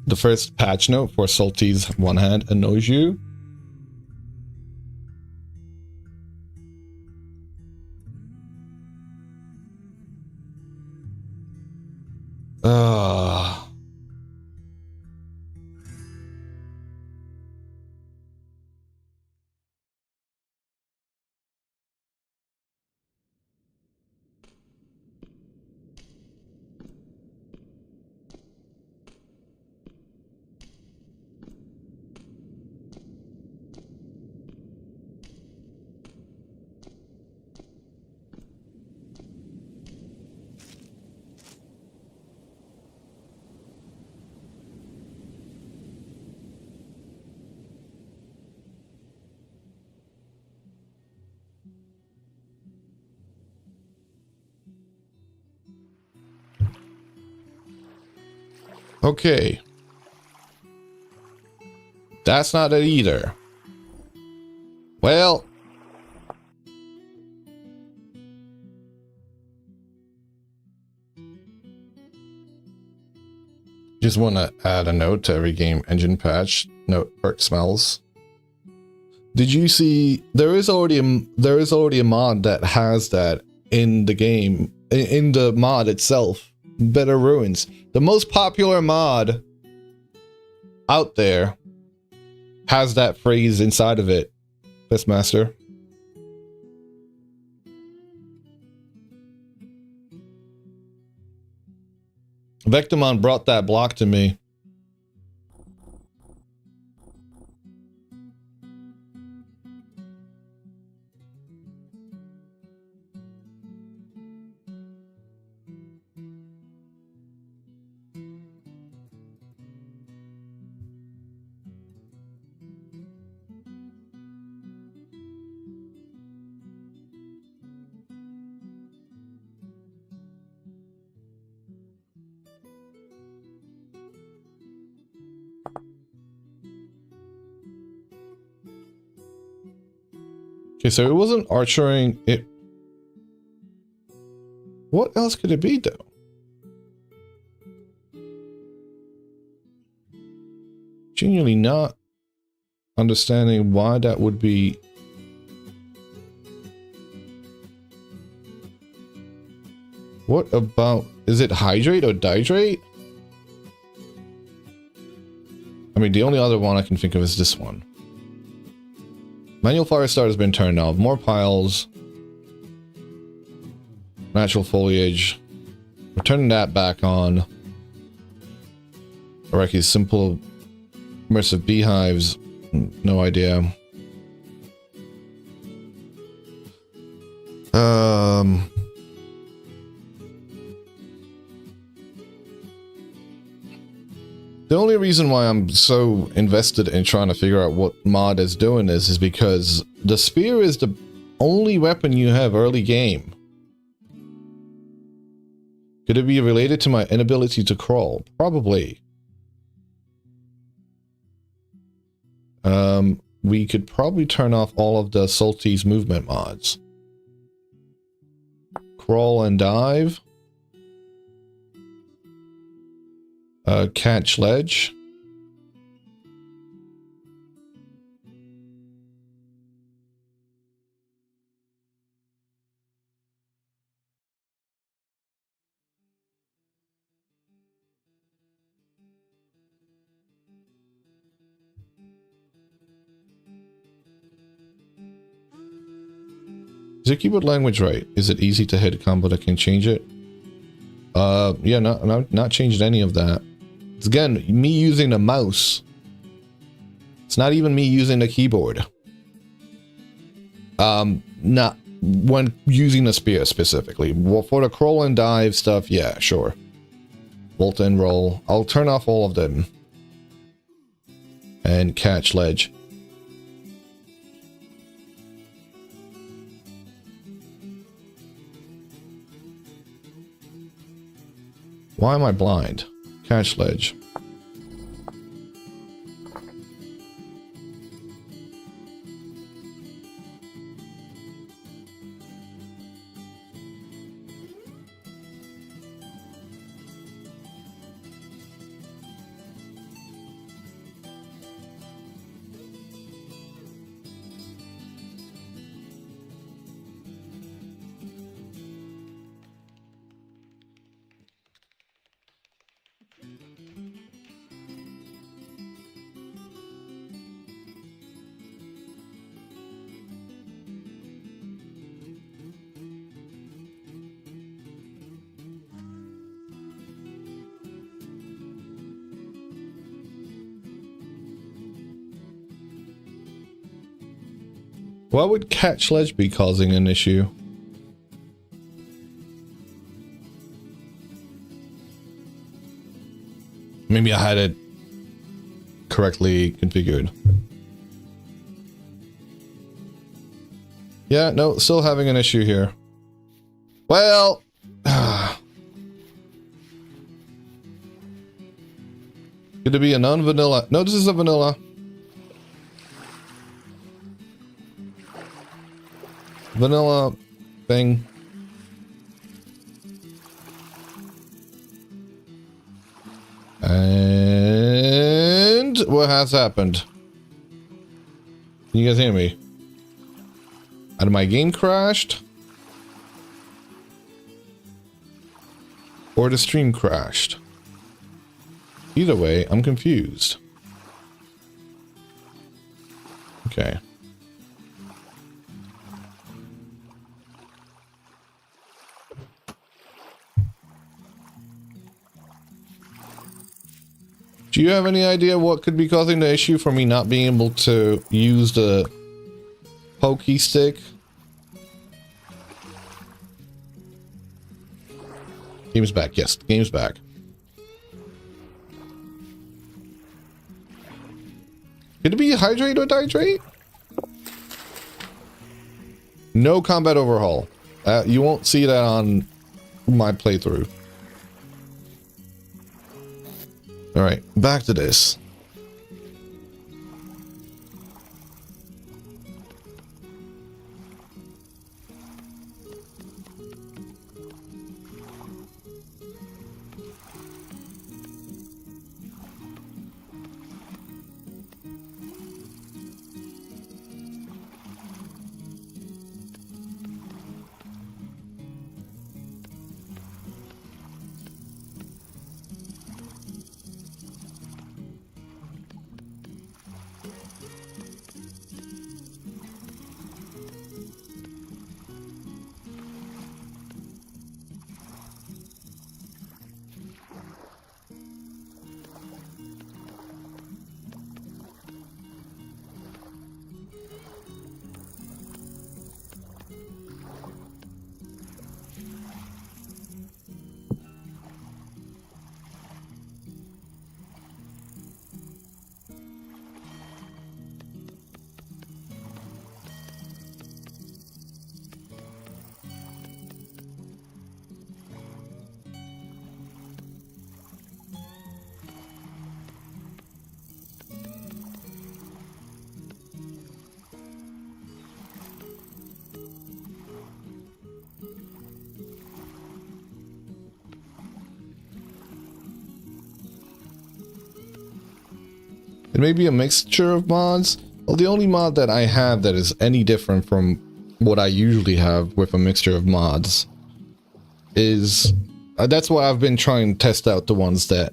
The first patch note for Salty's one hand annoys you. Okay. That's not it either. Well. Just want to add a note to every game engine patch. Note perk smells. Did you see there is already a mod that has that in the game, in the mod itself. Better Ruins. The most popular mod out there has that phrase inside of it. Fistmaster. Vectomon brought that block to me. Okay, so it wasn't archering it. What else could it be though? Genuinely not understanding why that would be. What about, is it hydrate or dihydrate? I mean, the only other one I can think of is this one. Manual fire start has been turned off. More piles. Natural foliage. We're turning that back on. Araki's simple immersive beehives. No idea. The only reason why I'm so invested in trying to figure out what mod is doing this is because the spear is the only weapon you have early game. Could it be related to my inability to crawl? Probably. We could probably turn off all of the Salty's movement mods. Crawl and dive. Catch ledge. Is your keyboard language right? Is it easy to hit a combo that can change it? Yeah, not changed any of that. It's again, me using the mouse. It's not even me using the keyboard. Not when using the spear specifically. Well, for the crawl and dive stuff, yeah, sure. Bolt and roll. I'll turn off all of them. And catch ledge. Why am I blind? Catch ledge. Why would catch ledge be causing an issue? Maybe I had it correctly configured. Yeah, no, still having an issue here. Well, could it be a non-vanilla? No, this is a vanilla. Vanilla thing. And what has happened? Can you guys hear me? Either my game crashed or the stream crashed. Either way, I'm confused. Okay. Do you have any idea what could be causing the issue for me not being able to use the pokey stick? Game's back. Yes, the game's back. Could it be hydrate or dihydrate? No combat overhaul. You won't see that on my playthrough. Alright, back to this. It may be a mixture of mods. Well, the only mod that I have that is any different from what I usually have with a mixture of mods is... that's why I've been trying to test out the ones that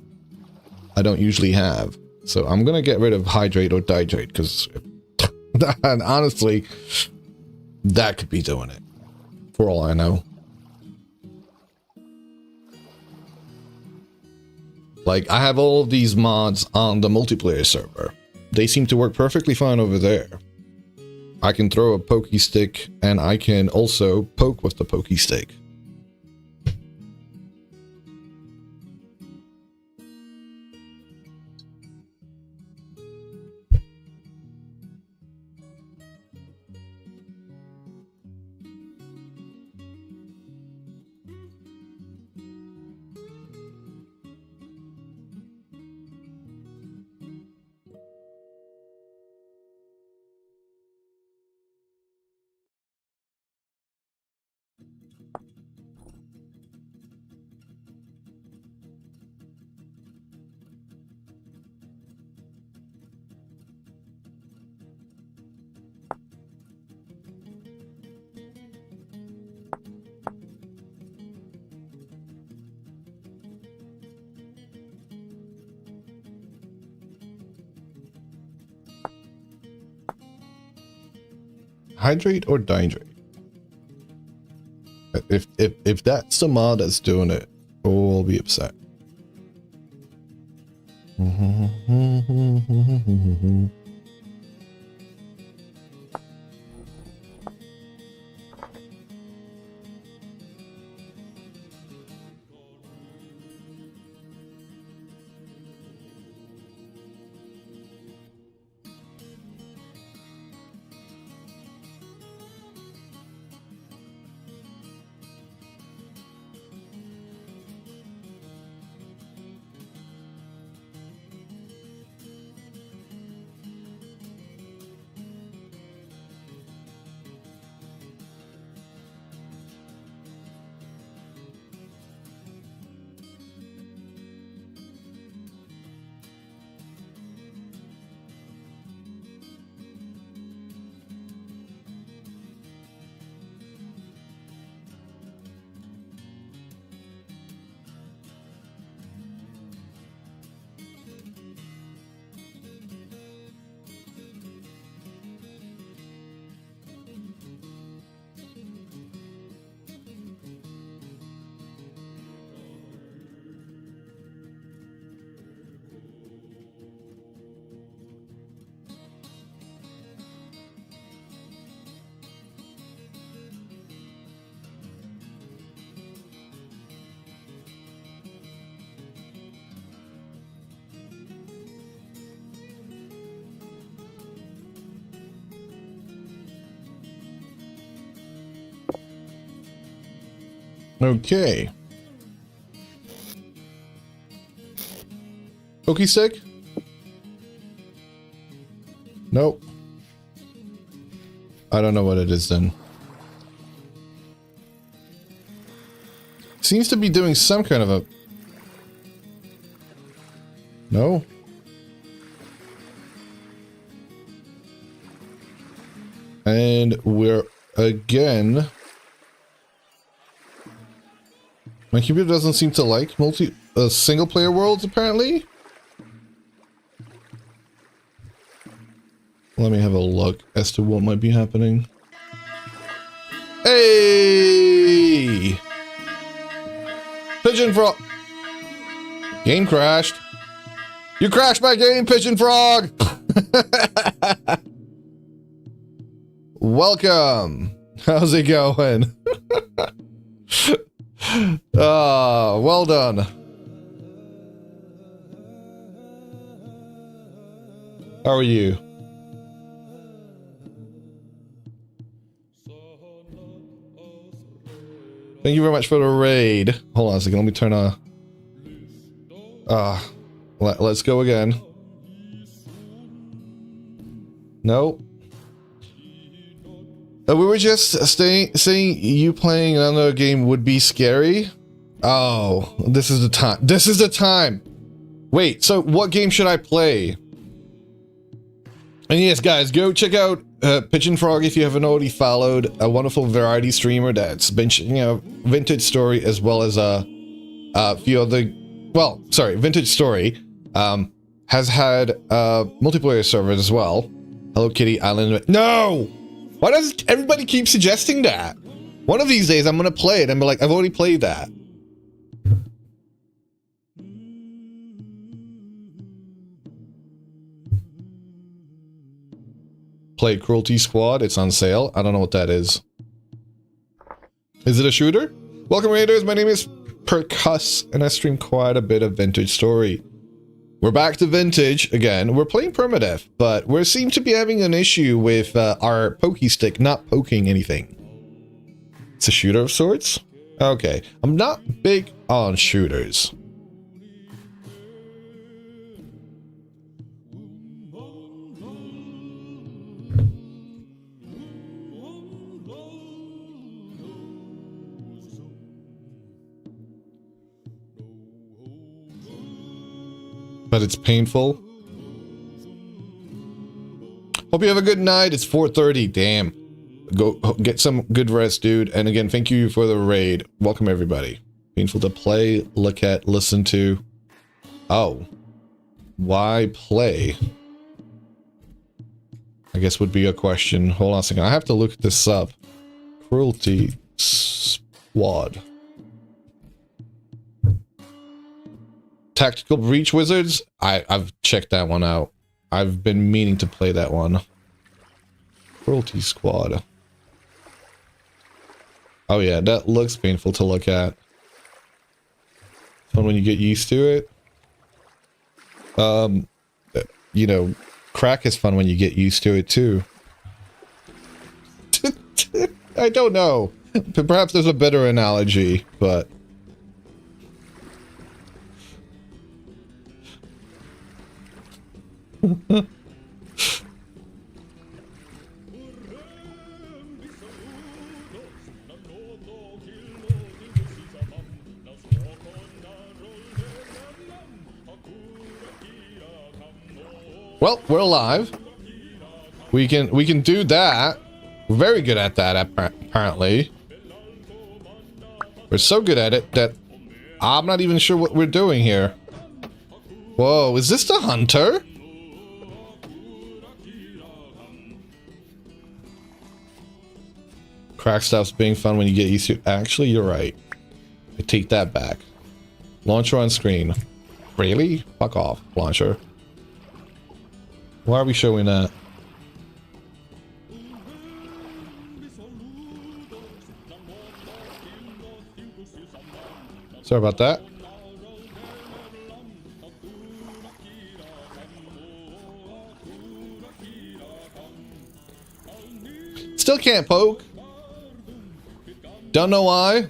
I don't usually have. So I'm gonna get rid of hydrate or dihydrate, because honestly, that could be doing it. for all I know. Like, I have all of these mods on the multiplayer server. They seem to work perfectly fine over there. I can throw a pokey stick, and I can also poke with the pokey stick. Hydrate or dihydrate? If that's the mod that's doing it, oh, I'll be upset. Okay. Pokey stick? Nope. I don't know what it is then. Seems to be doing some kind of a... No? And we're again... My computer doesn't seem to like single player worlds, apparently. Let me have a look as to what might be happening. Hey! Pigeon Frog! Game crashed. You crashed my game, Pigeon Frog! Welcome! How's it going? Ah, well done. How are you? Thank you very much for the raid. Hold on a second, let me turn on... let's go again. Nope. We were just saying you playing another game would be scary. Oh, this is the time. This is the time. Wait, so what game should I play? And yes, guys, go check out Pigeon Frog if you haven't already followed. A wonderful variety streamer that's been, Vintage Story as well as a few other. Well, sorry, Vintage Story has had multiplayer servers as well. Hello Kitty Island. No. Why does everybody keep suggesting that? One of these days, I'm gonna play it and be like, I've already played that. Play Cruelty Squad. It's on sale. I don't know what that is. Is it a shooter? Welcome, Raiders. My name is Percuss, and I stream quite a bit of Vintage Story. We're back to Vintage again. We're playing Permadeath, but we seem to be having an issue with our pokey stick not poking anything. It's a shooter of sorts? Okay. I'm not big on shooters. But it's painful. Hope you have a good night. It's 4:30. Damn. Go get some good rest, dude. And again, thank you for the raid. Welcome, everybody. Painful to play, look at, listen to. Oh. Why play? I guess would be a question. Hold on a second. I have to look this up. Cruelty Squad. Tactical Breach Wizards? I've checked that one out. I've been meaning to play that one. Cruelty Squad. Oh yeah, that looks painful to look at. Fun when you get used to it. You know, crack is fun when you get used to it too. I don't know. Perhaps there's a better analogy, but... Well, we're alive. We can do that. We're very good at that, apparently. We're so good at it that I'm not even sure what we're doing here. Whoa, is this the hunter? Crack stops being fun when you get used to it. Actually, you're right. I take that back. Launcher on screen. Really? Fuck off, launcher. Why are we showing that? Sorry about that. Still can't poke. Don't know why.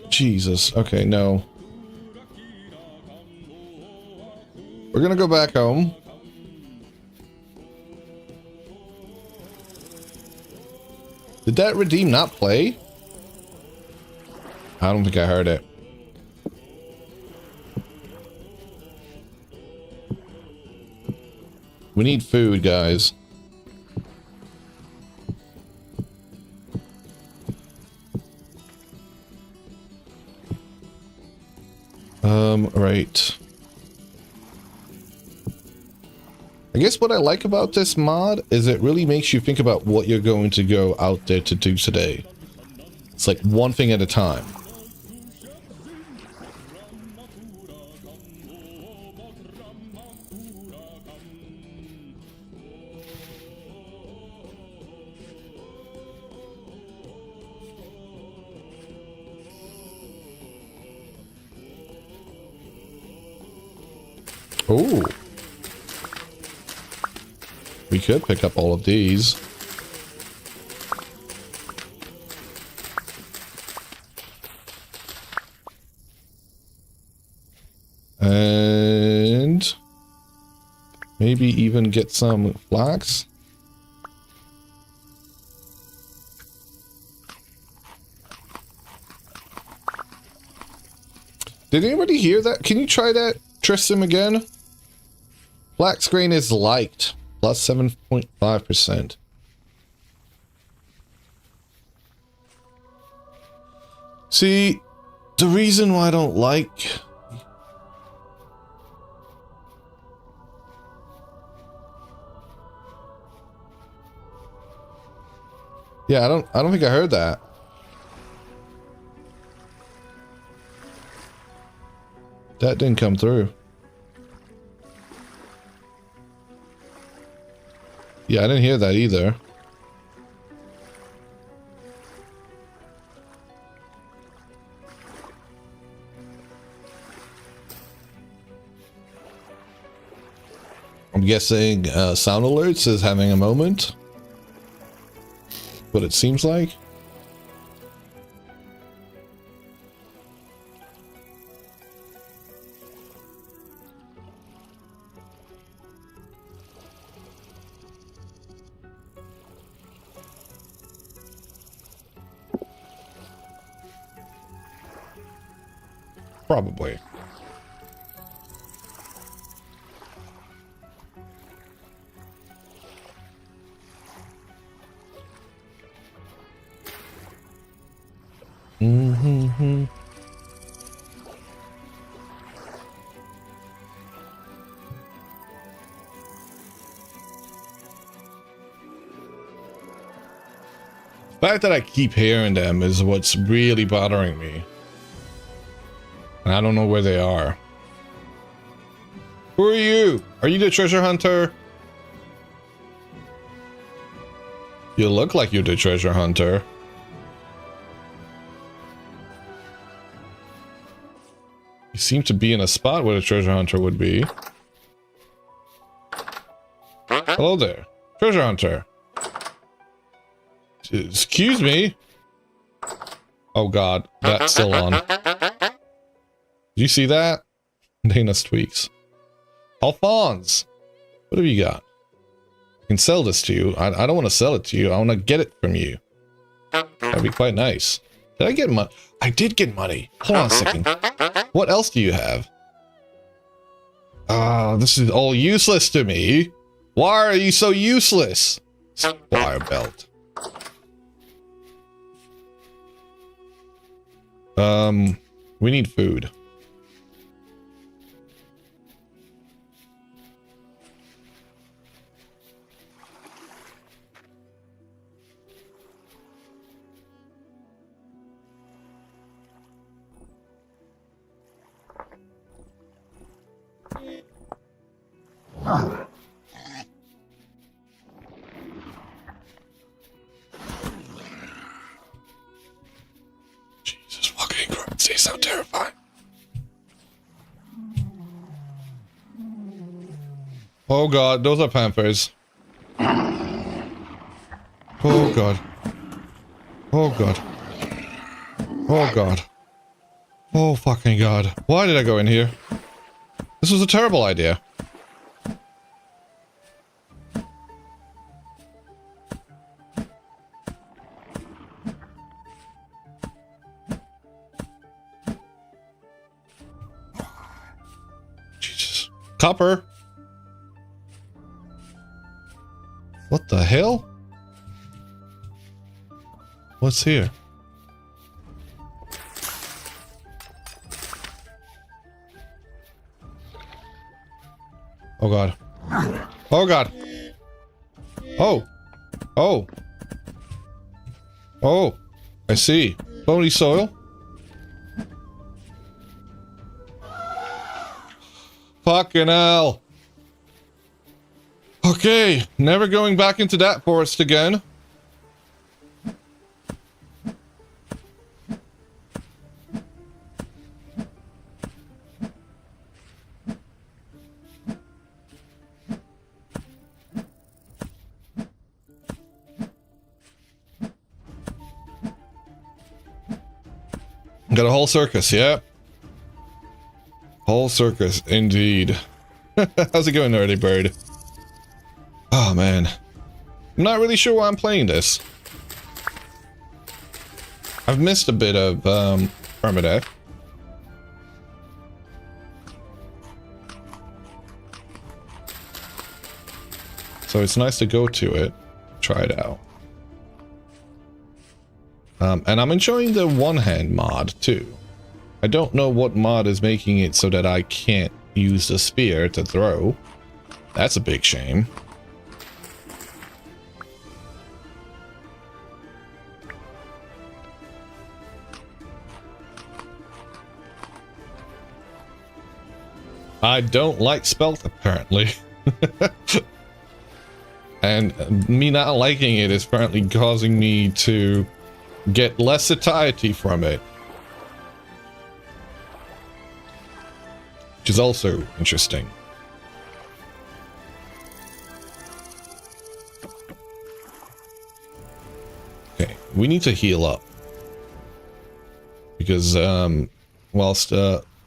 Jesus. Okay, no. We're gonna go back home. Did that redeem not play? I don't think I heard it. We need food, guys. Right. I guess what I like about this mod is it really makes you think about what you're going to go out there to do today. It's like one thing at a time. Oh. We could pick up all of these. And maybe even get some flax. Did anybody hear that? Can you try that, Tristan, again? Black screen is liked. Plus 7.5%. See, the reason why I don't like... Yeah, I don't think I heard that. That didn't come through. Yeah, I didn't hear that either. I'm guessing Sound Alerts is having a moment. What it seems like. Probably. Mm-hmm. The fact that I keep hearing them is what's really bothering me. And I don't know where they are. Who are you? Are you the treasure hunter? You look like you're the treasure hunter. You seem to be in a spot where a treasure hunter would be. Hello there, treasure hunter. Excuse me. Oh god, that's still on. Did you see that? Dana's tweaks. Alphonse, what have you got? I can sell this to you. I don't want to sell it to you. I want to get it from you. That'd be quite nice. Did I get money? I did get money. Hold on a second. What else do you have? This is all useless to me. Why are you so useless? Wire belt. We need food. Jesus fucking Christ, they sound terrifying. Oh god, those are panthers. Oh god. Oh god. Oh god. Oh fucking god. Why did I go in here? This was a terrible idea. Jesus. Copper. What the hell? What's here? Oh god. Oh god. Oh. Oh. Oh. I see. Bony soil. Fucking hell. Okay. Never going back into that forest again. Got a whole circus, yeah. Whole circus, indeed. How's it going, nerdy bird? Oh, man. I'm not really sure why I'm playing this. I've missed a bit of, Perma. So it's nice to go to it, try it out. And I'm enjoying the one-hand mod, too. I don't know what mod is making it so that I can't use the spear to throw. That's a big shame. I don't like spelt, apparently. And me not liking it is apparently causing me to get less satiety from it. Which is also interesting. Okay, we need to heal up. Because, whilst,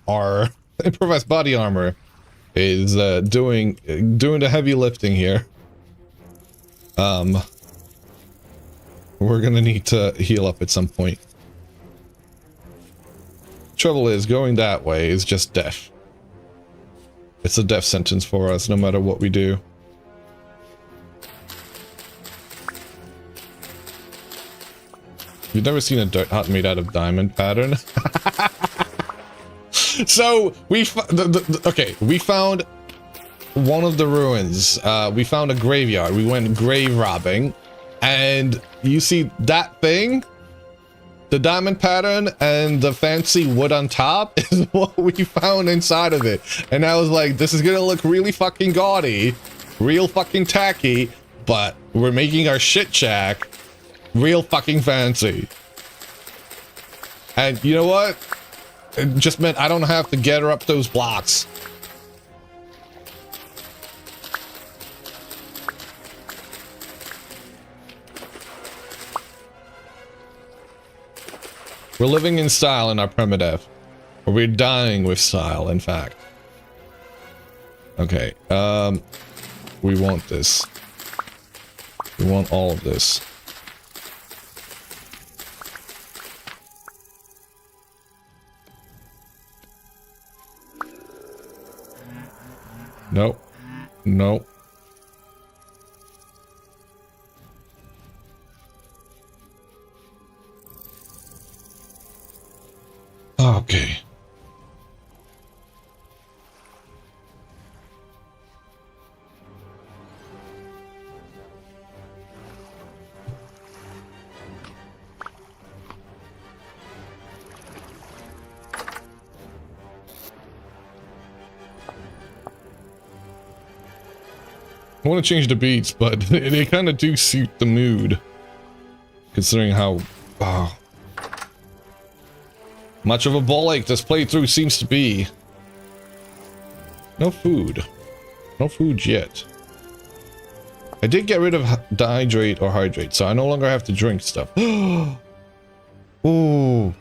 our improvised body armor is, doing the heavy lifting here, we're gonna need to heal up at some point. Trouble is, going that way is just death. It's a death sentence for us, no matter what we do. You've never seen a dirt hut made out of diamond pattern? So, we found one of the ruins. We found a graveyard. We went grave robbing. And you see that thing? The diamond pattern and the fancy wood on top is what we found inside of it. And I was like, this is gonna look really fucking gaudy, real fucking tacky, but we're making our shit shack real fucking fancy. And you know what? It just meant I don't have to gather up those blocks. We're living in style in our primitive. Or we're dying with style, in fact. Okay, we want this. We want all of this. Nope. Nope. Okay. I want to change the beats, but they kind of do suit the mood, considering how much of a ball ache this playthrough seems to be. No food. No food yet. I did get rid of dehydrate or hydrate, so I no longer have to drink stuff. Ooh.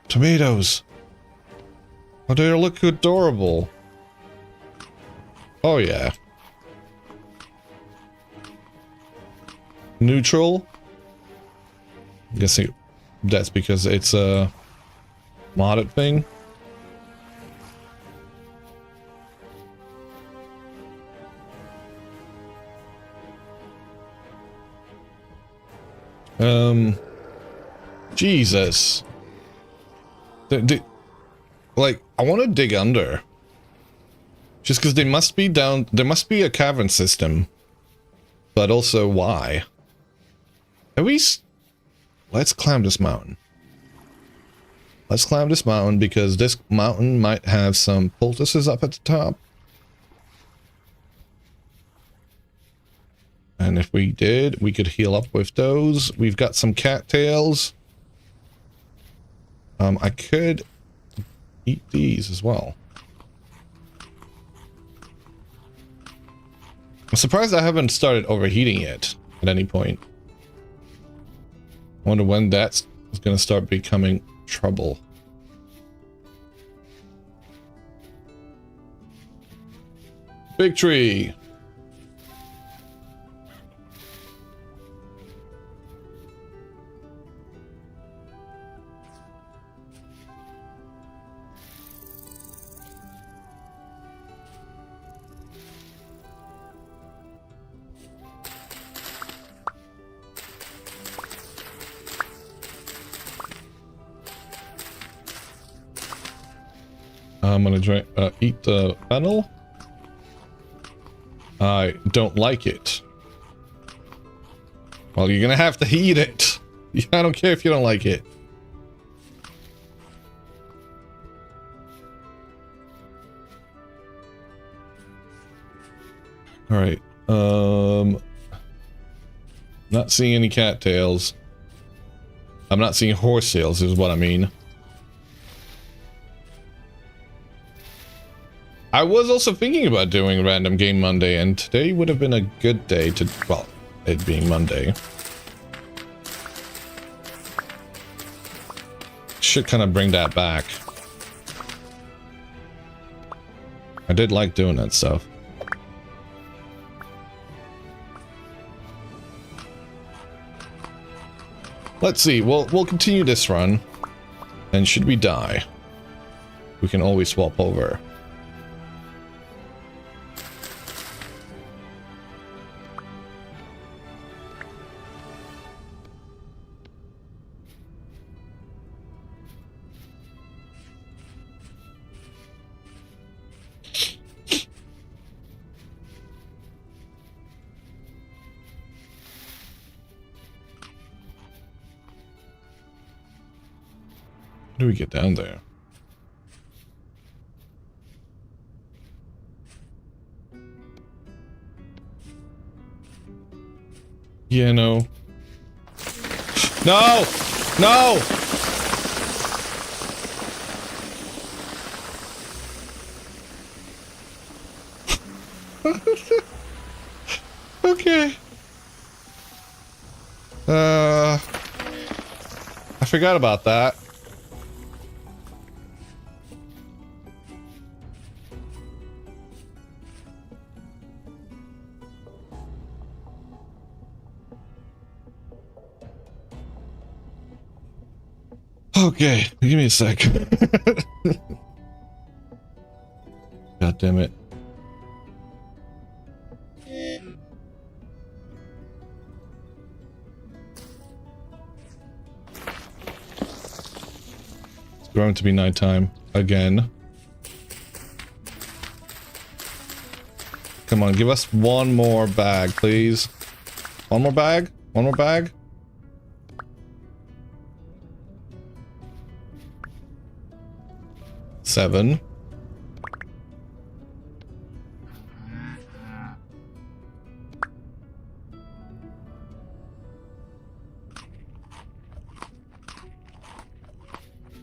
Tomatoes. Oh, they look adorable. Oh, yeah. Neutral. I'm guessing that's because it's a modded thing. Jesus. Like, I want to dig under. Just because they must be down, there must be a cavern system. But also, why? Let's climb this mountain. Let's climb this mountain because this mountain might have some poultices up at the top. And if we did, we could heal up with those. We've got some cattails. I could eat these as well. I'm surprised I haven't started overheating yet at any point. I wonder when that's going to start becoming trouble. Big tree. I'm gonna eat the fennel. I don't like it. Well, you're gonna have to eat it. I don't care if you don't like it. All right. Not seeing any cattails. I'm not seeing horse tails is what I mean. I was also thinking about doing Random Game Monday, and today would have been a good day to, well, it being Monday. Should kind of bring that back. I did like doing that stuff. Let's see, we'll continue this run. And should we die, we can always swap over. How do we get down there? Yeah, no. No! No! Okay. I forgot about that. Okay, give me a sec. God damn it. It's going to be nighttime again. Come on, give us one more bag, please. One more bag? One more bag? Seven.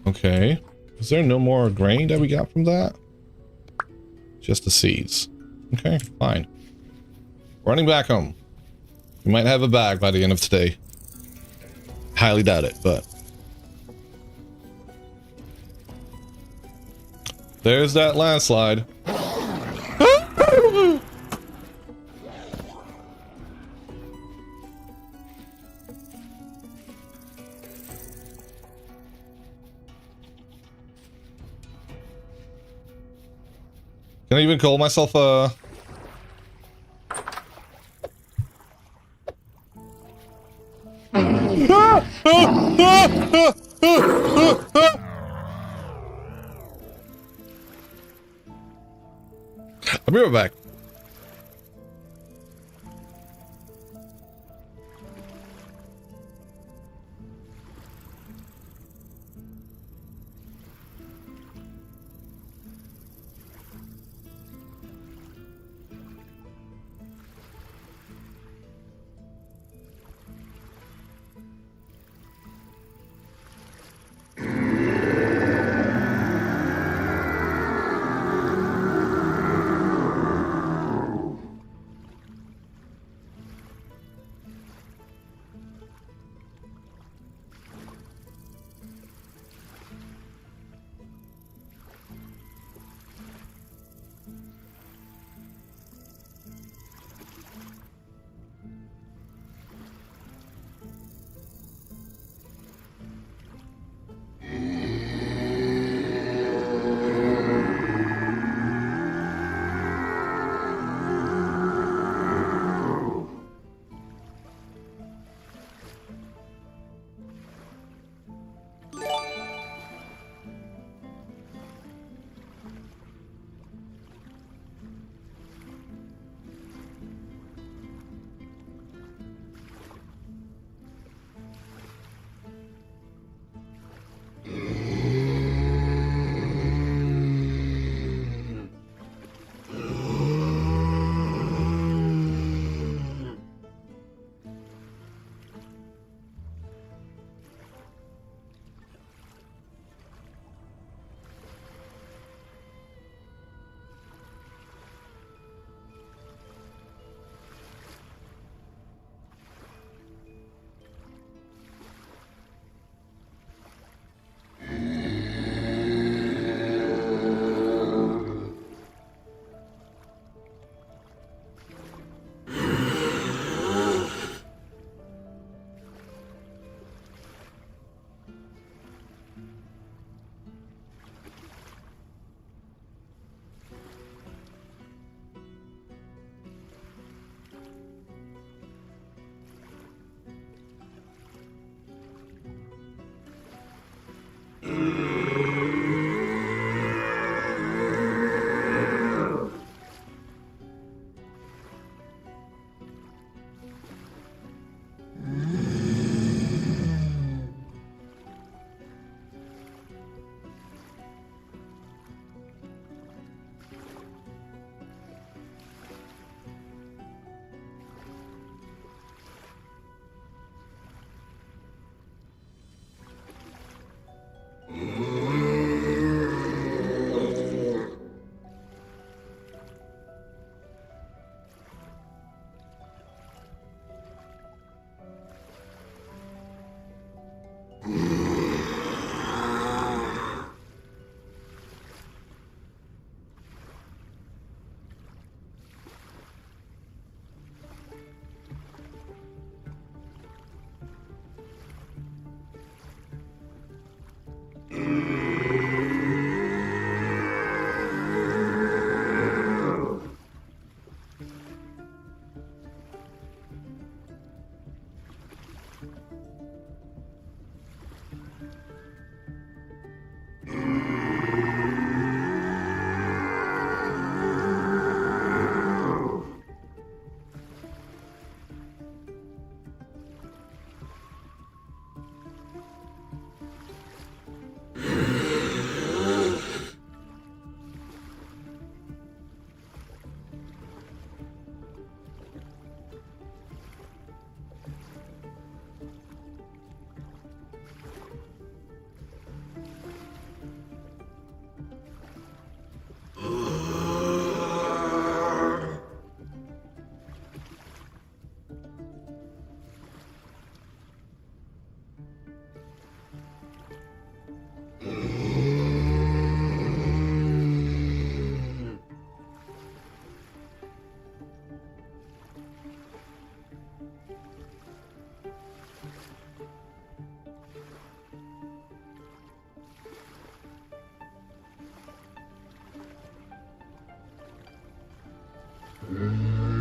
Okay. Is there no more grain that we got from that? Just the seeds. Okay, fine. Running back home. We might have a bag by the end of today. Highly doubt it, but... There's that landslide. Can I even call myself a... I'll be right back.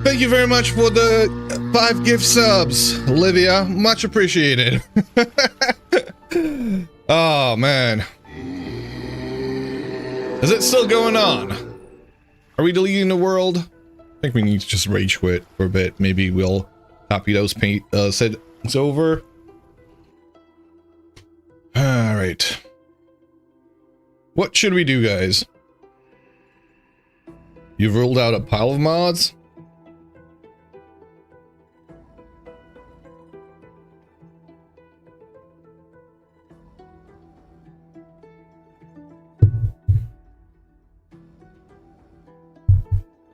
Thank you very much for the 5 gift subs, Olivia. Much appreciated. Oh, man. Is it still going on? Are we deleting the world? I think we need to just rage quit for a bit. Maybe we'll copy those settings over. Alright. What should we do, guys? You've ruled out a pile of mods?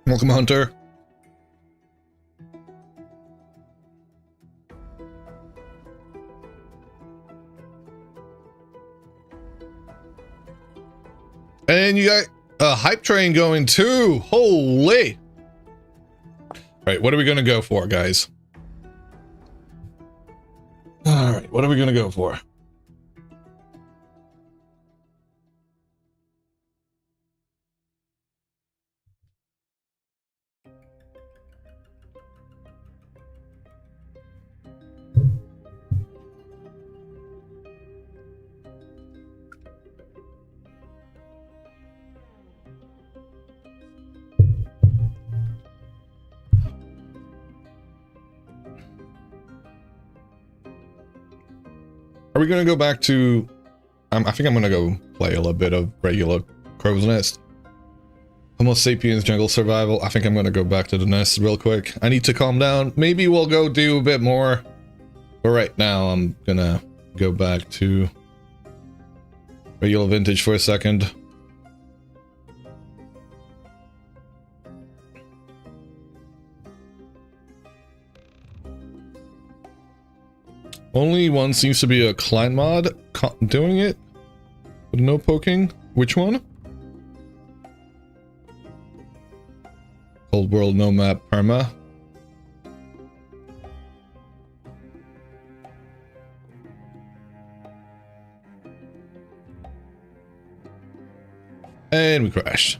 Welcome, Hunter. And you got a hype train going too. Holy. All right, what are we going to go for, guys? All right, what are we going to go for? Are we going to go back to... I think I'm going to go play a little bit of regular Crow's Nest. Homo sapiens jungle survival. I think I'm going to go back to the nest real quick. I need to calm down. Maybe we'll go do a bit more. But right now, I'm going to go back to regular vintage for a second. Only one seems to be a client mod doing it. With no poking. Which one? Cold World No Map Perma. And we crashed.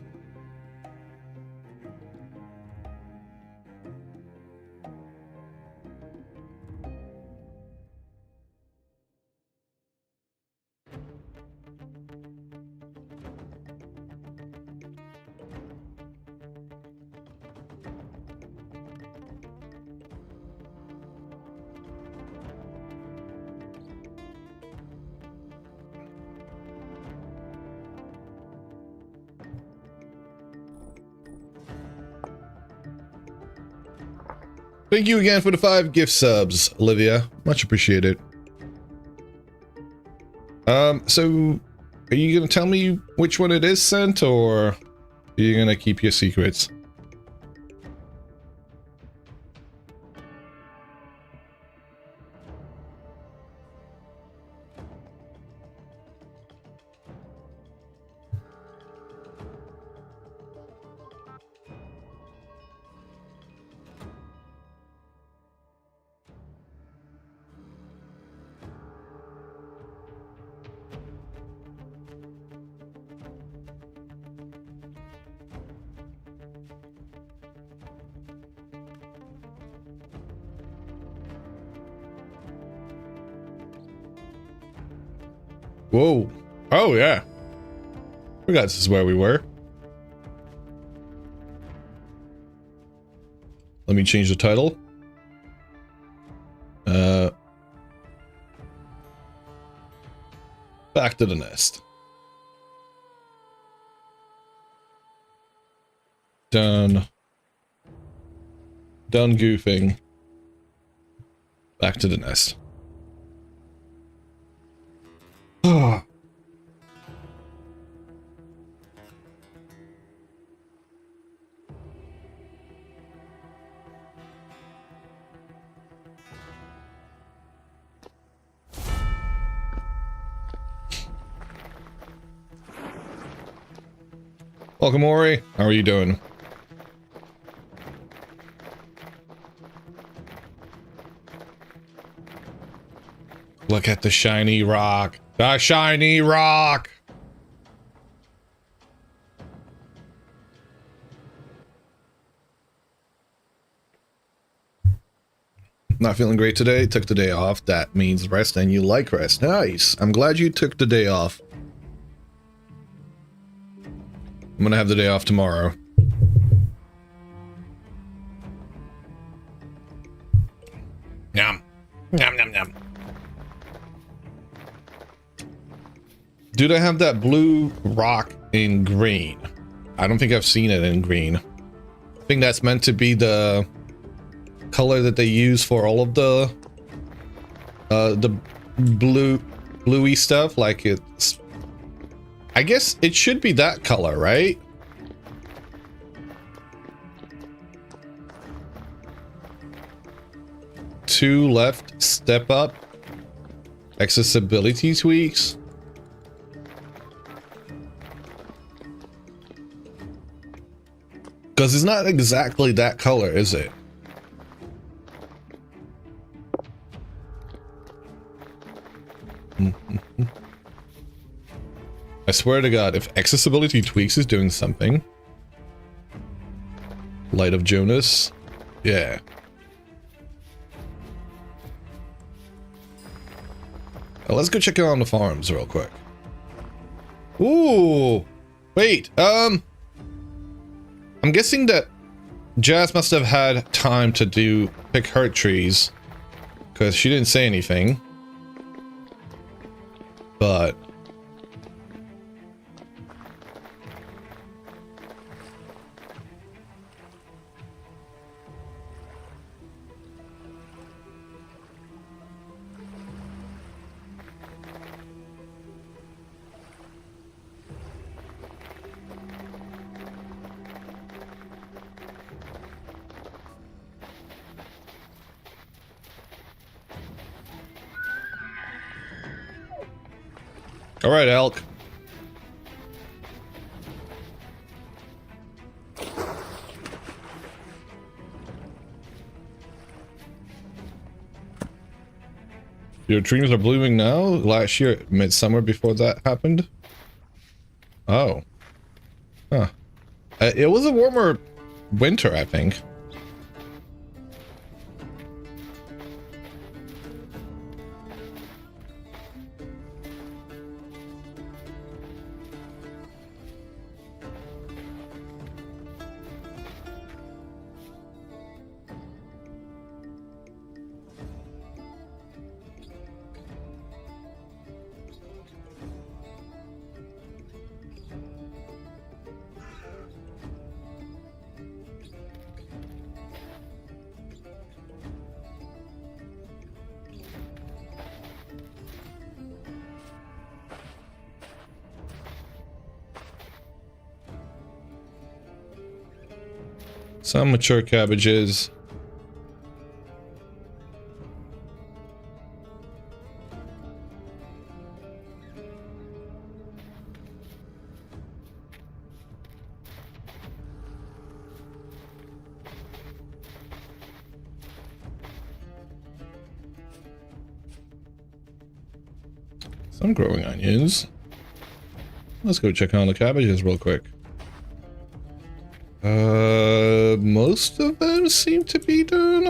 Thank you again for the 5 gift subs, Olivia. Much appreciated. So are you gonna tell me which one it is sent, or are you gonna keep your secrets? Whoa. Oh, yeah. Forgot this is where we were. Let me change the title. Back to the nest. Done. Done goofing. Back to the nest. Oh. Welcome, Ori. How are you doing? Look at the shiny rock. The shiny rock! Not feeling great today. Took the day off. That means rest, and you like rest. Nice. I'm glad you took the day off. I'm gonna have the day off tomorrow. Yum. Yum, yum, yum. Do they have that blue rock in green? I don't think I've seen it in green. I think that's meant to be the color that they use for all of the bluey stuff. Like it's, I guess it should be that color, right? Two left, step up, accessibility tweaks. Because it's not exactly that color, is it? I swear to God, if accessibility tweaks is doing something. Light of Jonas. Yeah. Let's go check out on the farms real quick. Ooh. Wait, I'm guessing that Jazz must have had time to pick her trees, because she didn't say anything. But all right, elk. Your trees are blooming now? Last year, midsummer, before that happened? Oh. Huh. It was a warmer winter, I think. Some mature cabbages. Some growing onions. Let's go check on the cabbages real quick. Most of them seem to be done.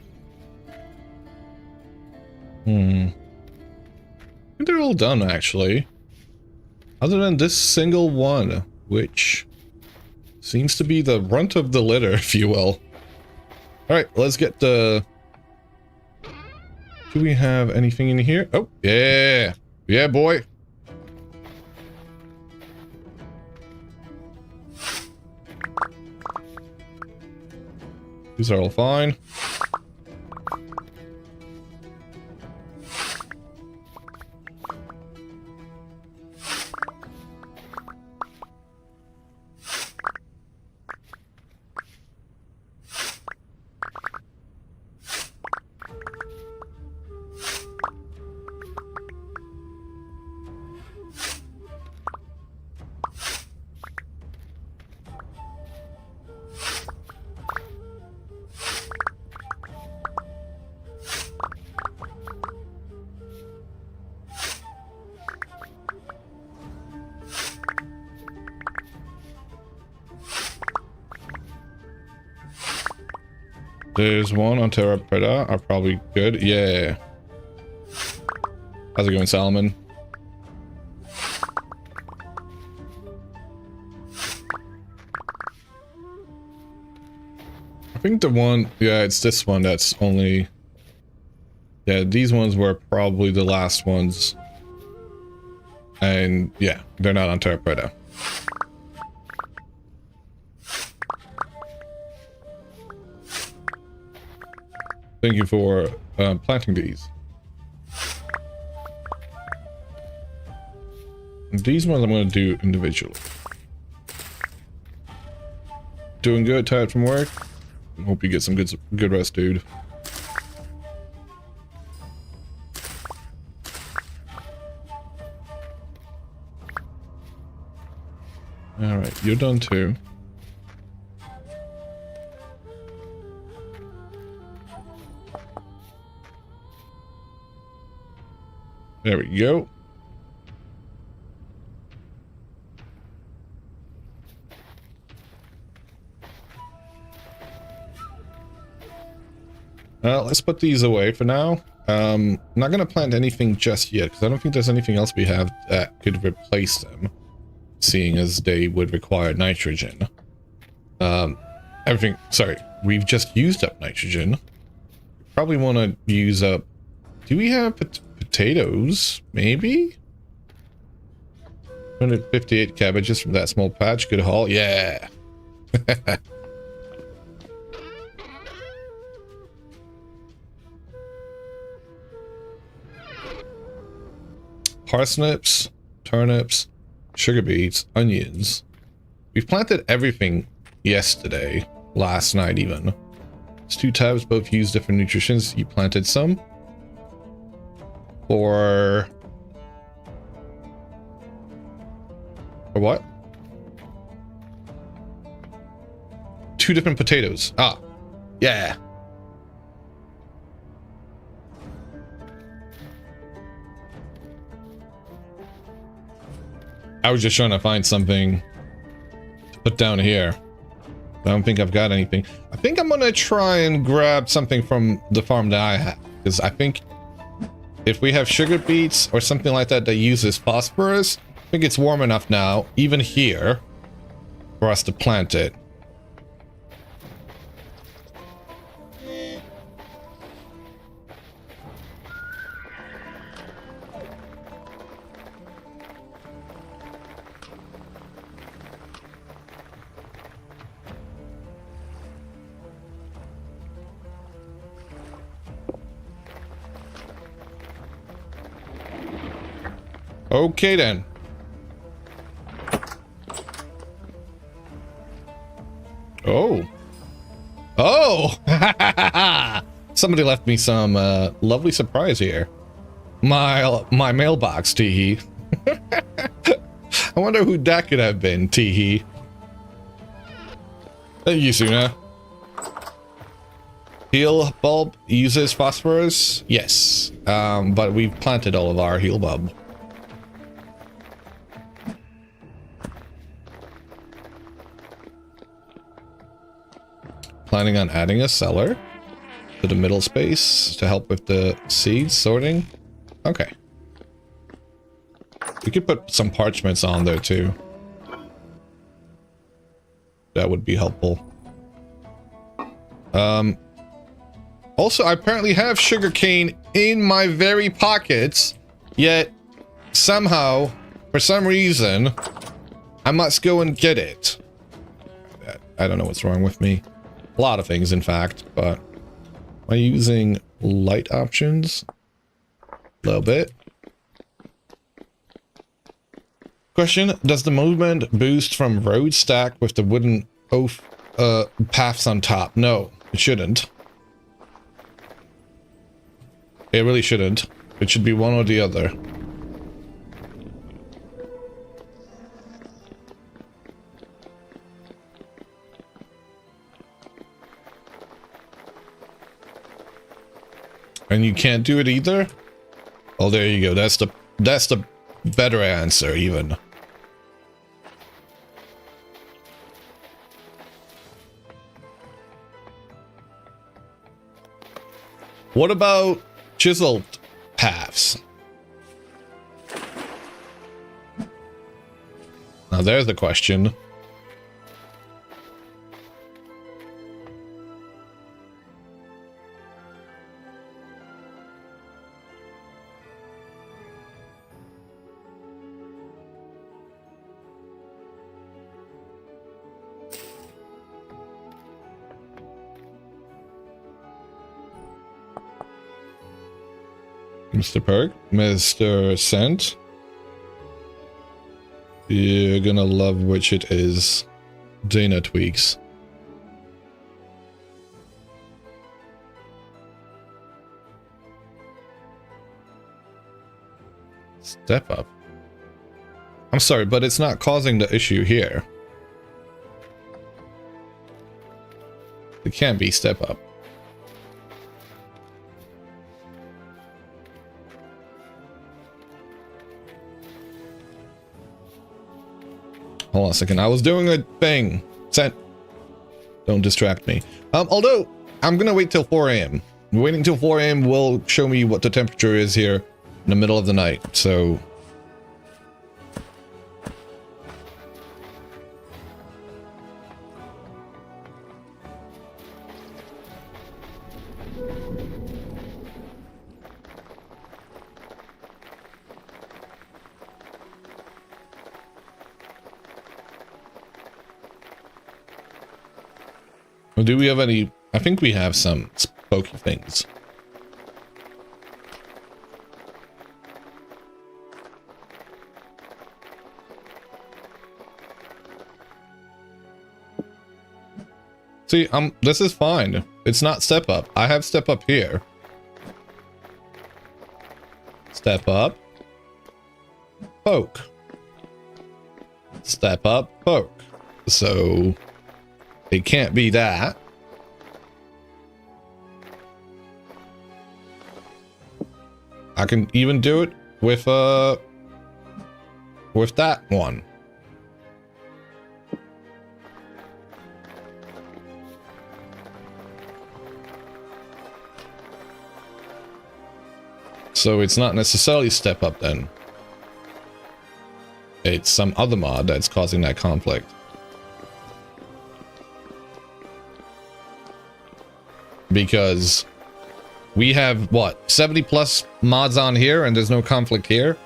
I think they're all done, actually. Other than this single one, which seems to be the runt of the litter, if you will. Alright, let's get the... Do we have anything in here? Oh, yeah! Yeah, boy! These are all fine. There's one on Terra Preta. Are probably good. Yeah. How's it going, Solomon? I think the one, yeah, it's this one that's only, yeah, these ones were probably the last ones. And yeah, they're not on Terra Preta. Thank you for planting these. These ones I'm going to do individually. Doing good, tired from work? Hope you get some good rest, dude. Alright, you're done too. There we go. Let's put these away for now. I'm not going to plant anything just yet, because I don't think there's anything else we have that could replace them, seeing as they would require nitrogen. Sorry, we've just used up nitrogen. Probably want to use up... Do we have potatoes? Maybe? 158 cabbages from that small patch. Good haul. Yeah! Parsnips, turnips, sugar beets, onions. We've planted everything yesterday, last night even. It's 2 tabs, both use different nutritions. You planted some. For what? 2 different potatoes. Ah, yeah. I was just trying to find something to put down here. I don't think I've got anything. I think I'm gonna try and grab something from the farm that I have, because I think if we have sugar beets or something like that that uses phosphorus, I think it's warm enough now, even here, for us to plant it. Okay then. Oh. Oh! Somebody left me some lovely surprise here. My mailbox, Teehee. I wonder who that could have been, Teehee. Thank you, Suna. Heal bulb uses phosphorus? Yes. But we've planted all of our heal bulb. Planning on adding a cellar to the middle space to help with the seeds sorting. Okay. We could put some parchments on there too. That would be helpful. Also, I apparently have sugarcane in my very pockets, yet somehow, for some reason, I must go and get it. I don't know what's wrong with me. A lot of things, in fact, but am I using light options? A little bit. Question, does the movement boost from road stack with the wooden oaf paths on top? No, it shouldn't. It really shouldn't. It should be one or the other. And you can't do it either? Oh, there you go. That's the better answer, even. What about chiseled paths? Now there's the question. Mr. Perk, Mr. Scent. You're gonna love which it is. Dana Tweaks. Step up. I'm sorry, but it's not causing the issue here. It can't be step up. Hold on a second. I was doing a thing. Scent. Don't distract me. Although, I'm gonna wait till 4 a.m. Waiting till 4 a.m. will show me what the temperature is here in the middle of the night, so... Do we have any... I think we have some spooky things. See, this is fine. It's not step up. I have step up here. Step up. Poke. Step up, poke. So... it can't be that. I can even do it with that one. So it's not necessarily step up then. It's some other mod that's causing that conflict. Because we have, what, 70 plus mods on here and there's no conflict here?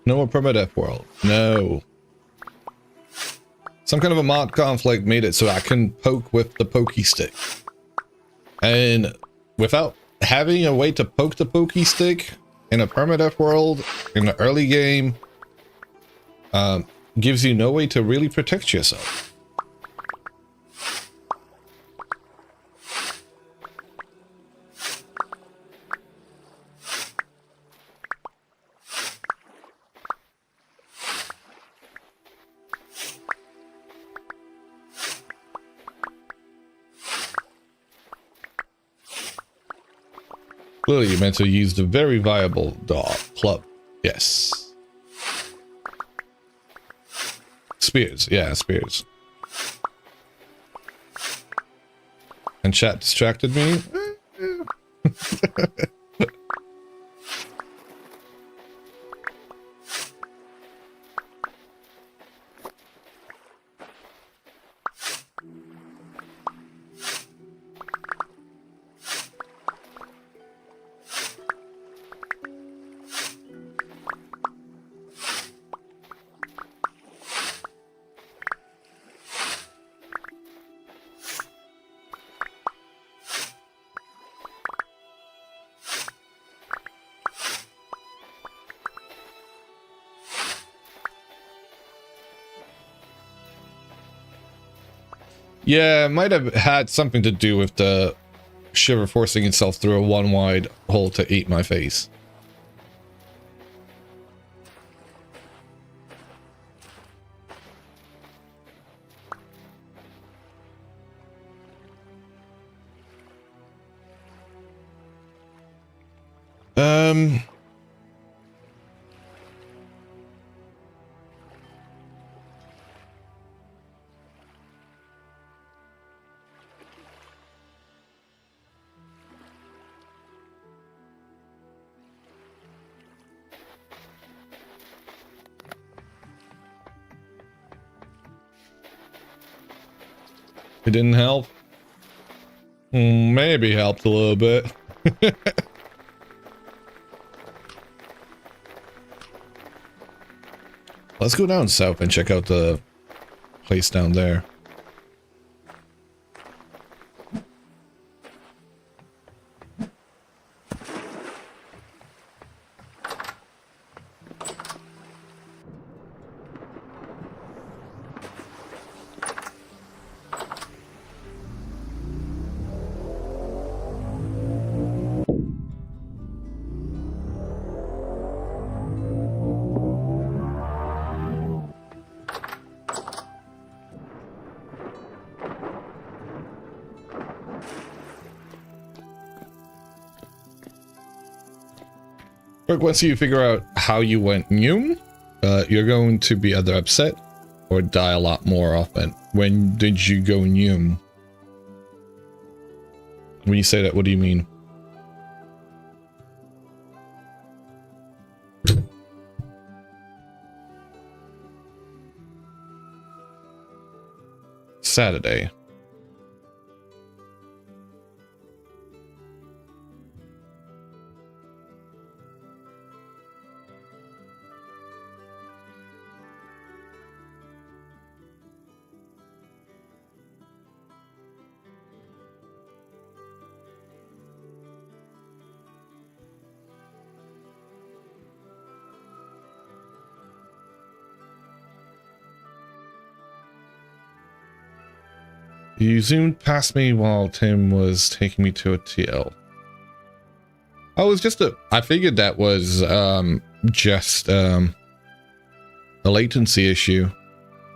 No more permadeath world. No. Some kind of a mod conflict made it so I can poke with the pokey stick. And without having a way to poke the pokey stick in a permadeath world in the early game, gives you no way to really protect yourself. Clearly, you meant to use the very viable dog club. Yes. Spears. Yeah, spears. And chat distracted me. Yeah, it might have had something to do with the shiver forcing itself through a one wide hole to eat my face. It didn't help. Maybe helped a little bit. Let's go down south and check out the place down there. But once you figure out how you went new, you're going to be either upset or die a lot more often. When did you go new? When you say that, what do you mean? Saturday. You zoomed past me while Tim was taking me to a TL. Oh, it was just I figured that was just a latency issue.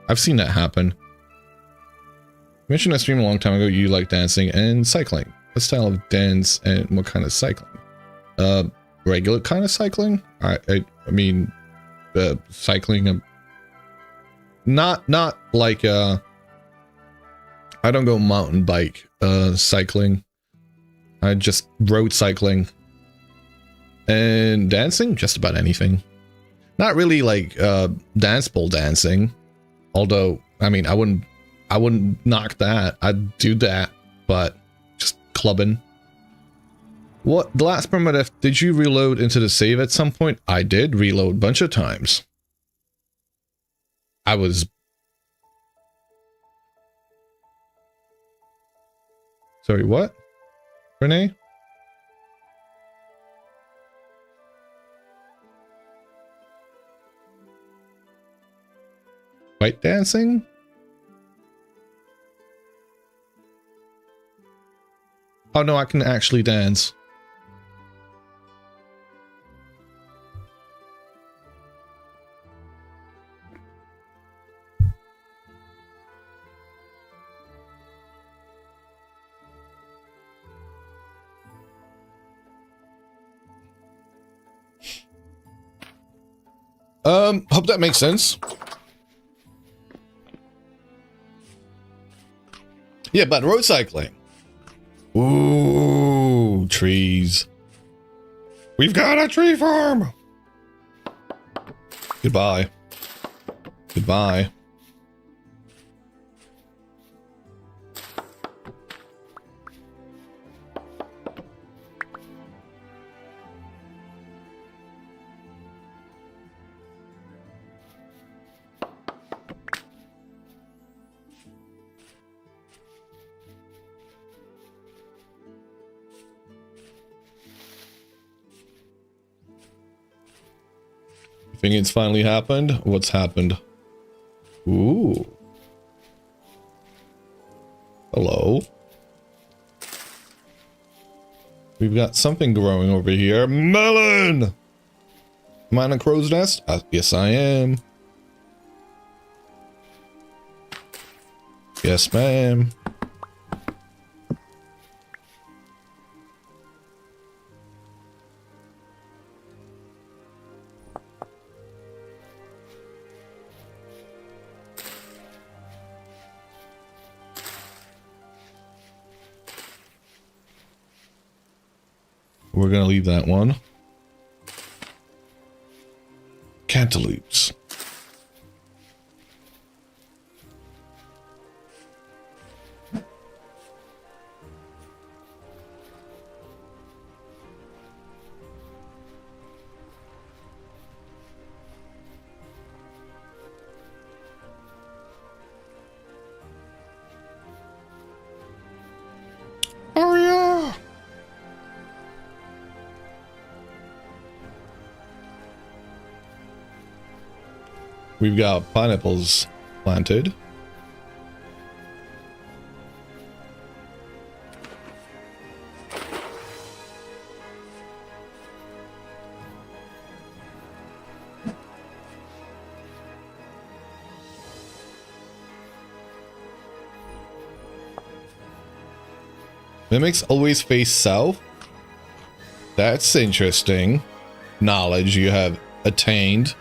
I've seen that happen. You mentioned a stream a long time ago you like dancing and cycling. What style of dance and what kind of cycling? Regular kind of cycling? I mean, cycling. Not like I don't go mountain bike cycling. I just road cycling. And dancing, just about anything. Not really like dance pole dancing. Although, I mean, I wouldn't knock that. I'd do that, but just clubbing. What, the last primitive, did you reload into the save at some point? I did reload a bunch of times. I was... Sorry, what? Renee? White dancing? Oh no, I can actually dance. Hope that makes sense. Yeah, but road cycling. Ooh, trees. We've got a tree farm. Goodbye. Goodbye. Think it's finally happened? What's happened? Ooh. Hello. We've got something growing over here. Melon! Am I on a crow's nest? Yes, I am. Yes, ma'am. We're gonna leave that one. Cantaloupes. Oh yeah. We've got pineapples planted. Mimics always face south. That's interesting. Knowledge you have attained.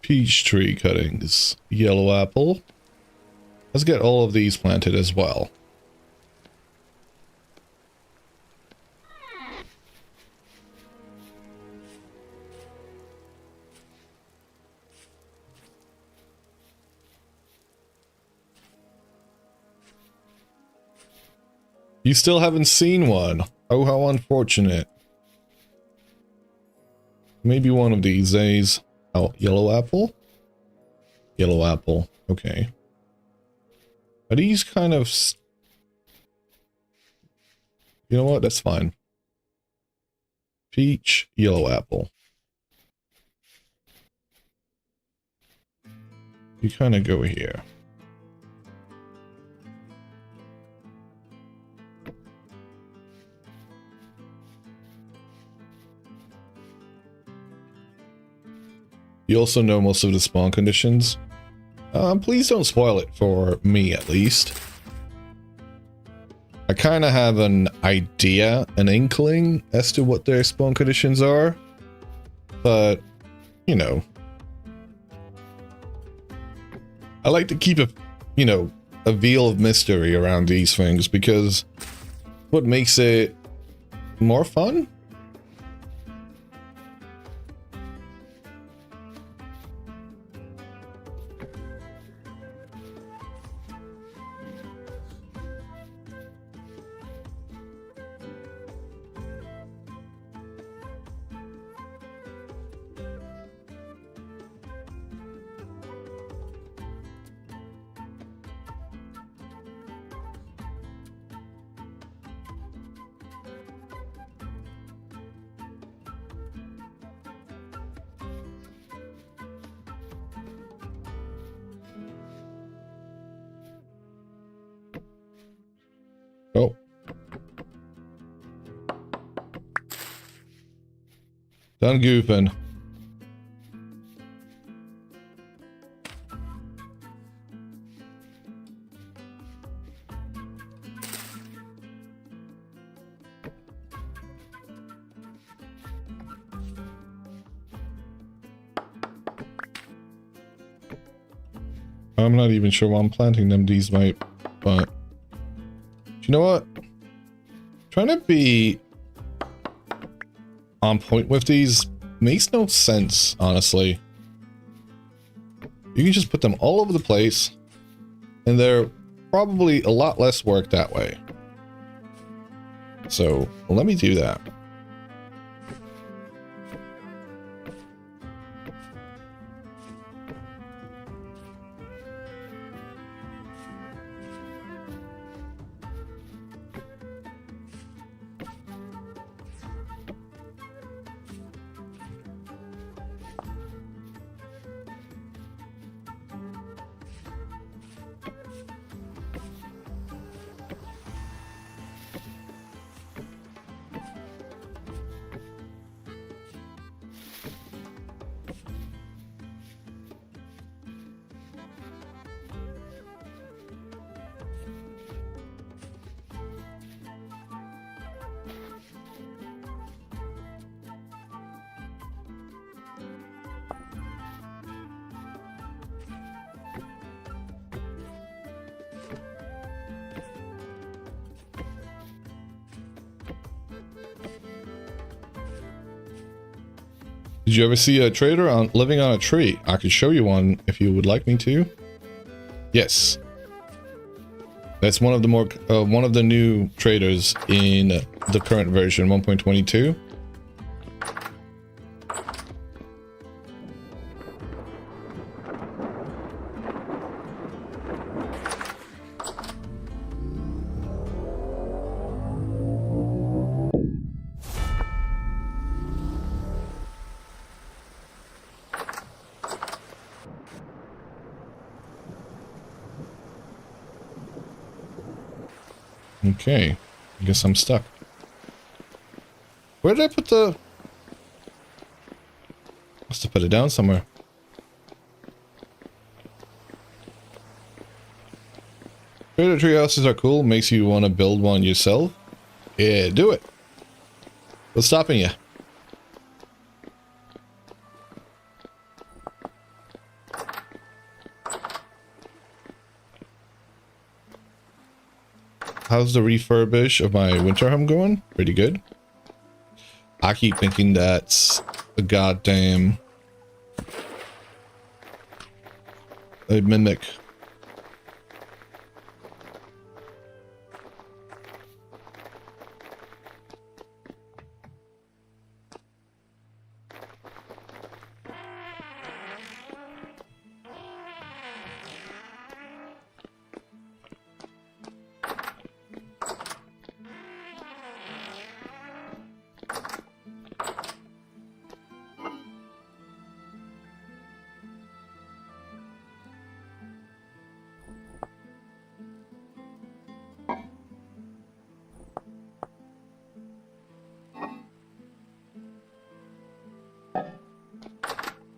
Peach tree cuttings. Yellow apple. Let's get all of these planted as well. You still haven't seen one. Oh, how unfortunate. Maybe one of these days. Oh, yellow apple? Yellow apple. Okay. Are these kind of... You know what? That's fine. Peach, yellow apple. You kind of go here. You also know most of the spawn conditions. Please don't spoil it for me, at least. I kind of have an idea, an inkling as to what their spawn conditions are. But, you know. I like to keep a, you know, a veil of mystery around these things because what makes it more fun? Oh. Done goofing. I'm not even sure why I'm planting them. These might, but you know what? Trying to be on point with these makes no sense, honestly. You can just put them all over the place, and they're probably a lot less work that way. So let me do that. Did you ever see a trader living on a tree? I could show you one if you would like me to. Yes. That's one of the one of the new traders in the current version 1.22. Okay, I guess I'm stuck. Where did I put the... Must have put it down somewhere. Trader tree houses are cool, makes you want to build one yourself. Yeah, do it. What's stopping you? How's the refurbish of my winter home going? Pretty good. I keep thinking that's a goddamn... a mimic.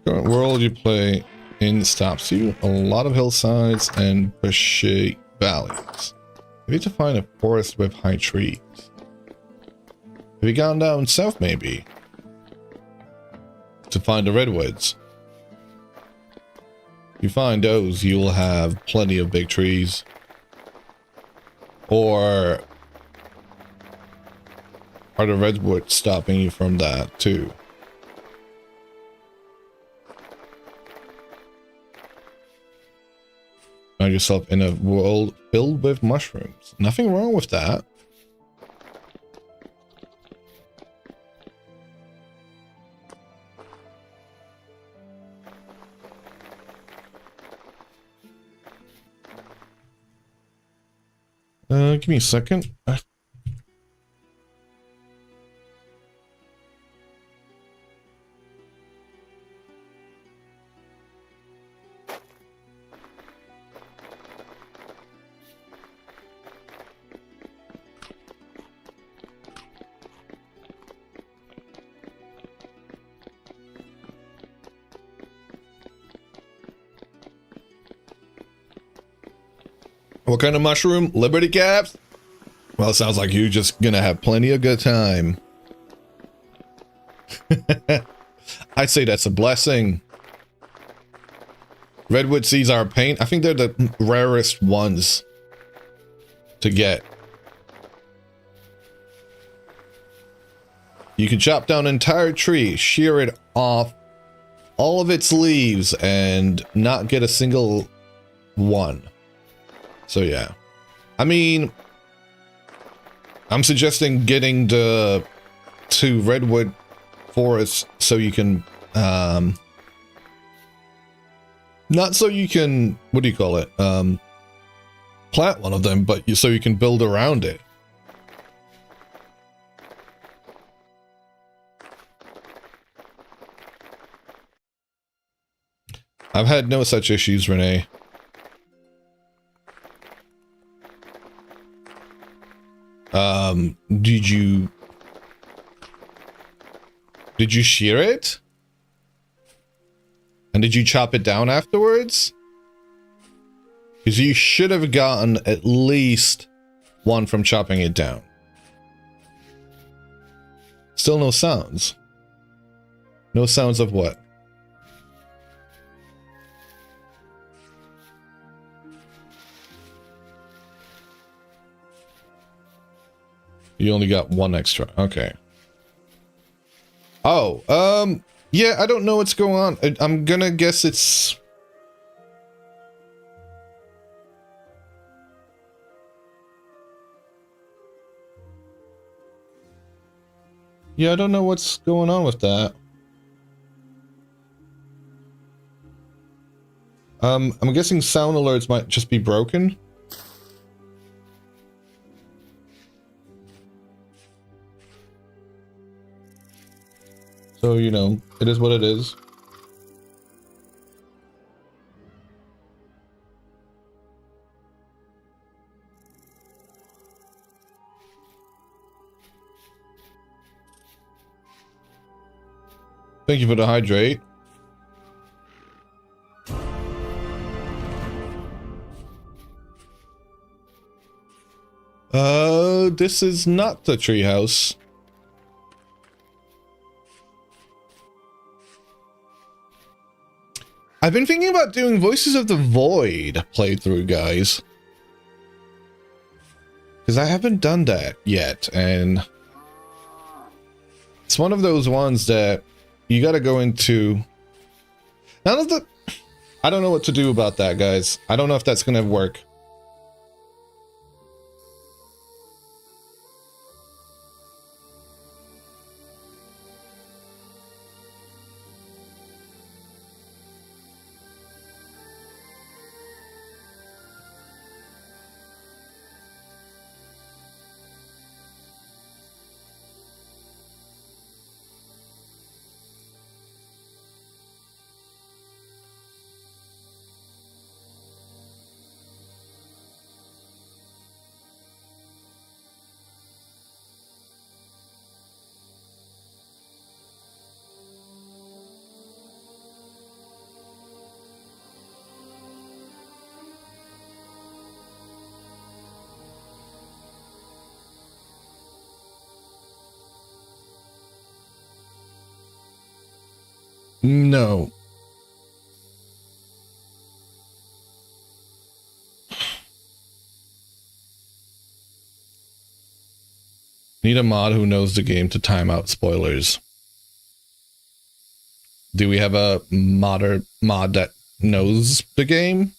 Current world you play in stops you. A lot of hillsides and bushy valleys. You need to find a forest with high trees. Have you gone down south maybe? To find the redwoods. You find those, you'll have plenty of big trees. Or are the redwoods stopping you from that too? Find yourself in a world filled with mushrooms. Nothing wrong with that. Give me a second. What kind of mushroom? Liberty caps? Well, it sounds like you're just gonna have plenty of good time. I'd say that's a blessing. Redwood seeds are a pain. I think they're the rarest ones to get. You can chop down an entire tree, shear it off all of its leaves, and not get a single one. So yeah. I mean, I'm suggesting getting to redwood forest so you can not so you can, what do you call it, plant one of them, but so you can build around it. I've had no such issues, Renee. Did you shear it? And did you chop it down afterwards? Because you should have gotten at least one from chopping it down. Still no sounds. No sounds of what? You only got one extra. Okay. Oh, yeah, I don't know what's going on. I'm gonna guess it's... Yeah, I don't know what's going on with that. I'm guessing sound alerts might just be broken. So, you know, it is what it is. Thank you for the hydrate. This is not the treehouse. I've been thinking about doing Voices of the Void playthrough, guys. Because I haven't done that yet, and it's one of those ones that you gotta go into. None of the... I don't know what to do about that, guys. I don't know if that's gonna work. No. Need a mod who knows the game to time out spoilers. Do we have a mod that knows the game?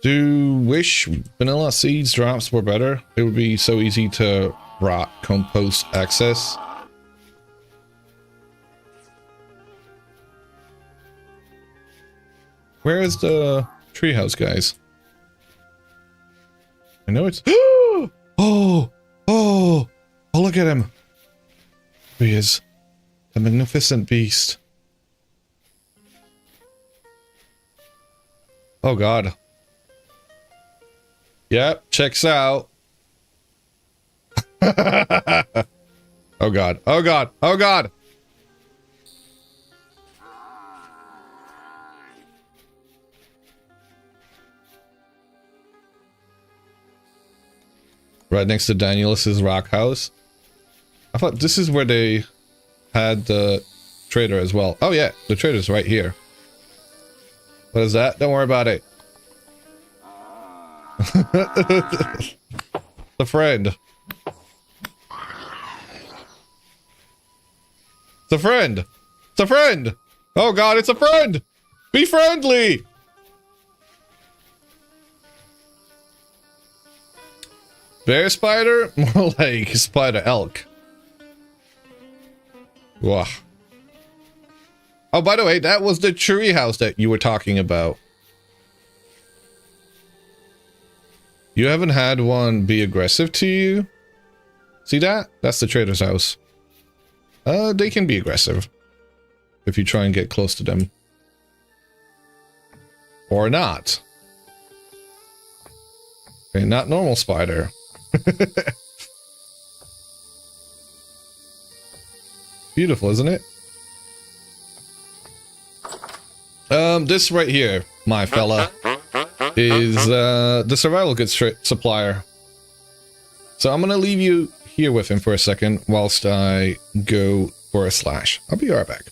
Do wish vanilla seeds drops were better. It would be so easy to rot compost access. Where is the treehouse, guys? I know it's... Oh! Look at him! There he is. The magnificent beast. Oh god. Yep, checks out. Oh god, oh god, oh god! Right next to Danielus's rock house. I thought this is where they had the trader as well. Oh yeah, the trader's right here. What is that? Don't worry about it. The friend. It's a friend. It's a friend. Oh god, it's a friend. Be friendly. Bear spider? More like spider elk. Wah. Oh, by the way, that was the tree house that you were talking about. You haven't had one be aggressive to you? See that? That's the trader's house. They can be aggressive. If you try and get close to them. Or not. Okay, not normal spider. Beautiful, isn't it? This right here, my fella, is the survival goods supplier. So I'm gonna leave you here with him for a second whilst I go for a slash. I'll be right back.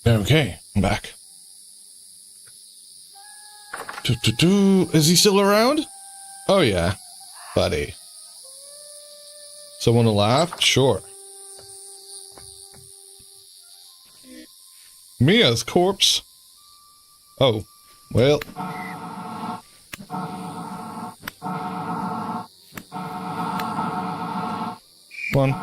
Okay, I'm back. Is he still around? Oh yeah, buddy. Someone to laugh? Sure. Mia's corpse? Oh, well. One.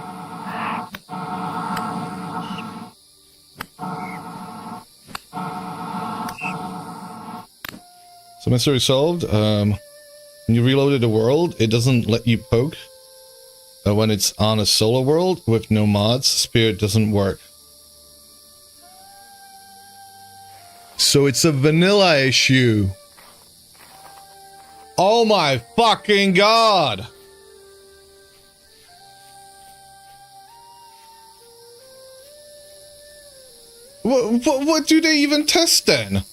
So mystery solved. When you reloaded the world, it doesn't let you poke. When it's on a solo world with no mods, Spirit doesn't work. So it's a vanilla issue. Oh my fucking god! What do they even test then?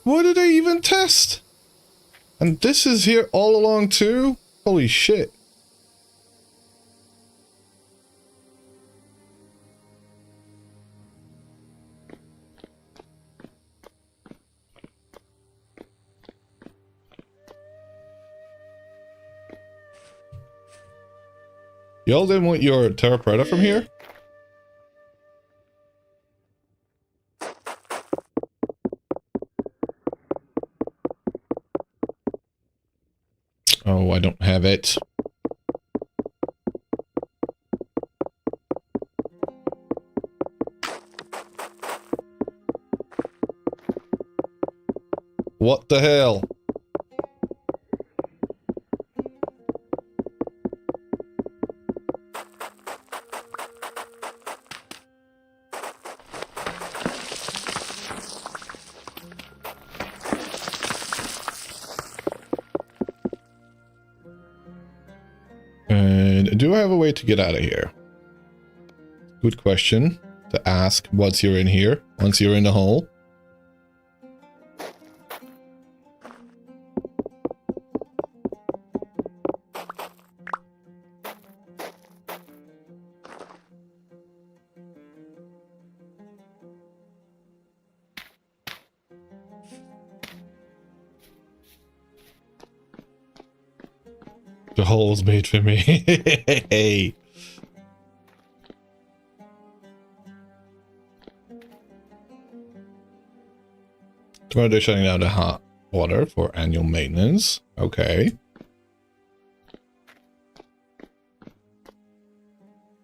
What do they even test? And this is here all along too? Holy shit. Y'all didn't want your Terra Preta from here? Oh, I don't have it. What the hell? And do I have a way to get out of here? Good question to ask once you're in here, once you're in the hole. The hole's made for me. Hey. Tomorrow they're shutting down the hot water for annual maintenance. Okay.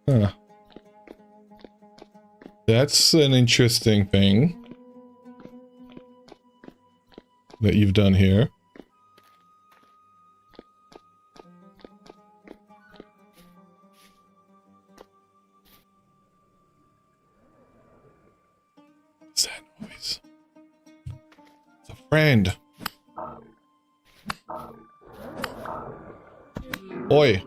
Huh. That's an interesting thing that you've done here. What's that noise? It's a friend. Oi.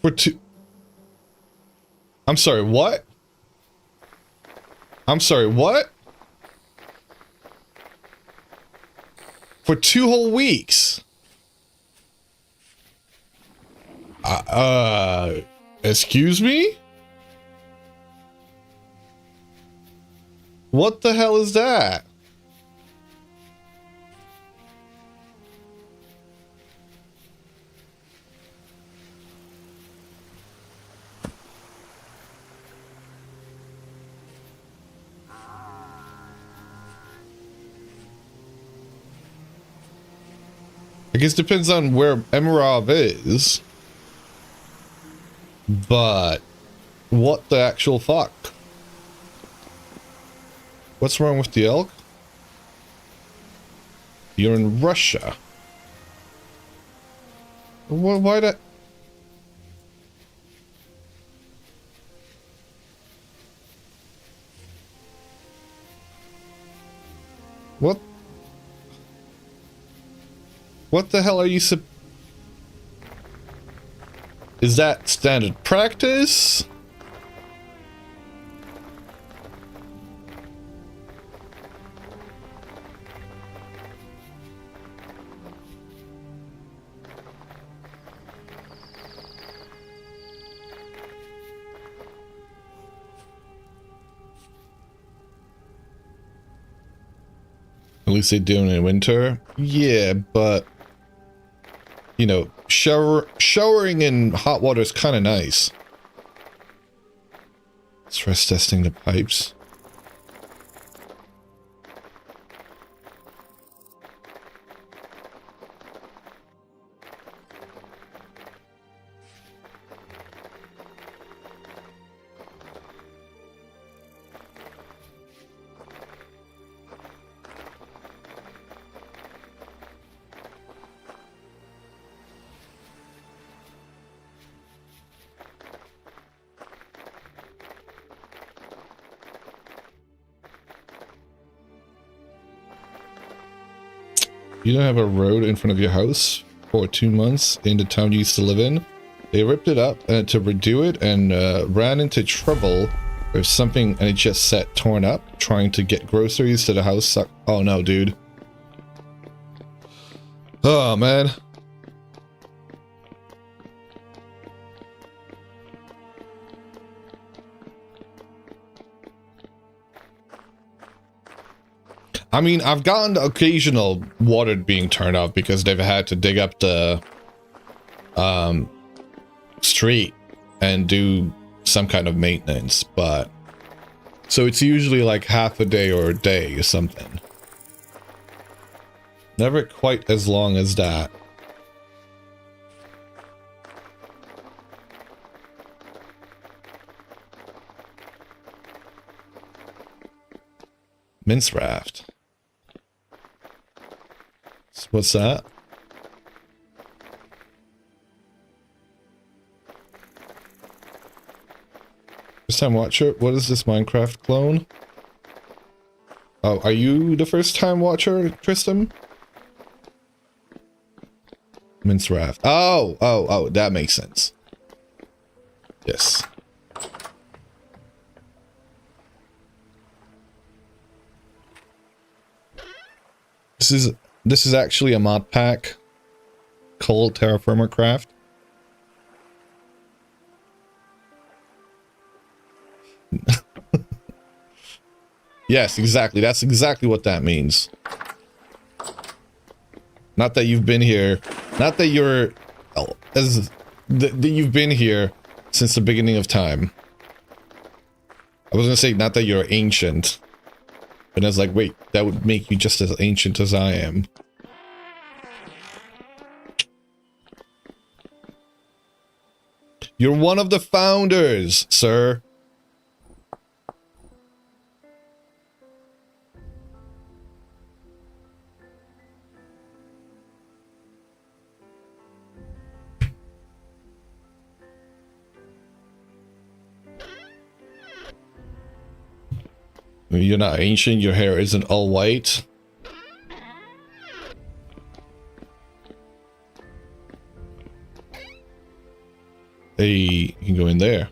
For two... I'm sorry, what? I'm sorry, what? For 2 whole weeks? Excuse me? What the hell is that? I guess it depends on where Emerald is. But what the actual fuck? What's wrong with the elk? You're in Russia. Why that? What? What the hell are you Is that standard practice? At least they do it in winter. Yeah, but you know, showering in hot water is kind of nice. Stress testing the pipes. You don't have a road in front of your house for 2 months in the town you used to live in. They ripped it up to redo it and ran into trouble with something, and it just sat torn up trying to get groceries to the house. Oh no, dude. Oh man. I mean, I've gotten the occasional water being turned off because they've had to dig up the street and do some kind of maintenance, but so it's usually like half a day or a day or something. Never quite as long as that. Mince raft. What's that? First time watcher? What is this Minecraft clone? Oh, are you the first time watcher, Tristan? Mince raft. Oh, that makes sense. Yes. This is actually a mod pack called Terraformer Craft. Yes, exactly. That's exactly what that means. Not that you've been here. Not that you're that you've been here since the beginning of time. I was gonna say not that you're ancient. And I was like, wait, that would make you just as ancient as I am. You're one of the founders, sir. You're not ancient, your hair isn't all white. Hey, you can go in there.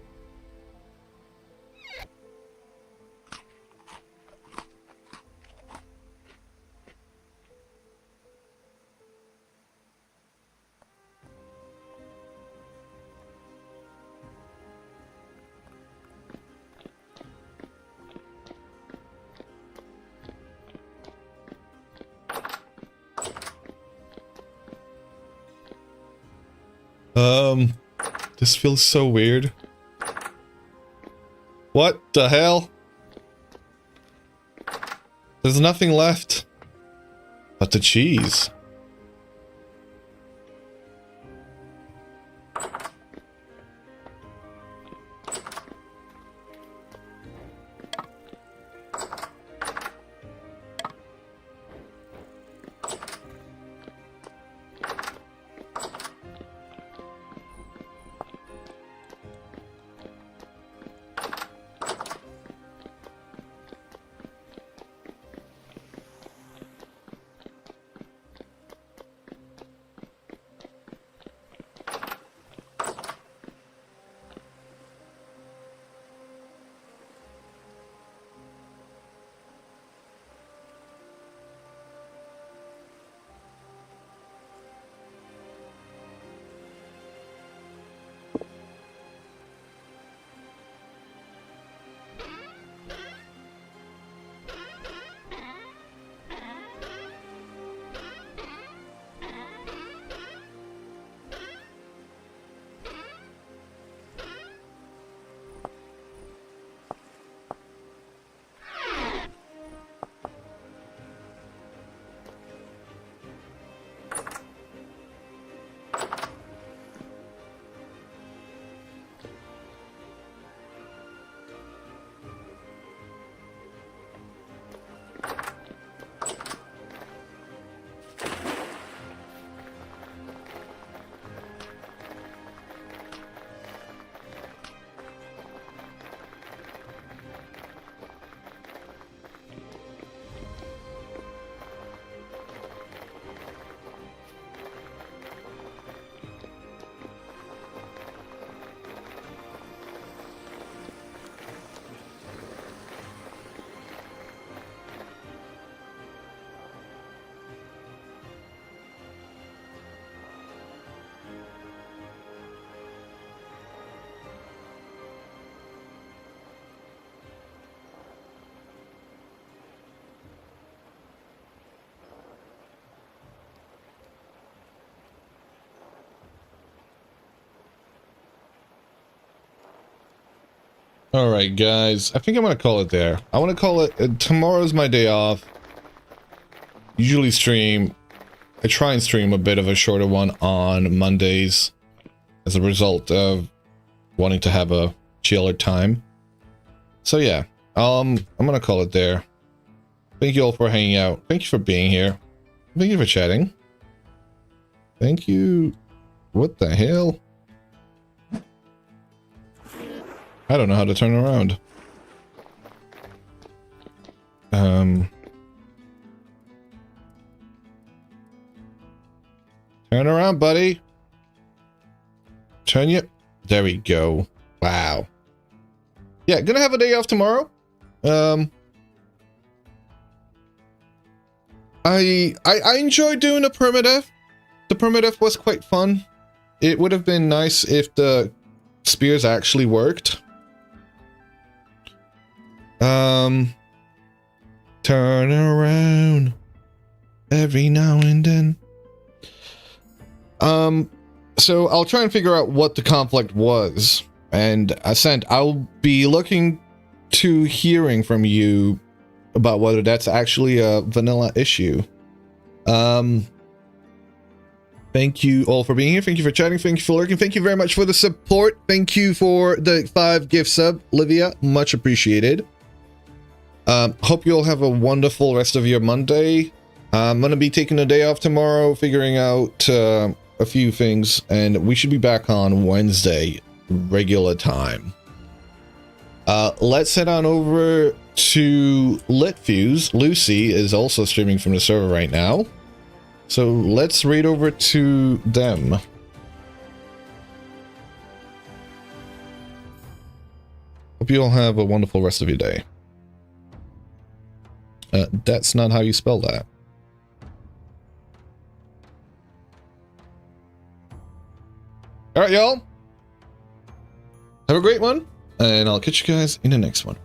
This feels so weird. What the hell? There's nothing left but the cheese. All right, guys. I think I'm going to call it there. I want to call it... tomorrow's my day off. Usually stream... I try and stream a bit of a shorter one on Mondays as a result of wanting to have a chiller time. So yeah, I'm going to call it there. Thank you all for hanging out. Thank you for being here. Thank you for chatting. Thank you. What the hell? I don't know how to turn around. Turn around, buddy. Turn you. There we go. Wow. Yeah, gonna have a day off tomorrow. I enjoyed doing the permadeath. The permadeath was quite fun. It would have been nice if the spears actually worked. Turn around every now and then. So I'll try and figure out what the conflict was. And Ascent, I'll be looking to hearing from you about whether that's actually a vanilla issue. Thank you all for being here. Thank you for chatting. Thank you for lurking. Thank you very much for the support. Thank you for the 5 gift sub, Livia. Much appreciated. Hope you all have a wonderful rest of your Monday. I'm going to be taking a day off tomorrow, figuring out a few things, and we should be back on Wednesday, regular time. Let's head on over to LitFuse. Lucy is also streaming from the server right now. So let's raid over to them. Hope you all have a wonderful rest of your day. That's not how you spell that. All right, y'all. Have a great one, and I'll catch you guys in the next one.